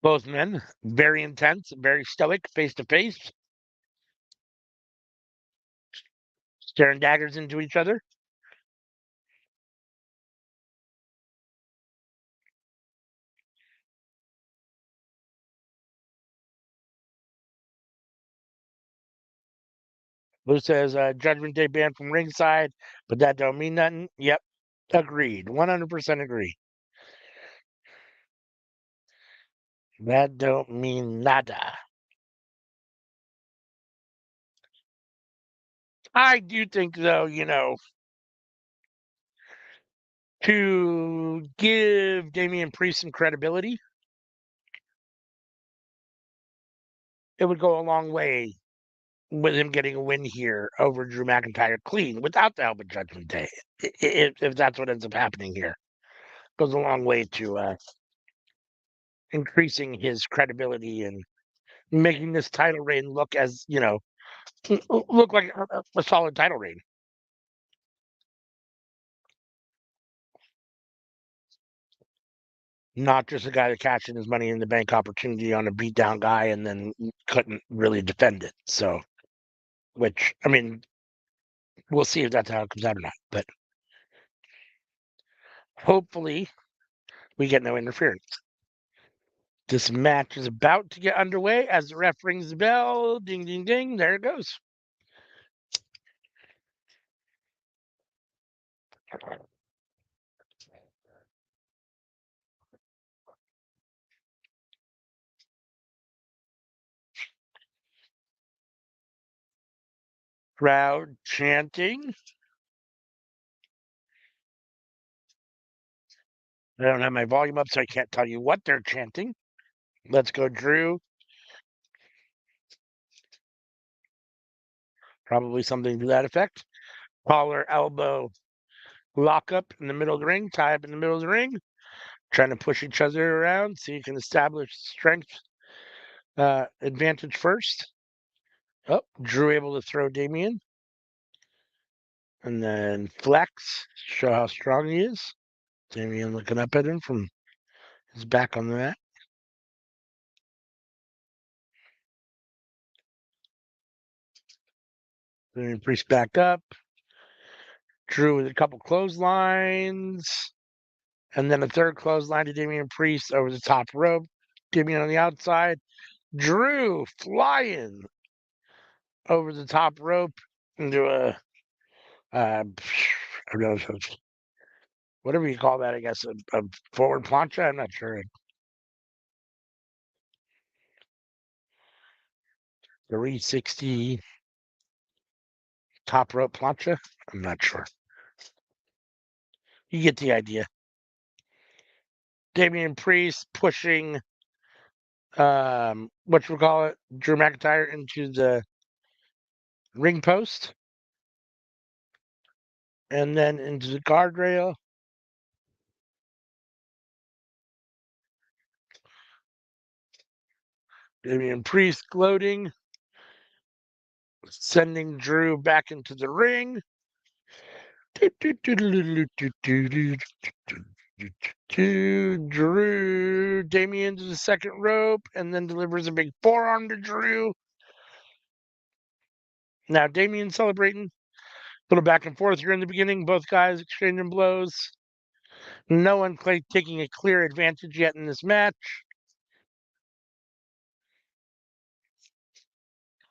Both men, very intense, very stoic, face to face. Staring daggers into each other. Lou says Judgment Day banned from ringside, but that don't mean nothing. Yep, agreed. 100% agree. That don't mean nada. I do think, though, to give Damian Priest some credibility, it would go a long way with him getting a win here over Drew McIntyre clean without the help of Judgment Day. If that's what ends up happening here, goes a long way to increasing his credibility and making this title reign look as look like a solid title reign. Not just a guy that cashed in his money in the bank opportunity on a beatdown guy and then couldn't really defend it. So, which, I mean, we'll see if that's how it comes out or not. But hopefully, we get no interference. This match is about to get underway as the ref rings the bell. Ding, ding, ding. There it goes. Crowd chanting. I don't have my volume up, so I can't tell you what they're chanting. Let's go, Drew. Probably something to that effect. Collar, elbow, lock up in the middle of the ring, tie up in the middle of the ring, trying to push each other around so you can establish strength advantage first. Oh, Drew able to throw Damian. And then flex, show how strong he is. Damian looking up at him from his back on the mat. Damian Priest back up. Drew with a couple clotheslines. And then a third clothesline to Damian Priest over the top rope. Damian on the outside. Drew flying over the top rope into a I don't know, whatever you call that, I guess, a forward plancha. I'm not sure. 360 top rope plancha. I'm not sure. You get the idea. Damian Priest pushing Drew McIntyre into the ring post and then into the guardrail. Damian Priest gloating, sending Drew back into the ring. Drew, Damian to the second rope, and then delivers a big forearm to Drew. Now Damian celebrating. A little back and forth here in the beginning. Both guys exchanging blows. No one taking a clear advantage yet in this match.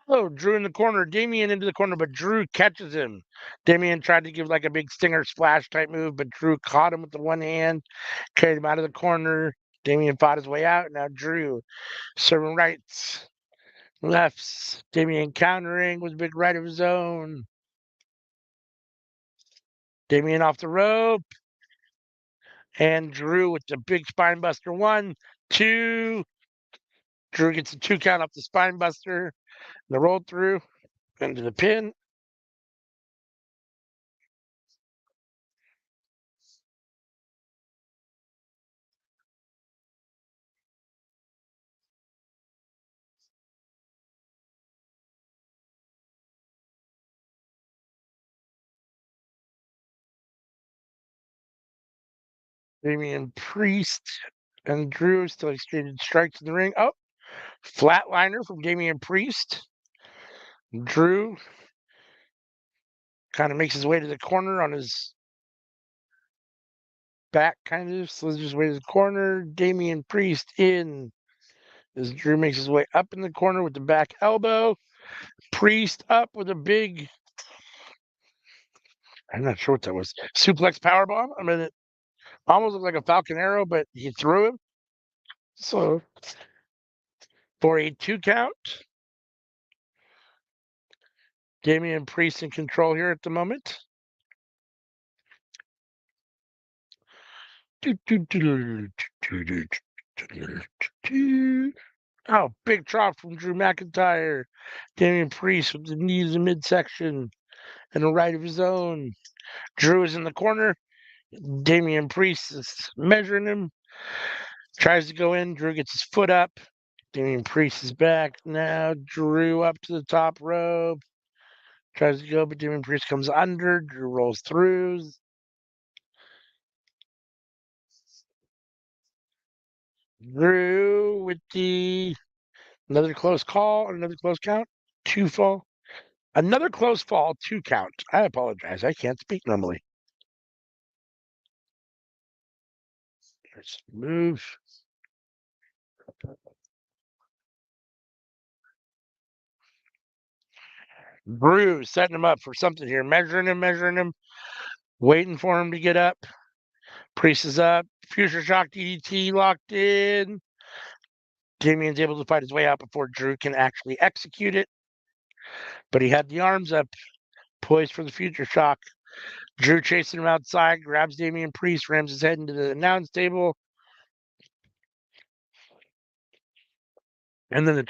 Oh, Drew in the corner. Damian into the corner, but Drew catches him. Damian tried to give like a big stinger splash type move, but Drew caught him with the one hand, carried him out of the corner. Damian fought his way out. Now Drew serving rights, lefts. Damian countering with a big right of his own. Damian off the rope. And Drew with the big spine buster. 1, 2. Drew gets a 2 count off the spine buster. The roll through into the pin. Damian Priest and Drew still exchanging strikes in the ring. Oh, flatliner from Damian Priest. Drew kind of makes his way to the corner on his back, kind of slithers his way to the corner. Damian Priest in as Drew makes his way up in the corner with the back elbow. Priest up with a big, I'm not sure what that was, suplex powerbomb. I mean, it almost looked like a Falcon Arrow, but he threw him. So for a 2 count, Damian Priest in control here at the moment. Oh, big drop from Drew McIntyre. Damian Priest with the knees in midsection and a right of his own. Drew is in the corner. Damian Priest is measuring him. Tries to go in. Drew gets his foot up. Damian Priest is back now. Drew up to the top rope. Tries to go, but Damian Priest comes under. Drew rolls through. Drew with another close call, another close count, 2 fall. Another close fall, 2 count. I apologize. I can't speak normally. Let's move. Drew setting him up for something here. Measuring him, waiting for him to get up. Priest is up. Future Shock DDT locked in. Damian's able to fight his way out before Drew can actually execute it. But he had the arms up, poised for the Future Shock. Drew chasing him outside, grabs Damian Priest, rams his head into the announce table. And then the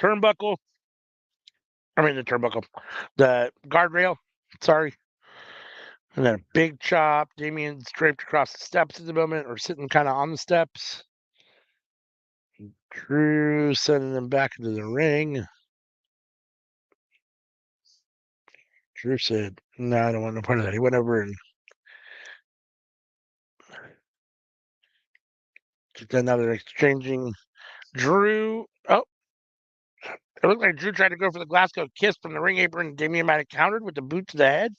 guardrail, sorry. And then a big chop. Damian's draped across the steps at the moment, or sitting kind of on the steps. Drew sending him back into the ring. Drew said, "No, I don't want no part of that." He went over and then now they're exchanging. Drew, oh, it looked like Drew tried to go for the Glasgow kiss from the ring apron. Damian might have countered with the boot to the head.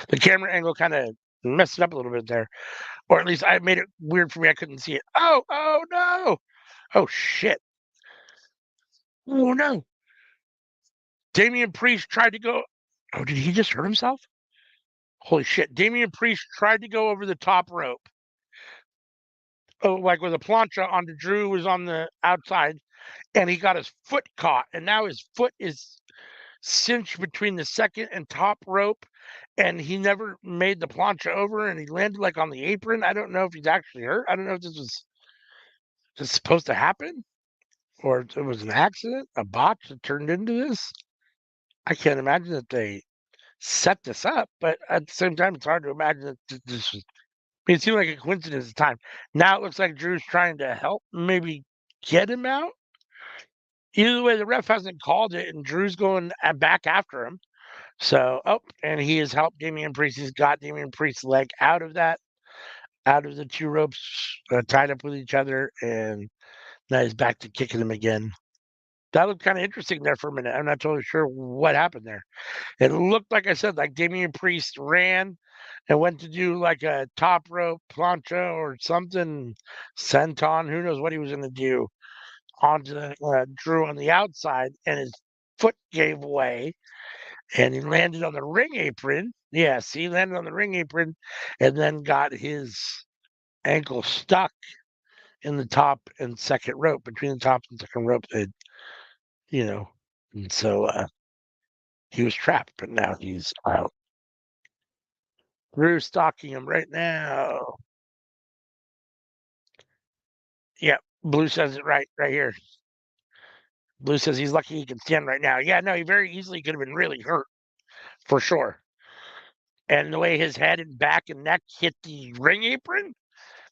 The camera angle kind of messed it up a little bit there, or at least I made it weird for me. I couldn't see it. Oh no! Oh shit! Oh no! Damian Priest tried to go. Oh, did he just hurt himself? Holy shit! Damian Priest tried to go over the top rope. Oh, like with a plancha onto Drew was on the outside, and he got his foot caught, and now his foot is cinched between the second and top rope, and he never made the plancha over, and he landed like on the apron. I don't know if he's actually hurt. I don't know if this was this supposed to happen? Or it was an accident, a botch that turned into this? I can't imagine that they set this up, but at the same time, it's hard to imagine that this was. I mean, it seemed like a coincidence at the time. Now it looks like Drew's trying to help, maybe get him out. Either way, the ref hasn't called it, and Drew's going back after him. So, and he has helped Damian Priest. He's got Damian Priest's leg out of the two ropes tied up with each other, and now he's back to kicking him again. That looked kind of interesting there for a minute. I'm not totally sure what happened there. It looked like I said, like Damian Priest ran and went to do like a top rope plancha or something, senton. Who knows what he was going to do onto Drew on the outside, and his foot gave way, and he landed on the ring apron. Yes, he landed on the ring apron, and then got his ankle stuck in the top and second rope, between the top and second rope. And so he was trapped, but now he's out. Drew's stalking him right now. Yep, Blue says it right here. Blue says he's lucky he can stand right now. Yeah, no, he very easily could have been really hurt, for sure. And the way his head and back and neck hit the ring apron,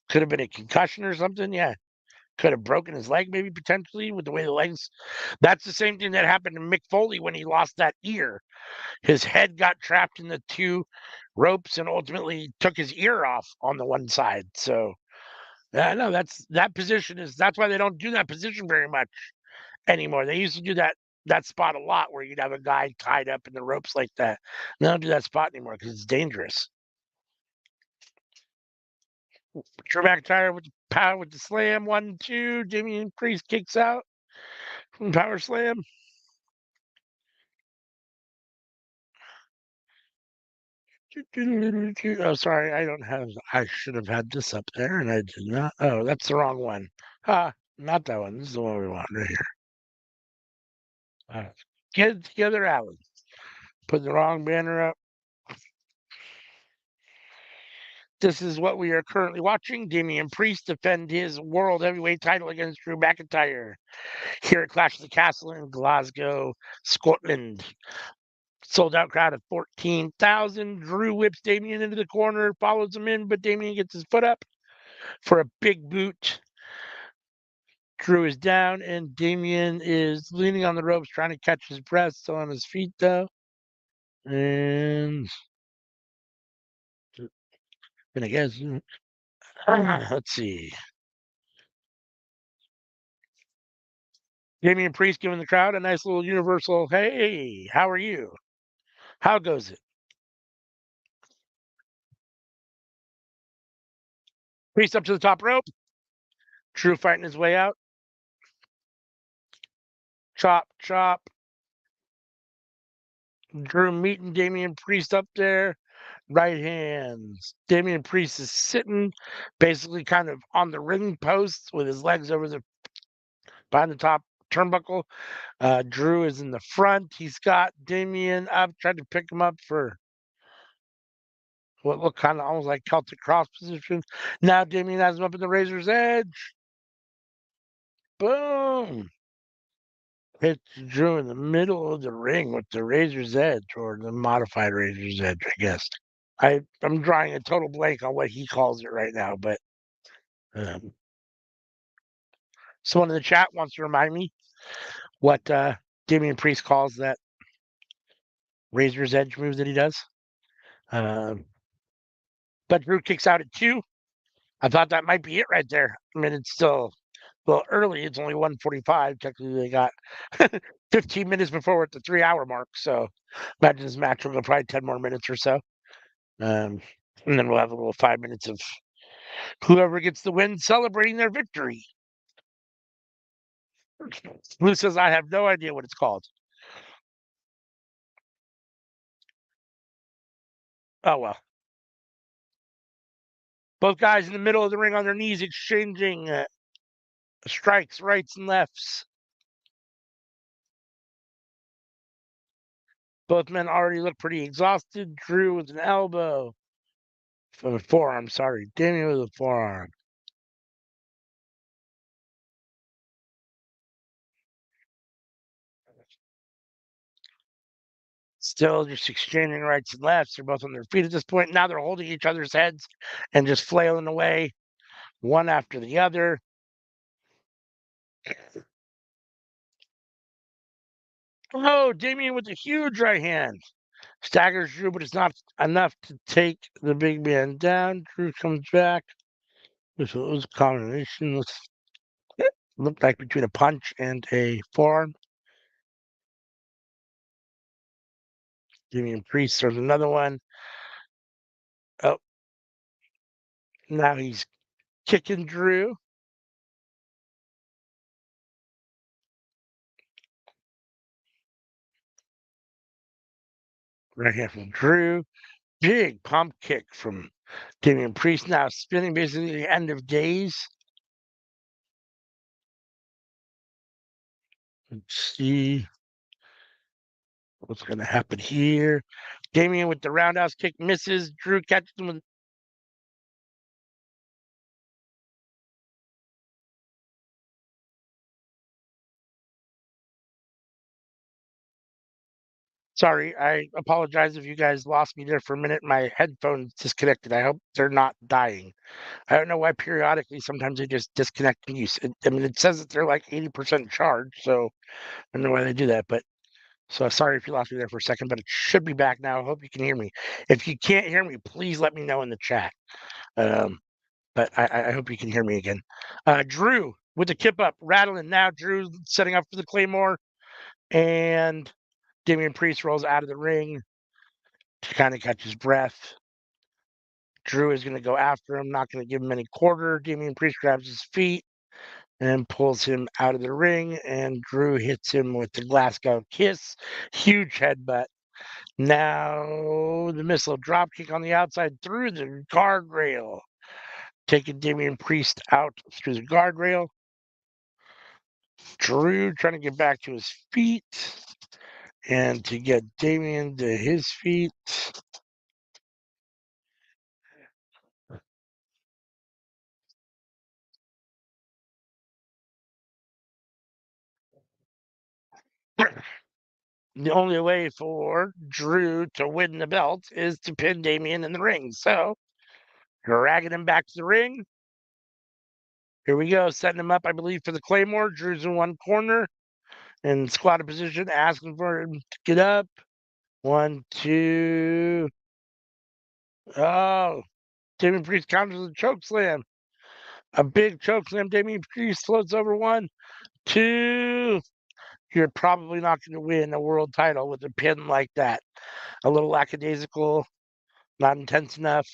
could have been a concussion or something. Yeah, could have broken his leg, maybe potentially, with the way the legs. That's the same thing that happened to Mick Foley when he lost that ear. His head got trapped in the two ropes and ultimately took his ear off on the one side. So, yeah, no, that position that's why they don't do that position very much anymore. They used to do that spot a lot, where you'd have a guy tied up in the ropes like that. They don't do that spot anymore because it's dangerous. Drew McIntyre with the power with the slam, 1-2. Damian Priest kicks out from power slam. Oh, sorry, I should have had this up there, and I did not. Oh, that's the wrong one. Not that one. This is the one we want right here. Get it together, Alan. Put the wrong banner up. This is what we are currently watching. Damian Priest defend his World Heavyweight title against Drew McIntyre here at Clash of the Castle in Glasgow, Scotland. Sold out crowd of 14,000. Drew whips Damian into the corner, follows him in, but Damian gets his foot up for a big boot. Drew is down, and Damian is leaning on the ropes, trying to catch his breath, still on his feet, though. And I guess, let's see. Damian Priest giving the crowd a nice little universal, hey, how are you? How goes it? Priest up to the top rope. Drew fighting his way out. Chop, chop. Drew meeting Damian Priest up there. Right hands. Damian Priest is sitting basically kind of on the ring post with his legs behind the top turnbuckle. Drew is in the front. He's got Damian up, tried to pick him up for what looked kind of almost like Celtic cross position. Now Damian has him up in the Razor's Edge. Boom. Hits Drew in the middle of the ring with the Razor's Edge, or the modified Razor's Edge, I guess. I'm drawing a total blank on what he calls it right now, but someone in the chat wants to remind me what Damian Priest calls that Razor's Edge move that he does. But Drew kicks out at 2. I thought that might be it right there. I mean, it's still early. It's only 1:45. Technically, they got 15 minutes before we're at the 3-hour mark. So imagine this match will go probably 10 more minutes or so. And then we'll have a little 5 minutes of whoever gets the win celebrating their victory. Blue says, I have no idea what it's called. Oh, well. Both guys in the middle of the ring on their knees exchanging strikes, rights and lefts. Both men already look pretty exhausted. Drew with an elbow. For the forearm, sorry. Damian with a forearm. Still just exchanging rights and lefts. They're both on their feet at this point. Now they're holding each other's heads and just flailing away, one after the other. Oh, Damien with a huge right hand. Staggers Drew, but it's not enough to take the big man down. Drew comes back. This was a combination. Looked like between a punch and a forearm. Damien Priest throws another one. Oh, now he's kicking Drew. Right hand from Drew. Big pump kick from Damien Priest. Now spinning basically the end of days. Let's see what's going to happen here. Damien with the roundhouse kick misses. Drew catches him with. Sorry, I apologize if you guys lost me there for a minute. My headphones disconnected. I hope they're not dying. I don't know why periodically sometimes they just disconnect and use. I mean, it says that they're like 80% charged, so I don't know why they do that. But so sorry if you lost me there for a second, but it should be back now. I hope you can hear me. If you can't hear me, please let me know in the chat. But I hope you can hear me again. Drew with the kip up, rattling now. Drew setting up for the Claymore, and Damian Priest rolls out of the ring to kind of catch his breath. Drew is going to go after him, not going to give him any quarter. Damian Priest grabs his feet and pulls him out of the ring, and Drew hits him with the Glasgow kiss. Huge headbutt. Now the missile dropkick on the outside through the guardrail, taking Damian Priest out through the guardrail. Drew trying to get back to his feet and to get Damian to his feet. The only way for Drew to win the belt is to pin Damian in the ring. So, dragging him back to the ring. Here we go, setting him up, I believe, for the Claymore. Drew's in one corner in squatted position, asking for him to get up. 1, 2. Oh, Damian Priest counters with a choke slam. A big choke slam. Damian Priest floats over. 1, 2. You're probably not going to win a world title with a pin like that. A little lackadaisical, not intense enough.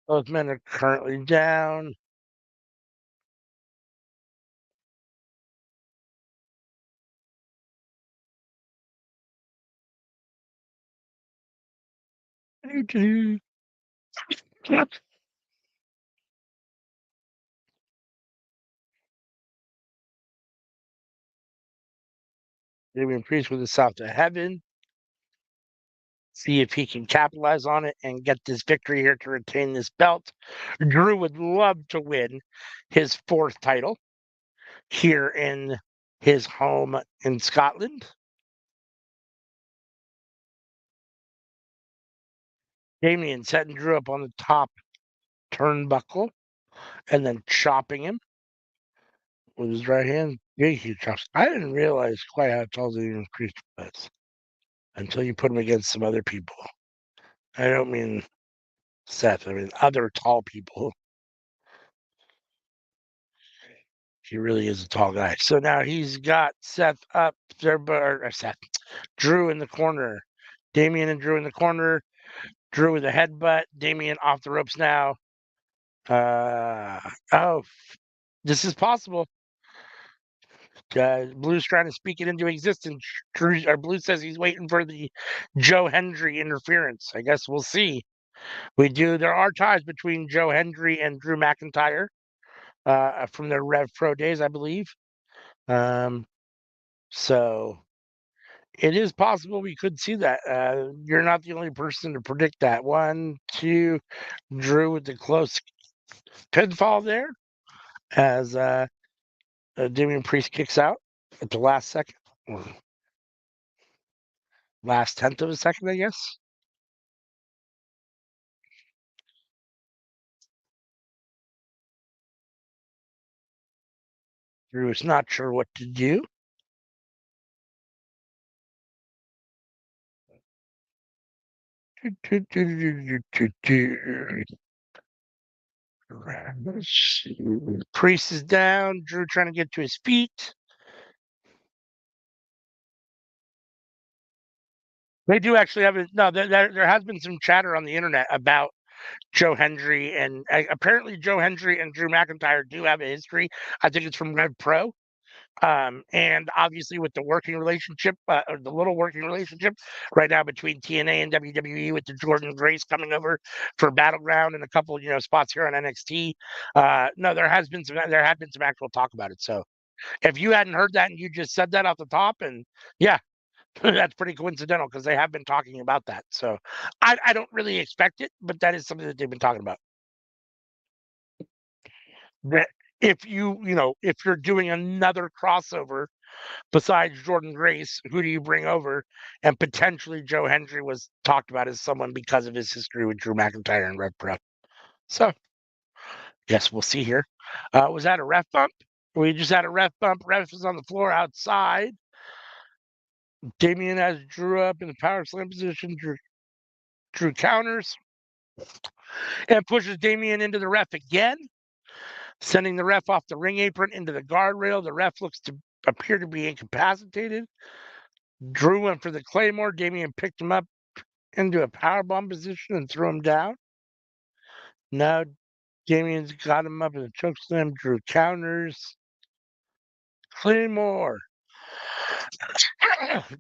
Both men are currently down. Damian Priest with the south to heaven. See if he can capitalize on it and get this victory here to retain this belt. Drew would love to win his 4th title here in his home in Scotland. Damian setting Drew up on the top turnbuckle and then chopping him with his right hand. Big huge chops. I didn't realize quite how tall Damian Priest was until you put him against some other people. I don't mean Seth, I mean other tall people. He really is a tall guy. So now he's got Seth up there, or Drew in the corner. Damian and Drew in the corner. Drew with a headbutt. Damian off the ropes now. Oh, this is possible. Blue's trying to speak it into existence. Blue says he's waiting for the Joe Hendry interference. I guess we'll see. There are ties between Joe Hendry and Drew McIntyre from their Rev Pro days, I believe. So it is possible we could see that. You're not the only person to predict that. 1, 2, Drew with the close pinfall there as Damian Priest kicks out at the last second, or last tenth of a second, I guess. Drew is not sure what to do. Priest is down. Drew trying to get to his feet. They do actually have it. No, there has been some chatter on the internet about Joe Hendry, and apparently Joe Hendry and Drew McIntyre do have a history. I think it's from Rev Pro. And obviously with the working relationship, or the little working relationship right now between TNA and WWE, with the Jordan Grace coming over for Battleground and a couple, spots here on NXT. No, there had been some actual talk about it. So if you hadn't heard that and you just said that off the top, and yeah, that's pretty coincidental because they have been talking about that. So I don't really expect it, but that is something that they've been talking about. That if if you're doing another crossover besides Jordan Grace, who do you bring over? And potentially Joe Hendry was talked about as someone because of his history with Drew McIntyre and Rev Pro. So, yes, we'll see here. Was that a ref bump? We just had a ref bump. Ref is on the floor outside. Damian has Drew up in the power slam position. Drew counters and pushes Damian into the ref again, sending the ref off the ring apron into the guardrail. The ref looks to appear to be incapacitated. Drew went for the Claymore. Damian picked him up into a powerbomb position and threw him down. Now Damian's got him up in a chokeslam. Drew counters. Claymore.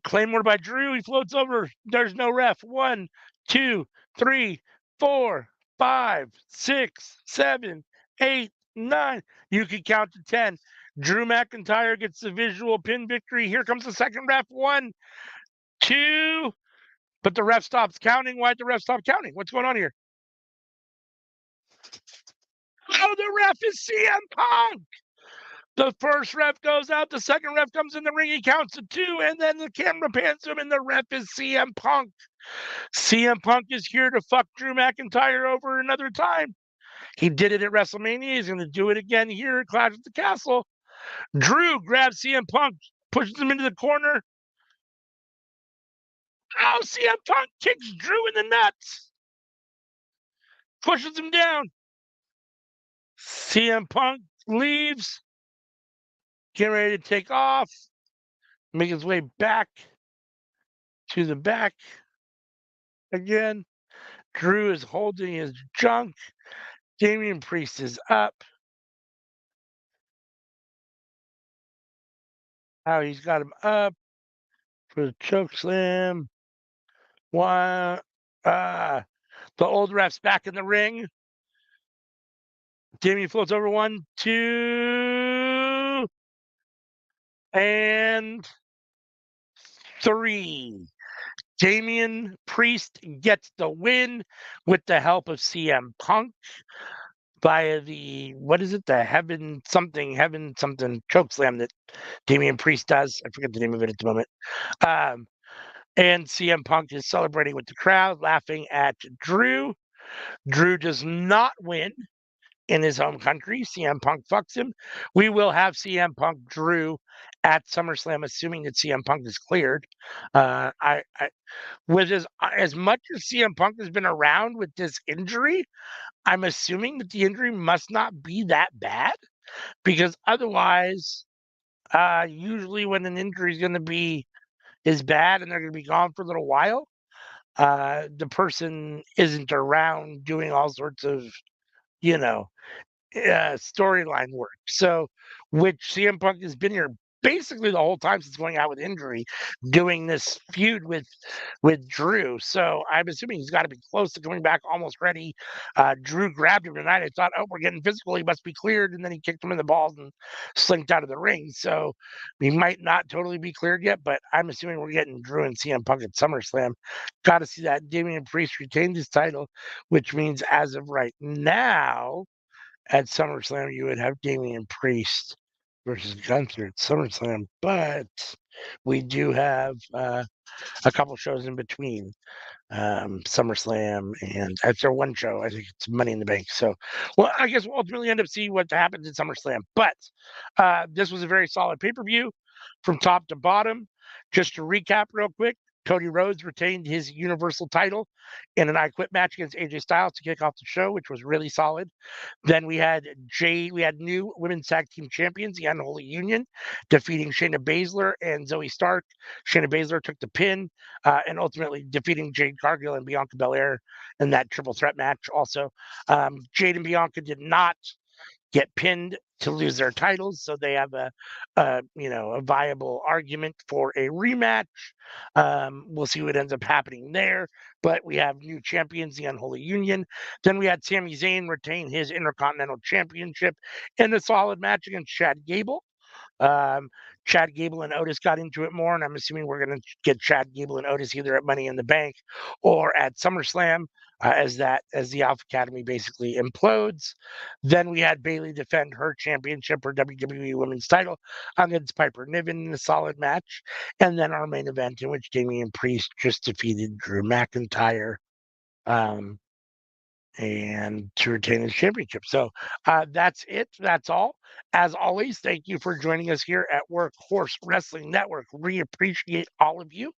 Claymore by Drew. He floats over. There's no ref. 1, 2, 3, 4, 5, 6, 7, 8, 9. You can count to 10. Drew McIntyre gets the visual pin victory. Here comes the second ref. 1, 2. But the ref stops counting. Why'd the ref stop counting? What's going on here? Oh, the ref is CM Punk. The first ref goes out. The second ref comes in the ring. He counts to 2, and then the camera pans to him, and the ref is CM Punk. CM Punk is here to fuck Drew McIntyre over another time. He did it at WrestleMania. He's going to do it again here at Clash at the Castle. Drew grabs CM Punk, pushes him into the corner. Oh, CM Punk kicks Drew in the nuts. Pushes him down. CM Punk leaves. Getting ready to take off. Make his way back to the back again. Drew is holding his junk. Damian Priest is up. How he's got him up for the choke slam. One, the old ref's back in the ring. Damian floats over. 1, 2, and 3. Damian Priest gets the win with the help of CM Punk via the, what is it? The heaven something chokeslam that Damian Priest does. I forget the name of it at the moment. And CM Punk is celebrating with the crowd, laughing at Drew. Drew does not win in his home country. CM Punk fucks him. We will have CM Punk Drew at SummerSlam, assuming that CM Punk is cleared. With as much as CM Punk has been around with this injury, I'm assuming that the injury must not be that bad, because otherwise, usually when an injury is going to be is bad and they're going to be gone for a little while, the person isn't around doing all sorts of, storyline work. So, which CM Punk has been here basically the whole time since going out with injury, doing this feud with Drew. So I'm assuming he's got to be close to coming back, almost ready. Drew grabbed him tonight. I thought, oh, we're getting physical. He must be cleared, and then he kicked him in the balls and slinked out of the ring. So he might not totally be cleared yet, but I'm assuming we're getting Drew and CM Punk at SummerSlam. Got to see that. Damian Priest retained his title, which means as of right now, at SummerSlam, you would have Damian Priest versus Gunther at SummerSlam, but we do have a couple shows in between SummerSlam and after one show, I think it's Money in the Bank. So, well, I guess we'll ultimately end up seeing what happens in SummerSlam. But this was a very solid pay-per-view from top to bottom. Just to recap real quick, Cody Rhodes retained his Universal title in an I Quit match against AJ Styles to kick off the show, which was really solid. Then we had new women's tag team champions, the Unholy Union, defeating Shayna Baszler and Zoe Stark. Shayna Baszler took the pin and ultimately defeating Jade Cargill and Bianca Belair in that triple threat match. Also, Jade and Bianca did not get pinned to lose their titles, so they have a viable argument for a rematch. We'll see what ends up happening there. But we have new champions, the Unholy Union. Then we had Sami Zayn retain his Intercontinental Championship in a solid match against Chad Gable. Um, Chad Gable and Otis got into it more, and I'm assuming we're going to get Chad Gable and Otis either at Money in the Bank or at SummerSlam as the Alpha Academy basically implodes. Then we had Bayley defend her championship, her WWE Women's title, against Piper Niven in a solid match, and then our main event in which Damian Priest just defeated Drew McIntyre. Um, and to retain his championship. So that's it. That's all. As always, thank you for joining us here at Workhorse Wrestling Network. We appreciate all of you.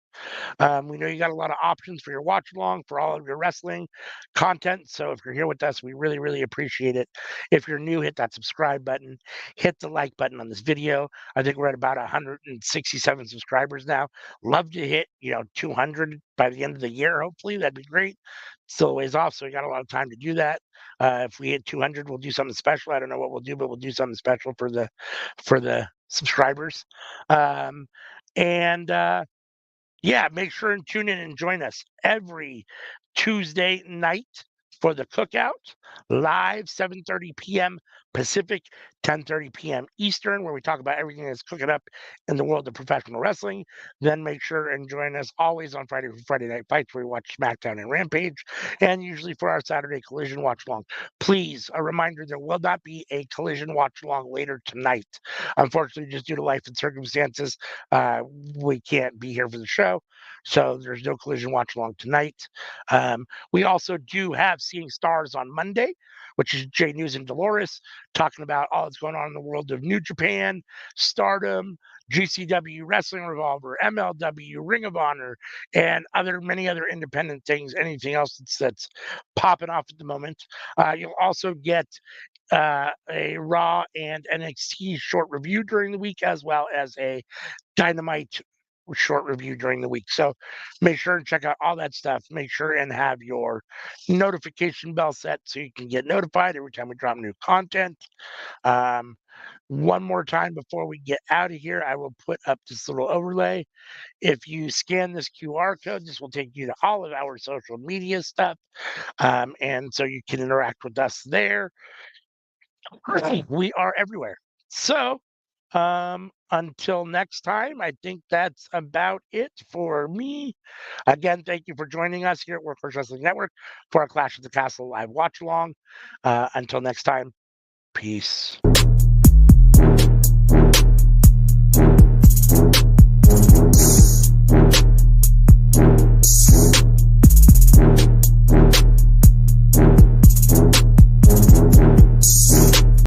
We know you got a lot of options for your watch along, for all of your wrestling content. So if you're here with us, we really, really appreciate it. If you're new, hit that subscribe button, hit the like button on this video. I think we're at about 167 subscribers now. Love to hit, 200 by the end of the year. Hopefully, that'd be great. Still a ways off, so we got a lot of time to do that. If we hit 200, we'll do something special. I don't know what we'll do, but we'll do something special for the subscribers. And yeah, make sure and tune in and join us every Tuesday night for the cookout, live 7:30 p.m. Pacific, 10:30 p.m. Eastern, where we talk about everything that's cooking up in the world of professional wrestling. Then make sure and join us always on Friday for Friday Night Fights, where we watch SmackDown and Rampage, and usually for our Saturday Collision Watch Along. Please, a reminder, there will not be a Collision Watch Along later tonight. Unfortunately, just due to life and circumstances, we can't be here for the show. So there's no Collision Watch Along tonight. We also do have Seeing Stars on Monday, which is Jay News and Dolores talking about all that's going on in the world of New Japan, Stardom, GCW, Wrestling Revolver, MLW, Ring of Honor, and many other independent things, anything else that's popping off at the moment. You'll also get a Raw and NXT short review during the week, as well as a Dynamite short review during the week. So make sure and check out all that stuff. Make sure and have your notification bell set so you can get notified every time we drop new content. One more time before we get out of here, I will put up this little overlay. If you scan this QR code, this will take you to all of our social media stuff. And so you can interact with us there. We are everywhere. So until next time, I think that's about it for me. Again, thank you for joining us here at Workhorse Wrestling Network for our Clash of the Castle live watch along. Until next time, peace.